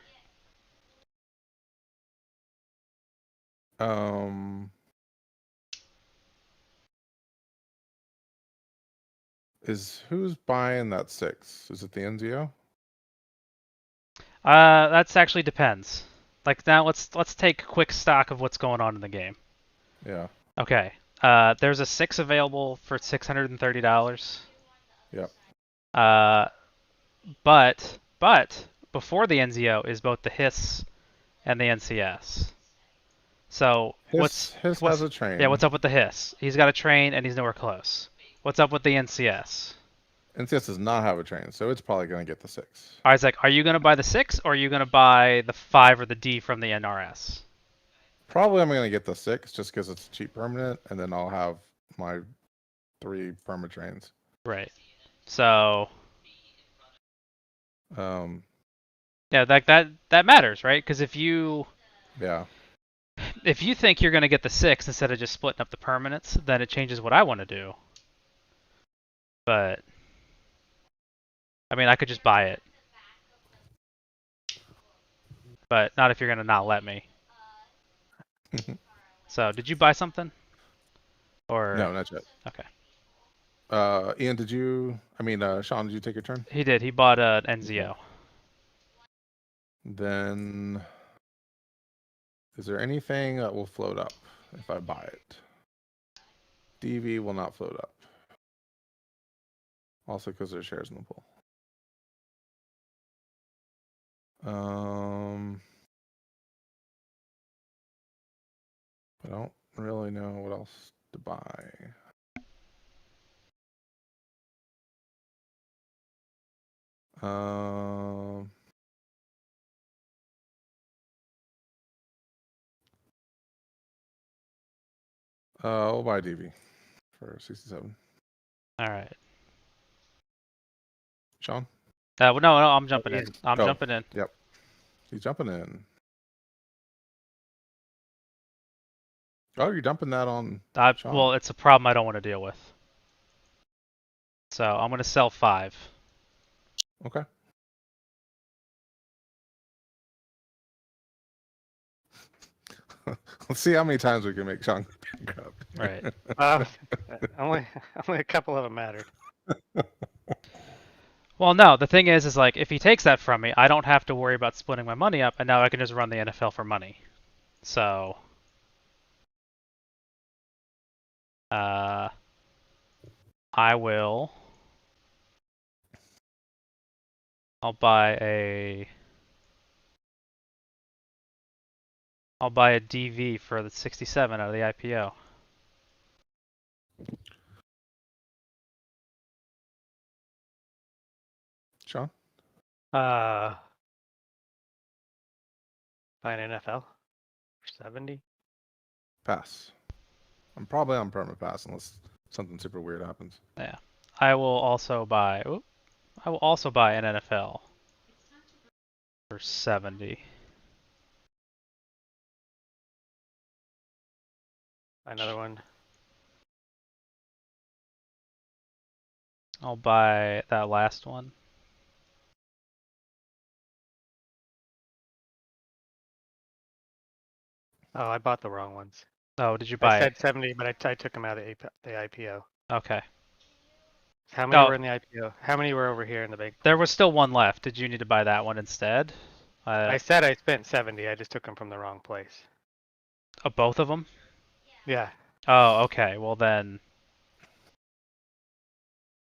Who's buying that 6? Is it the NZO? That's actually depends. Like now, let's take quick stock of what's going on in the game. Yeah. Okay. There's a 6 available for $630. Yep. But before the NZO is both the HISS and the NCS. So His has a train. yeah, what's up with the HISS? He's got a train and he's nowhere close. What's up with the NCS? NCS does not have a train, so it's probably going to get the 6. Isaac, are you going to buy the 6 or are you going to buy the 5 or the D from the NRS? Probably I'm going to get the 6 just because it's cheap permanent, and then I'll have my 3 perma trains. Right. So Um, yeah, that matters, right? Because if you yeah. think you're going to get the 6 instead of just splitting up the permanents, then it changes what I want to do. But I mean, I could just buy it. But not if you're going to not let me. So, did you buy something? Or No, not yet. Okay. Ian, Sean, did you take your turn? He did. He bought an NZO. Okay. Then, is there anything that will float up if I buy it? DV will not float up. Also because there's shares in the pool. I don't really know what else to buy. We'll buy DV for 67. All right. Sean? No, I'm jumping in. I'm jumping in. Yep. He's jumping in. Oh, you're dumping that on Sean. Well, it's a problem I don't want to deal with. So I'm going to sell 5. Okay. Let's see how many times we can make Sean bankrupt. Right. Only a couple of them mattered. Well, no, the thing is like, if he takes that from me, I don't have to worry about splitting my money up, and now I can just run the NFL for money. So, I will. I'll I'll buy a DV for the 67 out of the IPO. Shawn? Buy an NFL for 70. Pass. I'm probably on perma pass unless something super weird happens. Yeah. I will also buy. I will also buy an NFL for 70. Another one. I'll buy that last one. Oh, I bought the wrong ones. Oh, did you I buy said it? 70, but I took them out of the IPO. Okay. How many Oh, were in the IPO? How many were over here in the bank? there was still one left. Did you need to buy that one instead? I said I spent 70. I just took them from the wrong place. Both of them? Yeah. Oh, okay. Well then.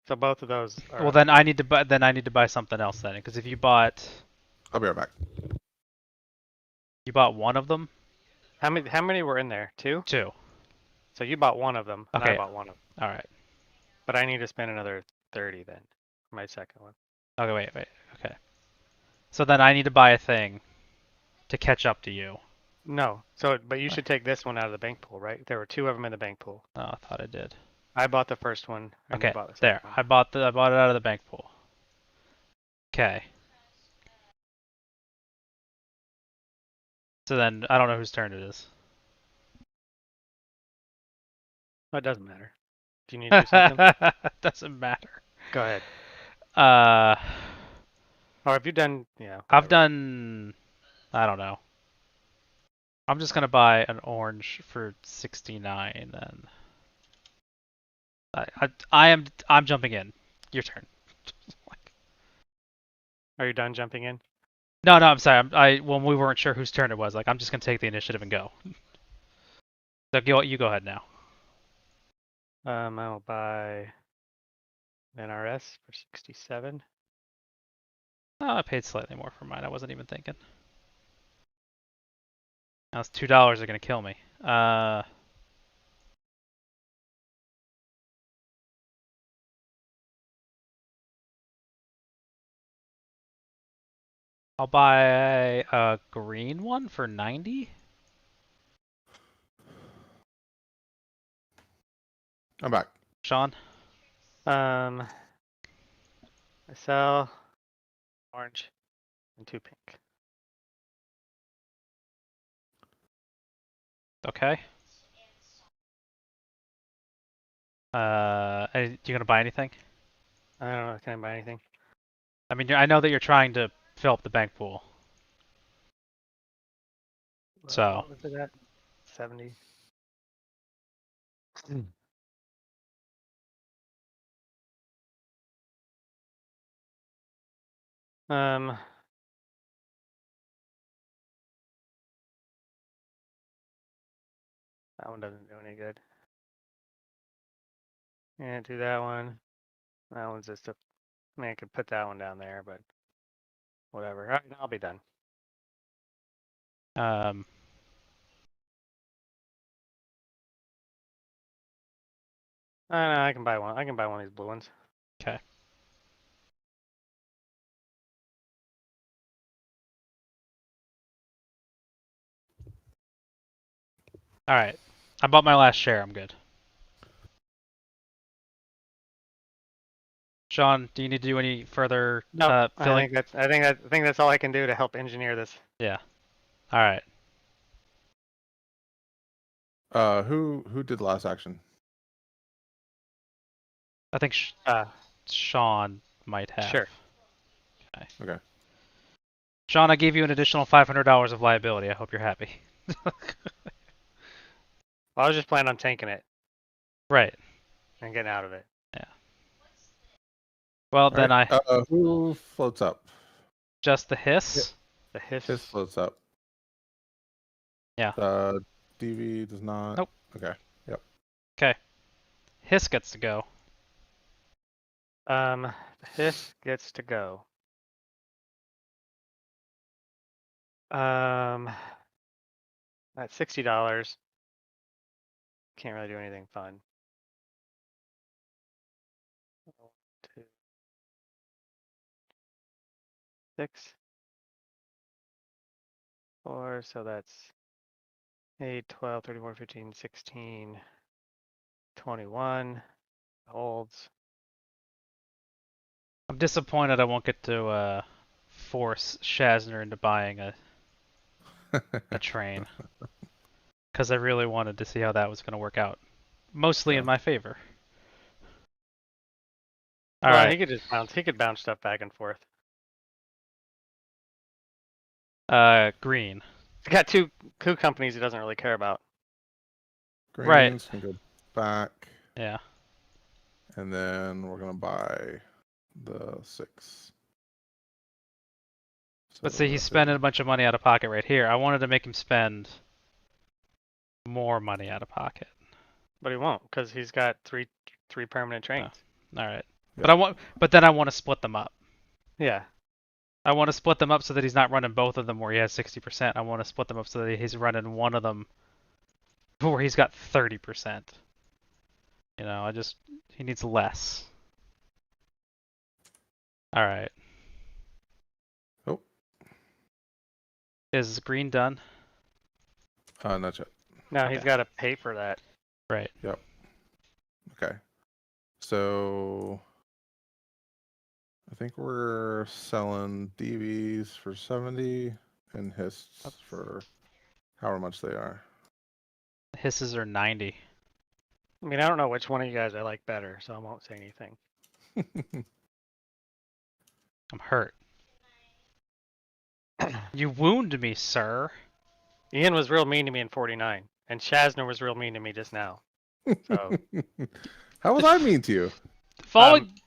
So both of those are. Well then I need to buy. Then I need to buy something else then, because if you bought. I'll be right back. You bought one of them. How many were in there? Two. Two. So you bought one of them, and I Okay. bought one of them. All right. But I need to spend another 30 then for my second one. Okay. Wait. Okay. So then I need to buy a thing to catch up to you. No. So, but you should take this one out of the bank pool, right? There were two of them in the bank pool. Oh, I thought I did. I bought the first one, and you Okay. bought the There. second one. I bought it out of the bank pool. Okay. So then I don't know whose turn it is. Oh, it doesn't matter. Do you need to do something? Doesn't matter. Go ahead. Uh, Or have you done? Yeah. I've Whatever. done. I don't know. I'm just gonna buy an orange for 69 then. I'm jumping in. Your turn. Are you done jumping in? No, I'm sorry. When we weren't sure whose turn it was, like I'm just gonna take the initiative and go. So you go ahead now. I'll buy an RS for 67. Oh, I paid slightly more for mine. I wasn't even thinking. Now it's $2 are gonna kill me. I'll buy a green one for 90. I'm back. Shawn. I sell orange and two pink. Okay. You gonna buy anything? I don't know. Can I buy anything? I mean, I know that you're trying to fill up the bank pool. So. What was it at? 70. Um, that one doesn't do any good. Can't do that one. That one's just a. I mean, I could put that one down there, but whatever. All right, I'll be done. Um. I can buy one. I can buy one of these blue ones. Okay. All right. I bought my last share. I'm good. Shawn, do you need to do any further No, filling? I think that's all I can do to help engineer this. Yeah. All right. Who did the last action? I think Shawn might have. Sure. Okay. Shawn, I gave you an additional $500 of liability. I hope you're happy. I was just planning on tanking it Right. and getting out of it. Yeah. Well, All then right. I Who floats up? just the hiss. The hiss. His floats up. Yeah. The DV does not. Nope. Okay. Yep. Okay. Hiss gets to go. The hiss gets to go. at $60. Can't really do anything fun. 1, 2, 6, 4. So that's 8, 12, 34, 15, 16, 21. Holds. I'm disappointed I won't get to force Shazzner into buying a train. Because I really wanted to see how that was going to work out. Mostly in my favor. Well, Alright. he could just bounce. He could bounce stuff back and forth. Green. He's got two companies he doesn't really care about. Greens can go back. Yeah. And then we're going to buy the 6. But see, he's spending a bunch of money out of pocket right here. I wanted to make him spend more money out of pocket. But he won't, because he's got three permanent trains. Oh, all right. Yeah. But then I want to split them up. Yeah. I want to split them up so that he's not running both of them where he has 60%. I want to split them up so that he's running one of them where he's got 30%. You know, he needs less. All right. Oh. Is green done? Not yet. No, Okay. he's got to pay for that. Right. Yep. Okay. So I think we're selling DVs for 70 and HISS for however much they are. Hisses are 90. I mean, I don't know which one of you guys I like better, so I won't say anything. I'm hurt. You wound me, sir. Ian was real mean to me in 49, and Shazzner was real mean to me just now. So How was I mean to you?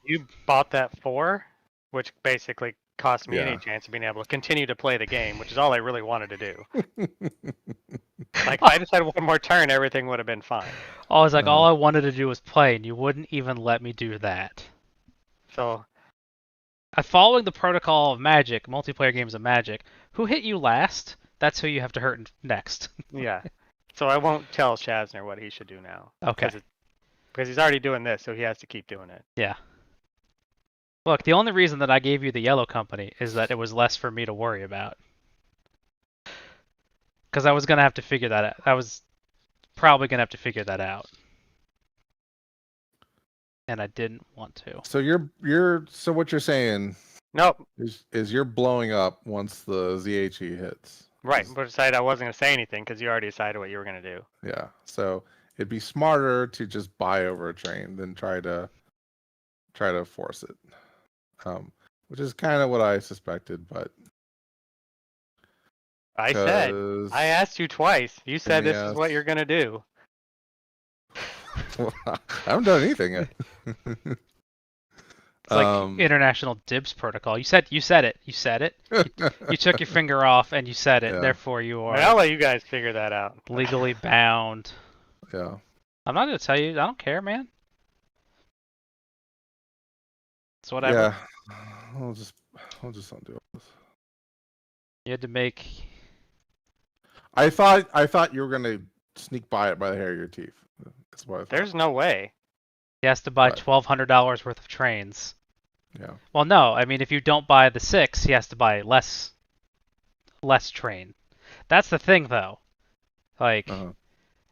you bought that 4, which basically cost me Yeah. any chance of being able to continue to play the game, which is all I really wanted to do. Like, if I just had one more turn, everything would have been fine. I was like, all I wanted to do was play, and you wouldn't even let me do that. So, Following the protocol of Magic, multiplayer games of Magic, who hit you last, that's who you have to hurt next. yeah. So I won't tell Shazzner what he should do now. Okay. Because he's already doing this, so he has to keep doing it. Yeah. Look, the only reason that I gave you the yellow company is that it was less for me to worry about. Because I was going to have to figure that out. I was probably going to have to figure that out. And I didn't want to. So so what you're saying Nope. is you're blowing up once the ZHE hits. Right, but decided I wasn't going to say anything because you already decided what you were going to do. Yeah. So it'd be smarter to just buy over a train than try to force it. Which is kind of what I suspected, but I asked you twice. You said this is what you're going to do. Well, I haven't done anything yet. It's like international dibs protocol. You said it. You said it. You took your finger off and you said it. Yeah. Therefore, you are. I'll let you guys figure that out. Legally bound. Yeah. I'm not gonna tell you. I don't care, man. It's whatever. Yeah. I'll just undo this. You had to make. I thought you were gonna sneak by it by the hair of your teeth. That's what I thought. There's no way. He has to buy $1,200 worth of trains. Yeah. Well, no. I mean, if you don't buy the 6, he has to buy less train. That's the thing, though. Like,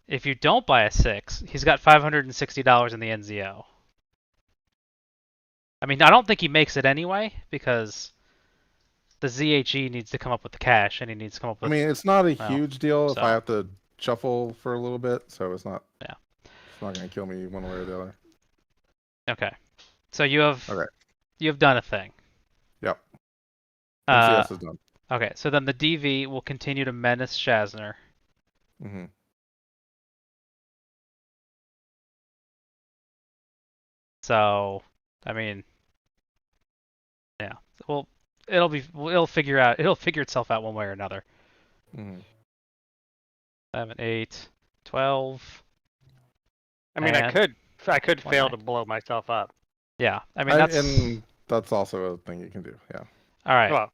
if you don't buy a 6, he's got $560 in the NZO. I mean, I don't think he makes it anyway, because the ZHE needs to come up with the cash, and he needs to come up with... I mean, it's not a huge deal if I have to shuffle for a little bit, so it's not... Yeah. It's not going to kill me one way or the other. Okay. So you have done a thing. Yep. MCS is done. Okay, so then the DV will continue to menace Shazzner. Mm-hmm. So, I mean, yeah. Well, it'll figure itself out one way or another. Mm-hmm. 7, 8, 12. I mean, I could fail to blow myself up. Yeah, I mean and that's also a thing you can do. Yeah. All right. Well,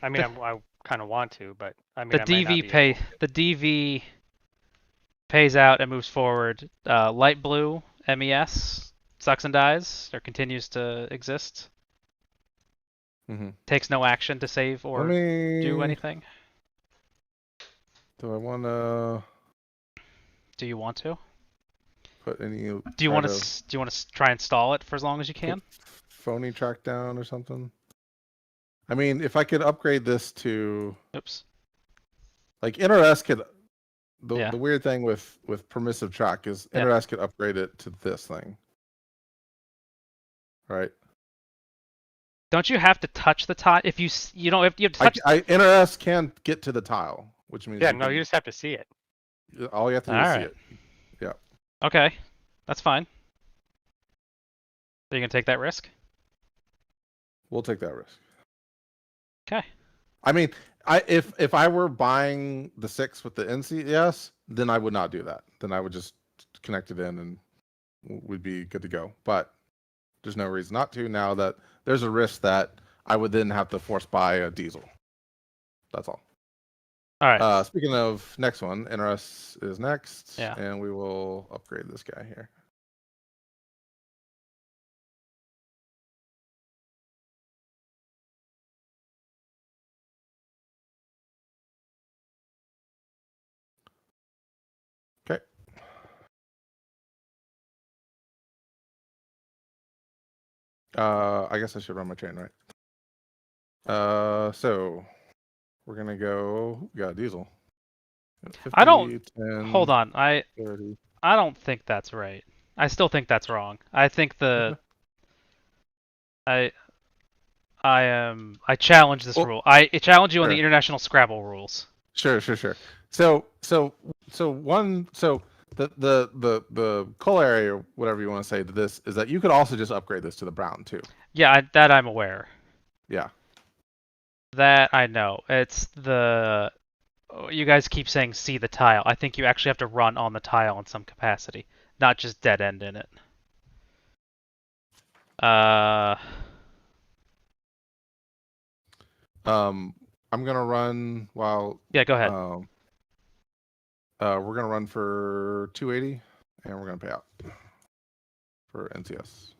I mean, I kind of want to, but I mean, the DV pays out and moves forward. Light blue MES sucks and dies or continues to exist. Takes no action to save or do anything. Do I want to? Do you want to? Put any? Do you want to try and stall it for as long as you can? Phony track down or something. I mean, if I could upgrade this to. Oops. Like InterS could. Yeah. The weird thing with permissive track is InterS could upgrade it to this thing. Right. Don't you have to touch the tile? If you don't, if you have to touch. InterS can get to the tile, which means you just have to see it. All you have to do is see it. Yeah. Okay, that's fine. Are you gonna take that risk? We'll take that risk. Okay. I mean, if I were buying the 6 with the NCS, then I would not do that. Then I would just connect it in and we'd be good to go. But there's no reason not to now that there's a risk that I would then have to force buy a diesel. That's all. All right. Speaking of next one, NRS is next. Yeah. And we will upgrade this guy here. Okay. I guess I should run my train, right? So we're gonna go. We got a diesel. 50, I don't. 10, hold on. 30. I don't think that's right. I still think that's wrong. I think I challenge this rule. I challenge you on the international Scrabble rules. Sure. So the corollary or whatever you want to say to this is that you could also just upgrade this to the brown too. Yeah, that I'm aware. Yeah. That I know. It's the you guys keep saying see the tile. I think you actually have to run on the tile in some capacity, not just dead end in it. I'm gonna run while. Yeah, go ahead. We're gonna run for 280, and we're gonna pay out for NCS.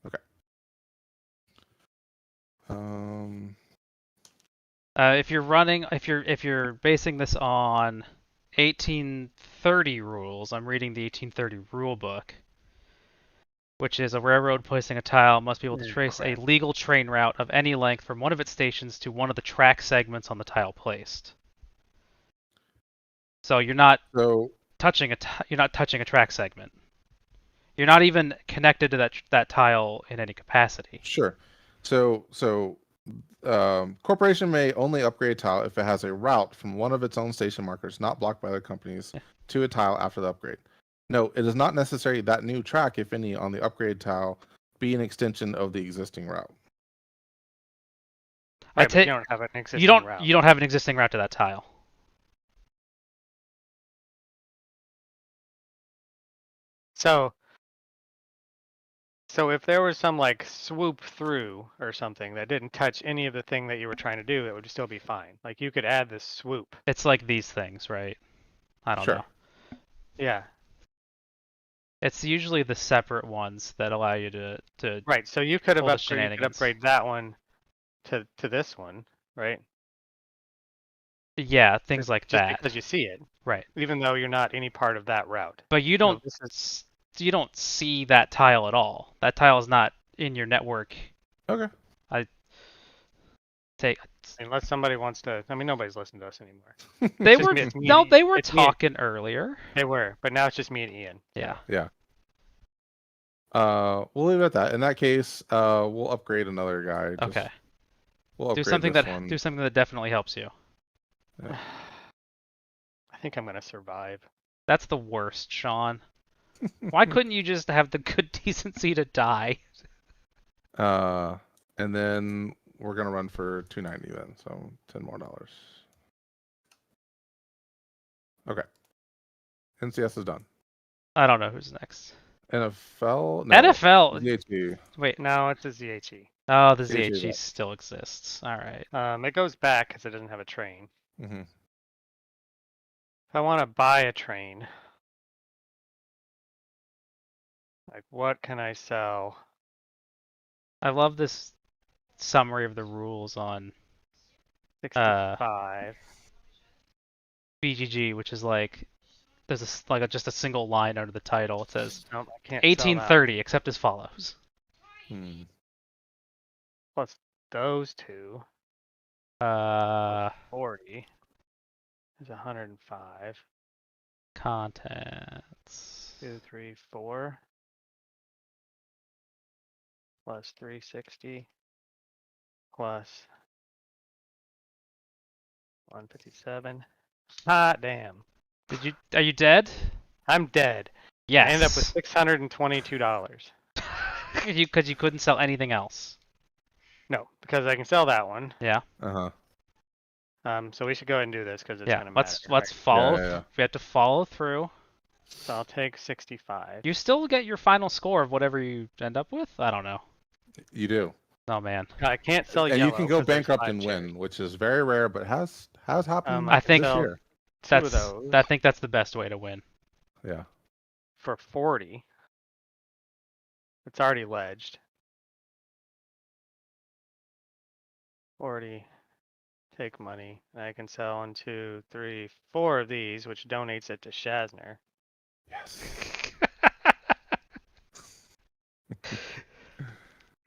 Okay. If you're basing this on 1830 rules, I'm reading the 1830 rule book, which is a railroad placing a tile must be able to trace a legal train route of any length from one of its stations to one of the track segments on the tile placed. So you're not touching a track segment. You're not even connected to that tile in any capacity. Sure. So corporation may only upgrade a tile if it has a route from one of its own station markers not blocked by other companies to a tile after the upgrade. No, it is not necessary that new track, if any, on the upgrade tile be an extension of the existing route. Right, you don't have an existing route. You don't have an existing route to that tile. So if there was some like swoop through or something that didn't touch any of the thing that you were trying to do, it would still be fine. Like you could add this swoop. It's like these things, right? I don't know. Yeah. It's usually the separate ones that allow you to right. So you could have upgrade that one to this one, right? Yeah, things like just that. Because you see it, right? Even though you're not any part of that route. But you don't. You don't see that tile at all. That tile is not in your network. Okay. Unless somebody wants to. I mean, nobody's listening to us anymore. They were talking earlier. They were, but now it's just me and Ian. Yeah. Yeah. We'll leave it at that. In that case, we'll upgrade another guy. Okay. We'll do something that definitely helps you. Yeah. I think I'm gonna survive. That's the worst, Shawn. Why couldn't you just have the good decency to die? And then we're gonna run for 290 then, so $10 more. Okay. NCS is done. I don't know who's next. NFL? No. NFL. ZHE. Wait. No, it's a ZHE. Oh, the ZHE ZHE left. still exists. All right. It goes back because it doesn't have a train. Mm-hmm. If I want to buy a train, like what can I sell? I love this summary of the rules on 65. BGG, which is like there's just a single line under the title. It says Nope, I can't sell that. 1830, except as follows. Hmm. Plus those two. Uh, 40 is 105. Contents. 2, 3, 4. Plus 360. Plus 157. Hot damn. Are you dead? I'm dead. Yes. I ended up with $622. Because you couldn't sell anything else. No, because I can sell that one. Yeah. Uh-huh. So we should go ahead and do this because it's Yeah. gonna matter. Let's follow. Yeah. We have to follow through. So I'll take 65. You still get your final score of whatever you end up with. I don't know. You do. Oh man. I can't sell And yellow. you can go 'cause there's bankrupt 5 and cherries. win, which is very rare, but has happened I think this sell year. 2 of those I think that's the best way to win. Yeah. for 40. It's already ledged. 40. Take money. And I can sell 1, 2, 3, 4 of these, which donates it to Shazzner. Yes.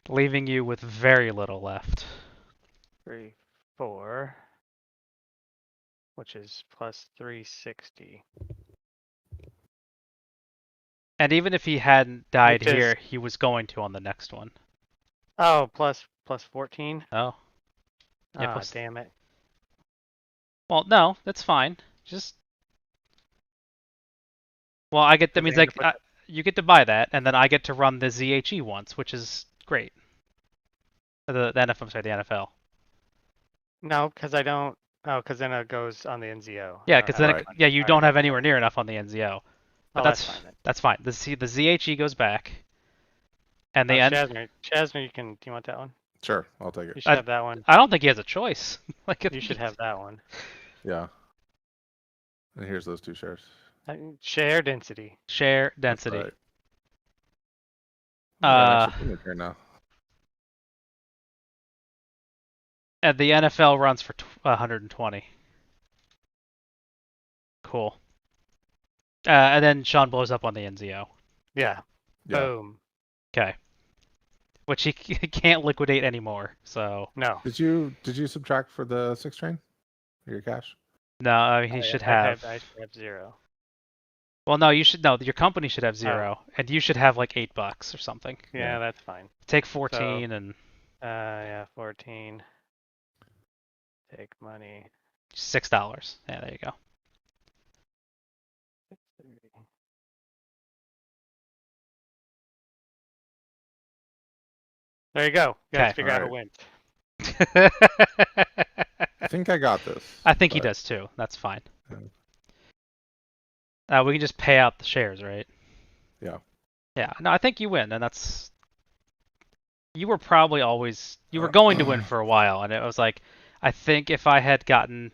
Leaving you with very little left. 3, 4. Which is plus 360. And even if he hadn't died Which is- here, he was going to on the next one. Oh, plus 14? Oh. Yeah, Ah, plus- damn it. Well, no, that's fine. Just. Well, I get. That Does means it end up you get to buy that, and then I get to run the ZHE once, which is great. The NFL, I'm sorry, the NFL. No, because I don't. Oh, because then it goes on the NZO. Yeah, I don't because have then Right. yeah, you Alright. don't have anywhere near enough on the NZO. But Oh, that's fine then. that's fine. The ZHE goes back, and the Oh, end. Shazzner, you can. Do you want that one? Sure, I'll take You it. should have that one. I don't think he has a choice. Like You should have that one. Yeah. And here's those 2 shares. Share density. share That's density. right. I got an Uh, extra payment here now. And the NFL runs for 120. Cool. And then Shawn blows up on the NZO. Yeah. Yeah. Boom. Okay. Which he can't liquidate anymore. So No. Did you subtract for the 6 train? Your cash? no, I mean, he should have. I should have 0. Well, no, you should. No, your company should have 0, and you should have like $8 or something. Yeah, Yeah. that's fine. Take 14 and Yeah, 14. Take money. $6. Yeah, there you go. There you go. You guys Okay. figure out who Alright. wins. I think I got this. I think he but- does too. That's fine. Yeah. We can just pay out the shares, right? Yeah. Yeah. No, I think you win, and that's. You were probably always you were going to win for a while, and it was like, I think if I had gotten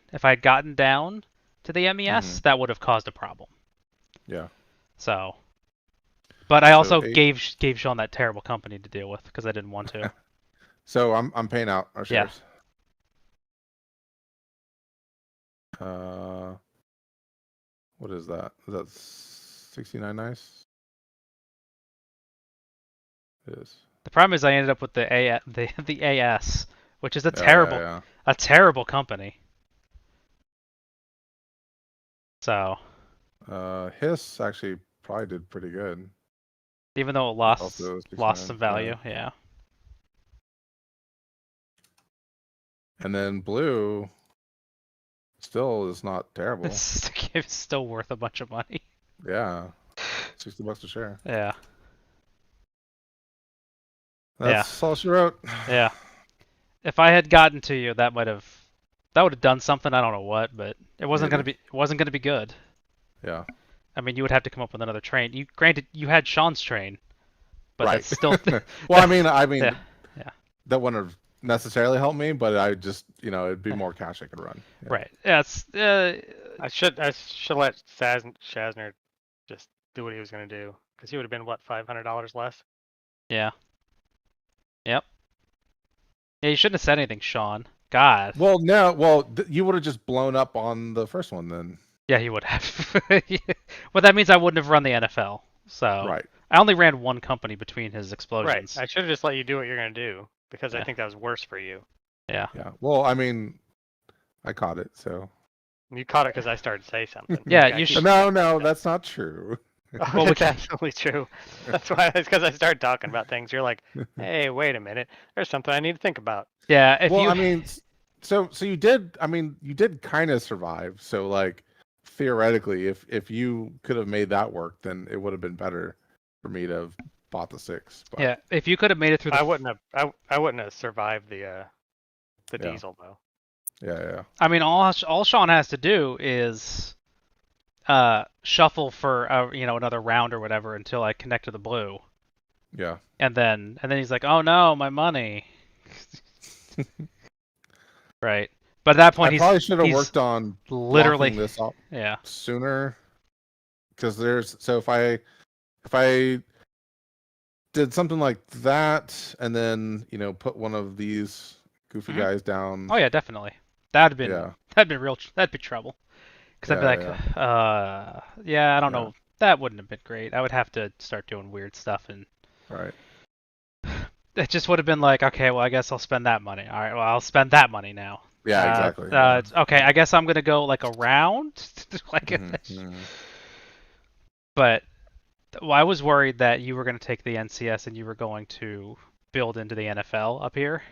down to the MES, that would have caused a problem. Yeah. So. But I also eight- gave Shawn that terrible company to deal with because I didn't want to. So I'm paying out our Yeah. shares. What is that? Is that 69 nice? It is. The problem is I ended up with the AS, which is a Yeah, terrible yeah. a terrible company. So Hiss actually probably did pretty good. even though it Also lost 69, some value, yeah. And then blue still is not terrible. It's still worth a bunch of money. Yeah. $60 a share. Yeah. That's all she wrote. Yeah. If I had gotten to you, that would have done something. I don't know what, but it wasn't Maybe. gonna be good. Yeah. I mean, you would have to come up with another train. Granted, you had Shawn's train, but Right. that's still. Well, I mean, Yeah. Yeah. that wouldn't have necessarily helped me, but I just it'd be more cash I could run. Yeah. Right. Yeah. It's I should let Shazzner just do what he was gonna do, because he would have been what, $500 less. yeah. Yep. Yeah. You shouldn't have said anything, Shawn. God. Well, no. Well, you would have just blown up on the first one then. Yeah, he would have. But that means I wouldn't have run the NFL. So Right. I only ran one company between his Right. explosions. I should have just let you do what you're gonna do, because I Yeah. think that was worse for you. Yeah. Yeah. Well, I mean, I caught it, so. You caught it because I started to say something. Yeah, I you keep- should. No, that's not true. Oh, Well, that's absolutely true. That's why it's because I started talking about things. You're like, hey, wait a minute. There's something I need to think about. Yeah. If Well, you. I mean, so you did. I mean, you did kind of survive. So like, theoretically, if you could have made that work, then it would have been better for me to have bought the 6. But, Yeah. If you could have made it through the. I wouldn't have survived the Yeah. diesel though. Yeah. I mean, all Shawn has to do is shuffle for another round or whatever until I connect to the blue, Yeah. and then he's like, "Oh no, my money." Right. But at that point, I probably should have he's worked on literally locking this up yeah. sooner, because if I did something like that and then put one of these goofy Mhm. guys down. Oh yeah, definitely. That'd been Yeah. that'd be trouble. Because I'd be like, yeah, I don't know. That wouldn't have been great. I would have to start doing weird stuff, and Right. it just would have been like, okay, well, I guess I'll spend that money. All right, well, I'll spend that money now. Yeah, exactly. Okay, I guess I'm gonna go like around, like. Mhm. But well, I was worried that you were gonna take the NCS and you were going to build into the NFL up here.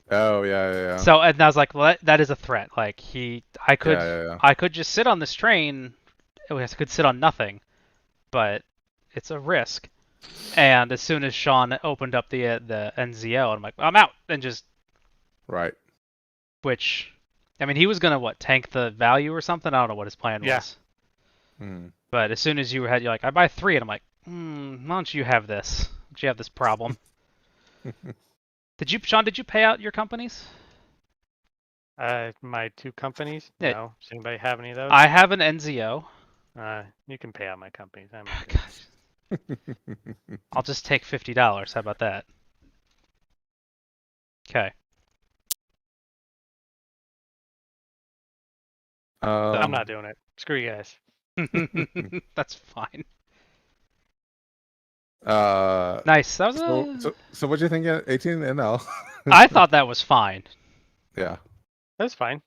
Oh yeah. So and I was like, well, that is a threat. Like I could, Yeah. I could just sit on this train. I could sit on nothing, but it's a risk. And as soon as Shawn opened up the NZO, I'm like, I'm out, and just Right. which, I mean, he was gonna tank the value or something. I don't know what his plan was. Mm. But as soon as you're like, I buy 3, and I'm like, why don't you have this? Why don't you have this problem? Shawn, did you pay out your companies? My 2 companies. Yeah. No. Does anybody have any of those? I have an NZO. You can pay out my companies. Gosh. I'll just take $50. How about that? Okay. I'm not doing it. Screw you guys. That's fine. Uh, Nice. That was so what do you think of 18 NL? I thought that was fine. Yeah. That's fine.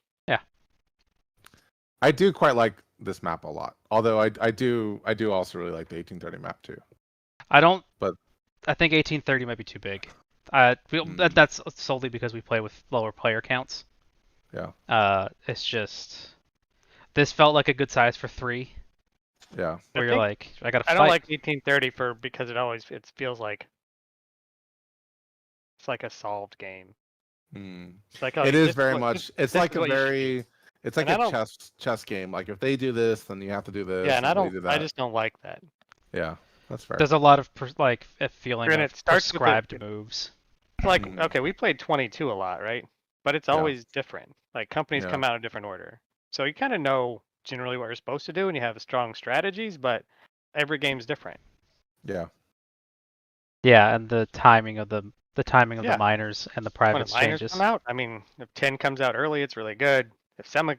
I do quite like this map a lot. Although I do also really like the 1830 map too. I don't. But I think 1830 might be too big. That's solely because we play with lower player counts. Yeah. It's just this felt like a good size for 3. Yeah. Where you're like, I gotta fight. I don't like 1830 because it feels like it's like a solved game. It's like, oh, It is very much. It's like a what you should very. It's like a chess game. Like if they do this, then you have to do this. Yeah, and I if they don't. do I that. just don't like that. Yeah, that's fair. There's a lot of a feeling Granted, of it starts with prescribed moves. It's like, okay, we played 22 a lot, right? But it's Yeah. always different. Like companies come out in a different order, so you kind of know generally what you're supposed to do, and you have strong strategies. But every game's different. Yeah. Yeah, and the timing of the Yeah. miners and the When private the miners exchanges. come out, I mean, if 10 comes out early, it's really good. If 7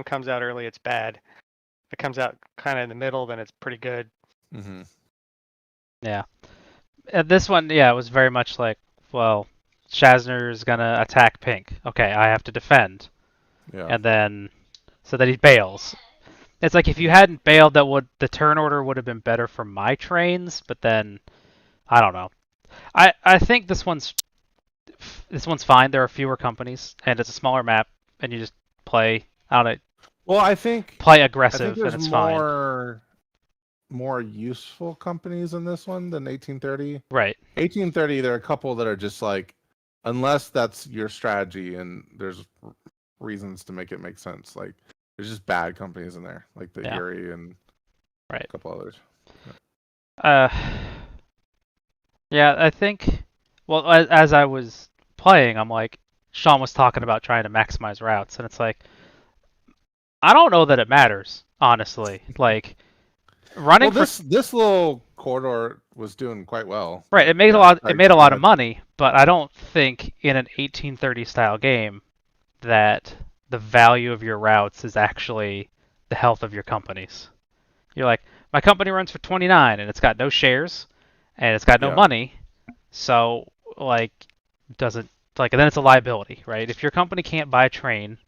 comes out early, it's bad. If it comes out kind of in the middle, then it's pretty good. Mm-hmm. Yeah. This one, yeah, it was very much like, well, Shazzner is gonna attack pink. Okay, I have to defend. Yeah. And then, so that he bails. It's like if you hadn't bailed, the turn order would have been better for my trains. But then, I don't know. I think this one's fine. There are fewer companies, and it's a smaller map, and you just play. I don't know. Well, I think Play aggressive, there's and it's fine. more useful companies in this one than 1830. Right. 1830, there are a couple that are just like, unless that's your strategy and there's reasons to make it make sense. Like there's just bad companies in there, like the Erie and right. a couple others. Yeah, I think Well, as I was playing, I'm like, Shawn was talking about trying to maximize routes, and it's like, I don't know that it matters, honestly. Like, running Well, for this little corridor was doing quite well. right, But it made a yeah, lot. It sorry, made a go lot of ahead. money, but I don't think in an 1830 style game that the value of your routes is actually the health of your companies. You're like, my company runs for 29, and it's got no shares, and it's got no Yeah, money, so like, doesn't like, and then it's a liability, right? If your company can't buy a train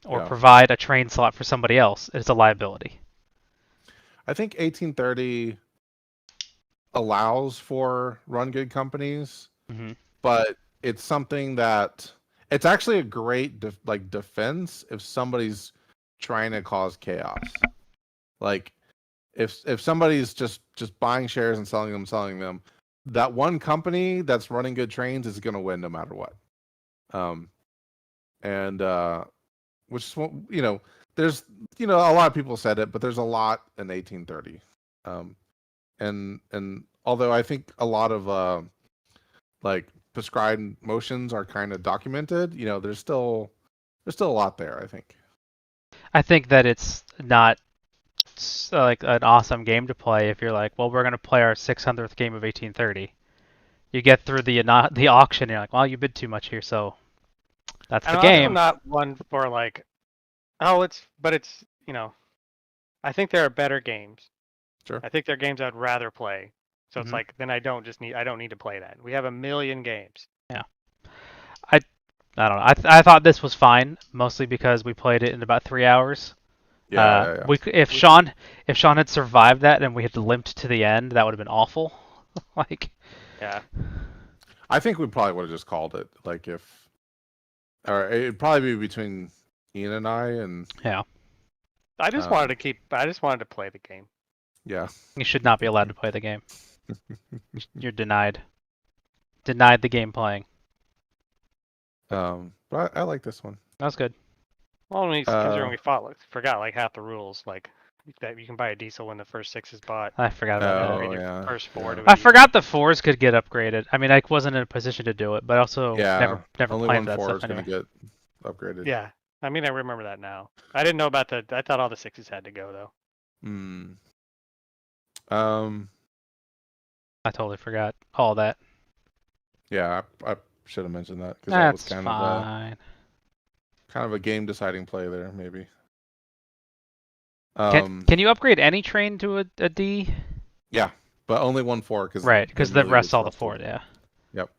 or yeah. provide a train slot for somebody else, it's a liability. I think 1830 allows for run good companies, Hmm. but it's something that it's actually a great defense if somebody's trying to cause chaos. Like if somebody's just buying shares and selling them, that one company that's running good trains is going to win no matter what. Um, and which is there's a lot of people said it, but there's a lot in 1830. Um, and although I think a lot of like prescribed motions are kind of documented, there's still a lot there, I think. I think that it's not like an awesome game to play if you're like, well, we're gonna play our 600th game of 1830. You get through the auction, and you're like, well, you bid too much here, so that's the I'm also game. not one for like, oh, it's I think there are better games. Sure. I think there are games I'd rather play. So it's Hmm. like then I don't need to play that. We have a million games. Yeah, I I don't know. I thought this was fine, mostly because we played it in about 3 hours. Yeah. If We, Shawn had survived that and we had limped to the end, that would have been awful. Like, yeah. I think we probably would have just called it, like, if, or it'd probably be between Ian and I, and yeah, um, I just wanted to play the game. yeah. you should not be allowed to play the game. You're denied. Denied the game playing. But I like this one. That was good. Well, only considering Uh, we forgot like half the rules, like that you can buy a diesel when the first 6 is bought. I forgot You about can that. upgrade oh your yeah, first 4 yeah, to a I diesel. forgot the fours could get upgraded. I mean, I wasn't in a position to do it, but I also yeah. never Only planned one for that four stuff is gonna anyway. get upgraded. Yeah. I mean, I remember that now. I didn't know about I thought all the 6s had to go though. Hmm. Um. I totally forgot all that. Yeah, I should have mentioned that because that was That's fine. kind of a game deciding play there, maybe. Can you upgrade any train to a D? Yeah, but only one four because Right, it because the really rest all the disruptive. four. Yeah. Yep.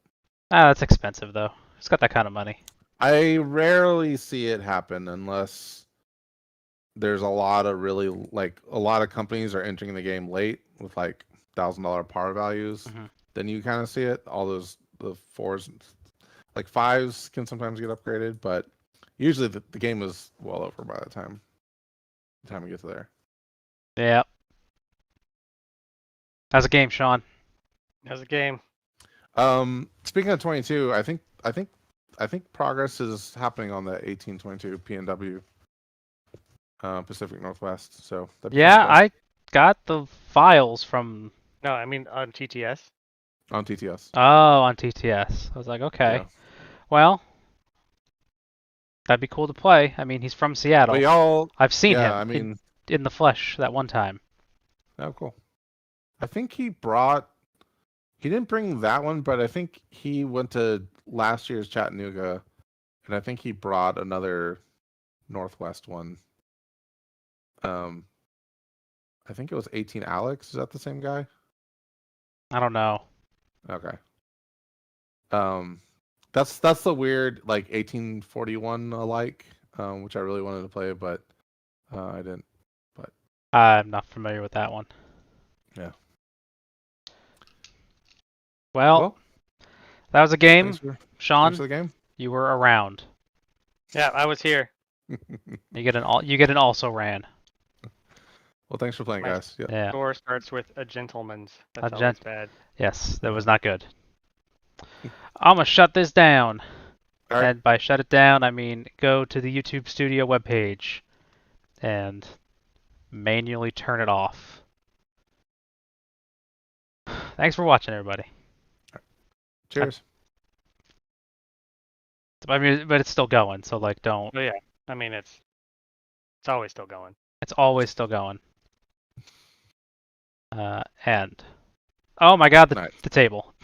Ah, that's expensive though. It's got that kind of money. I rarely see it happen unless there's a lot of really like a lot of companies are entering the game late with like $1,000 par values. Hmm. Then you kind of see it. All the fours, like fives, can sometimes get upgraded, but usually the game is well over by the time we get to there. Yeah. How's the game, Shawn? As a game. Speaking of 22, I think progress is happening on the 1822 PNW Pacific Northwest. So that'd be fun to Yeah, play I got the files from No, I mean on TTS. on TTS. on TTS. I was like, Yeah, okay, well, that'd be cool to play. I mean, he's from but Seattle. y'all, I've seen yeah, I him mean, in the flesh that one time. oh, cool. I think he didn't bring that one, but I think he went to last year's Chattanooga, and I think he brought another Northwest one. Um, I think it was 18 Alex. Is that the same guy? I don't know. Okay. Um, that's the weird like 1841 alike, which I really wanted to play, but I didn't. But I'm not familiar with that one. yeah. Well, Well, that was a thanks game. for Shawn, the game. you were around. Yeah, I was here. You get an also ran. Well, thanks for playing, My guys. Yeah. Yeah. score starts with a gentleman's. A That's always gent. bad. Yes, that was not good. I'm gonna shut this down. All right. And by shut it down, I mean go to the YouTube Studio webpage and manually turn it off. Thanks for watching, everybody. Cheers. I mean, but it's still going, so like, don't. Oh yeah, I mean it's always still going. It's always still going. And oh my god, Nice. the table.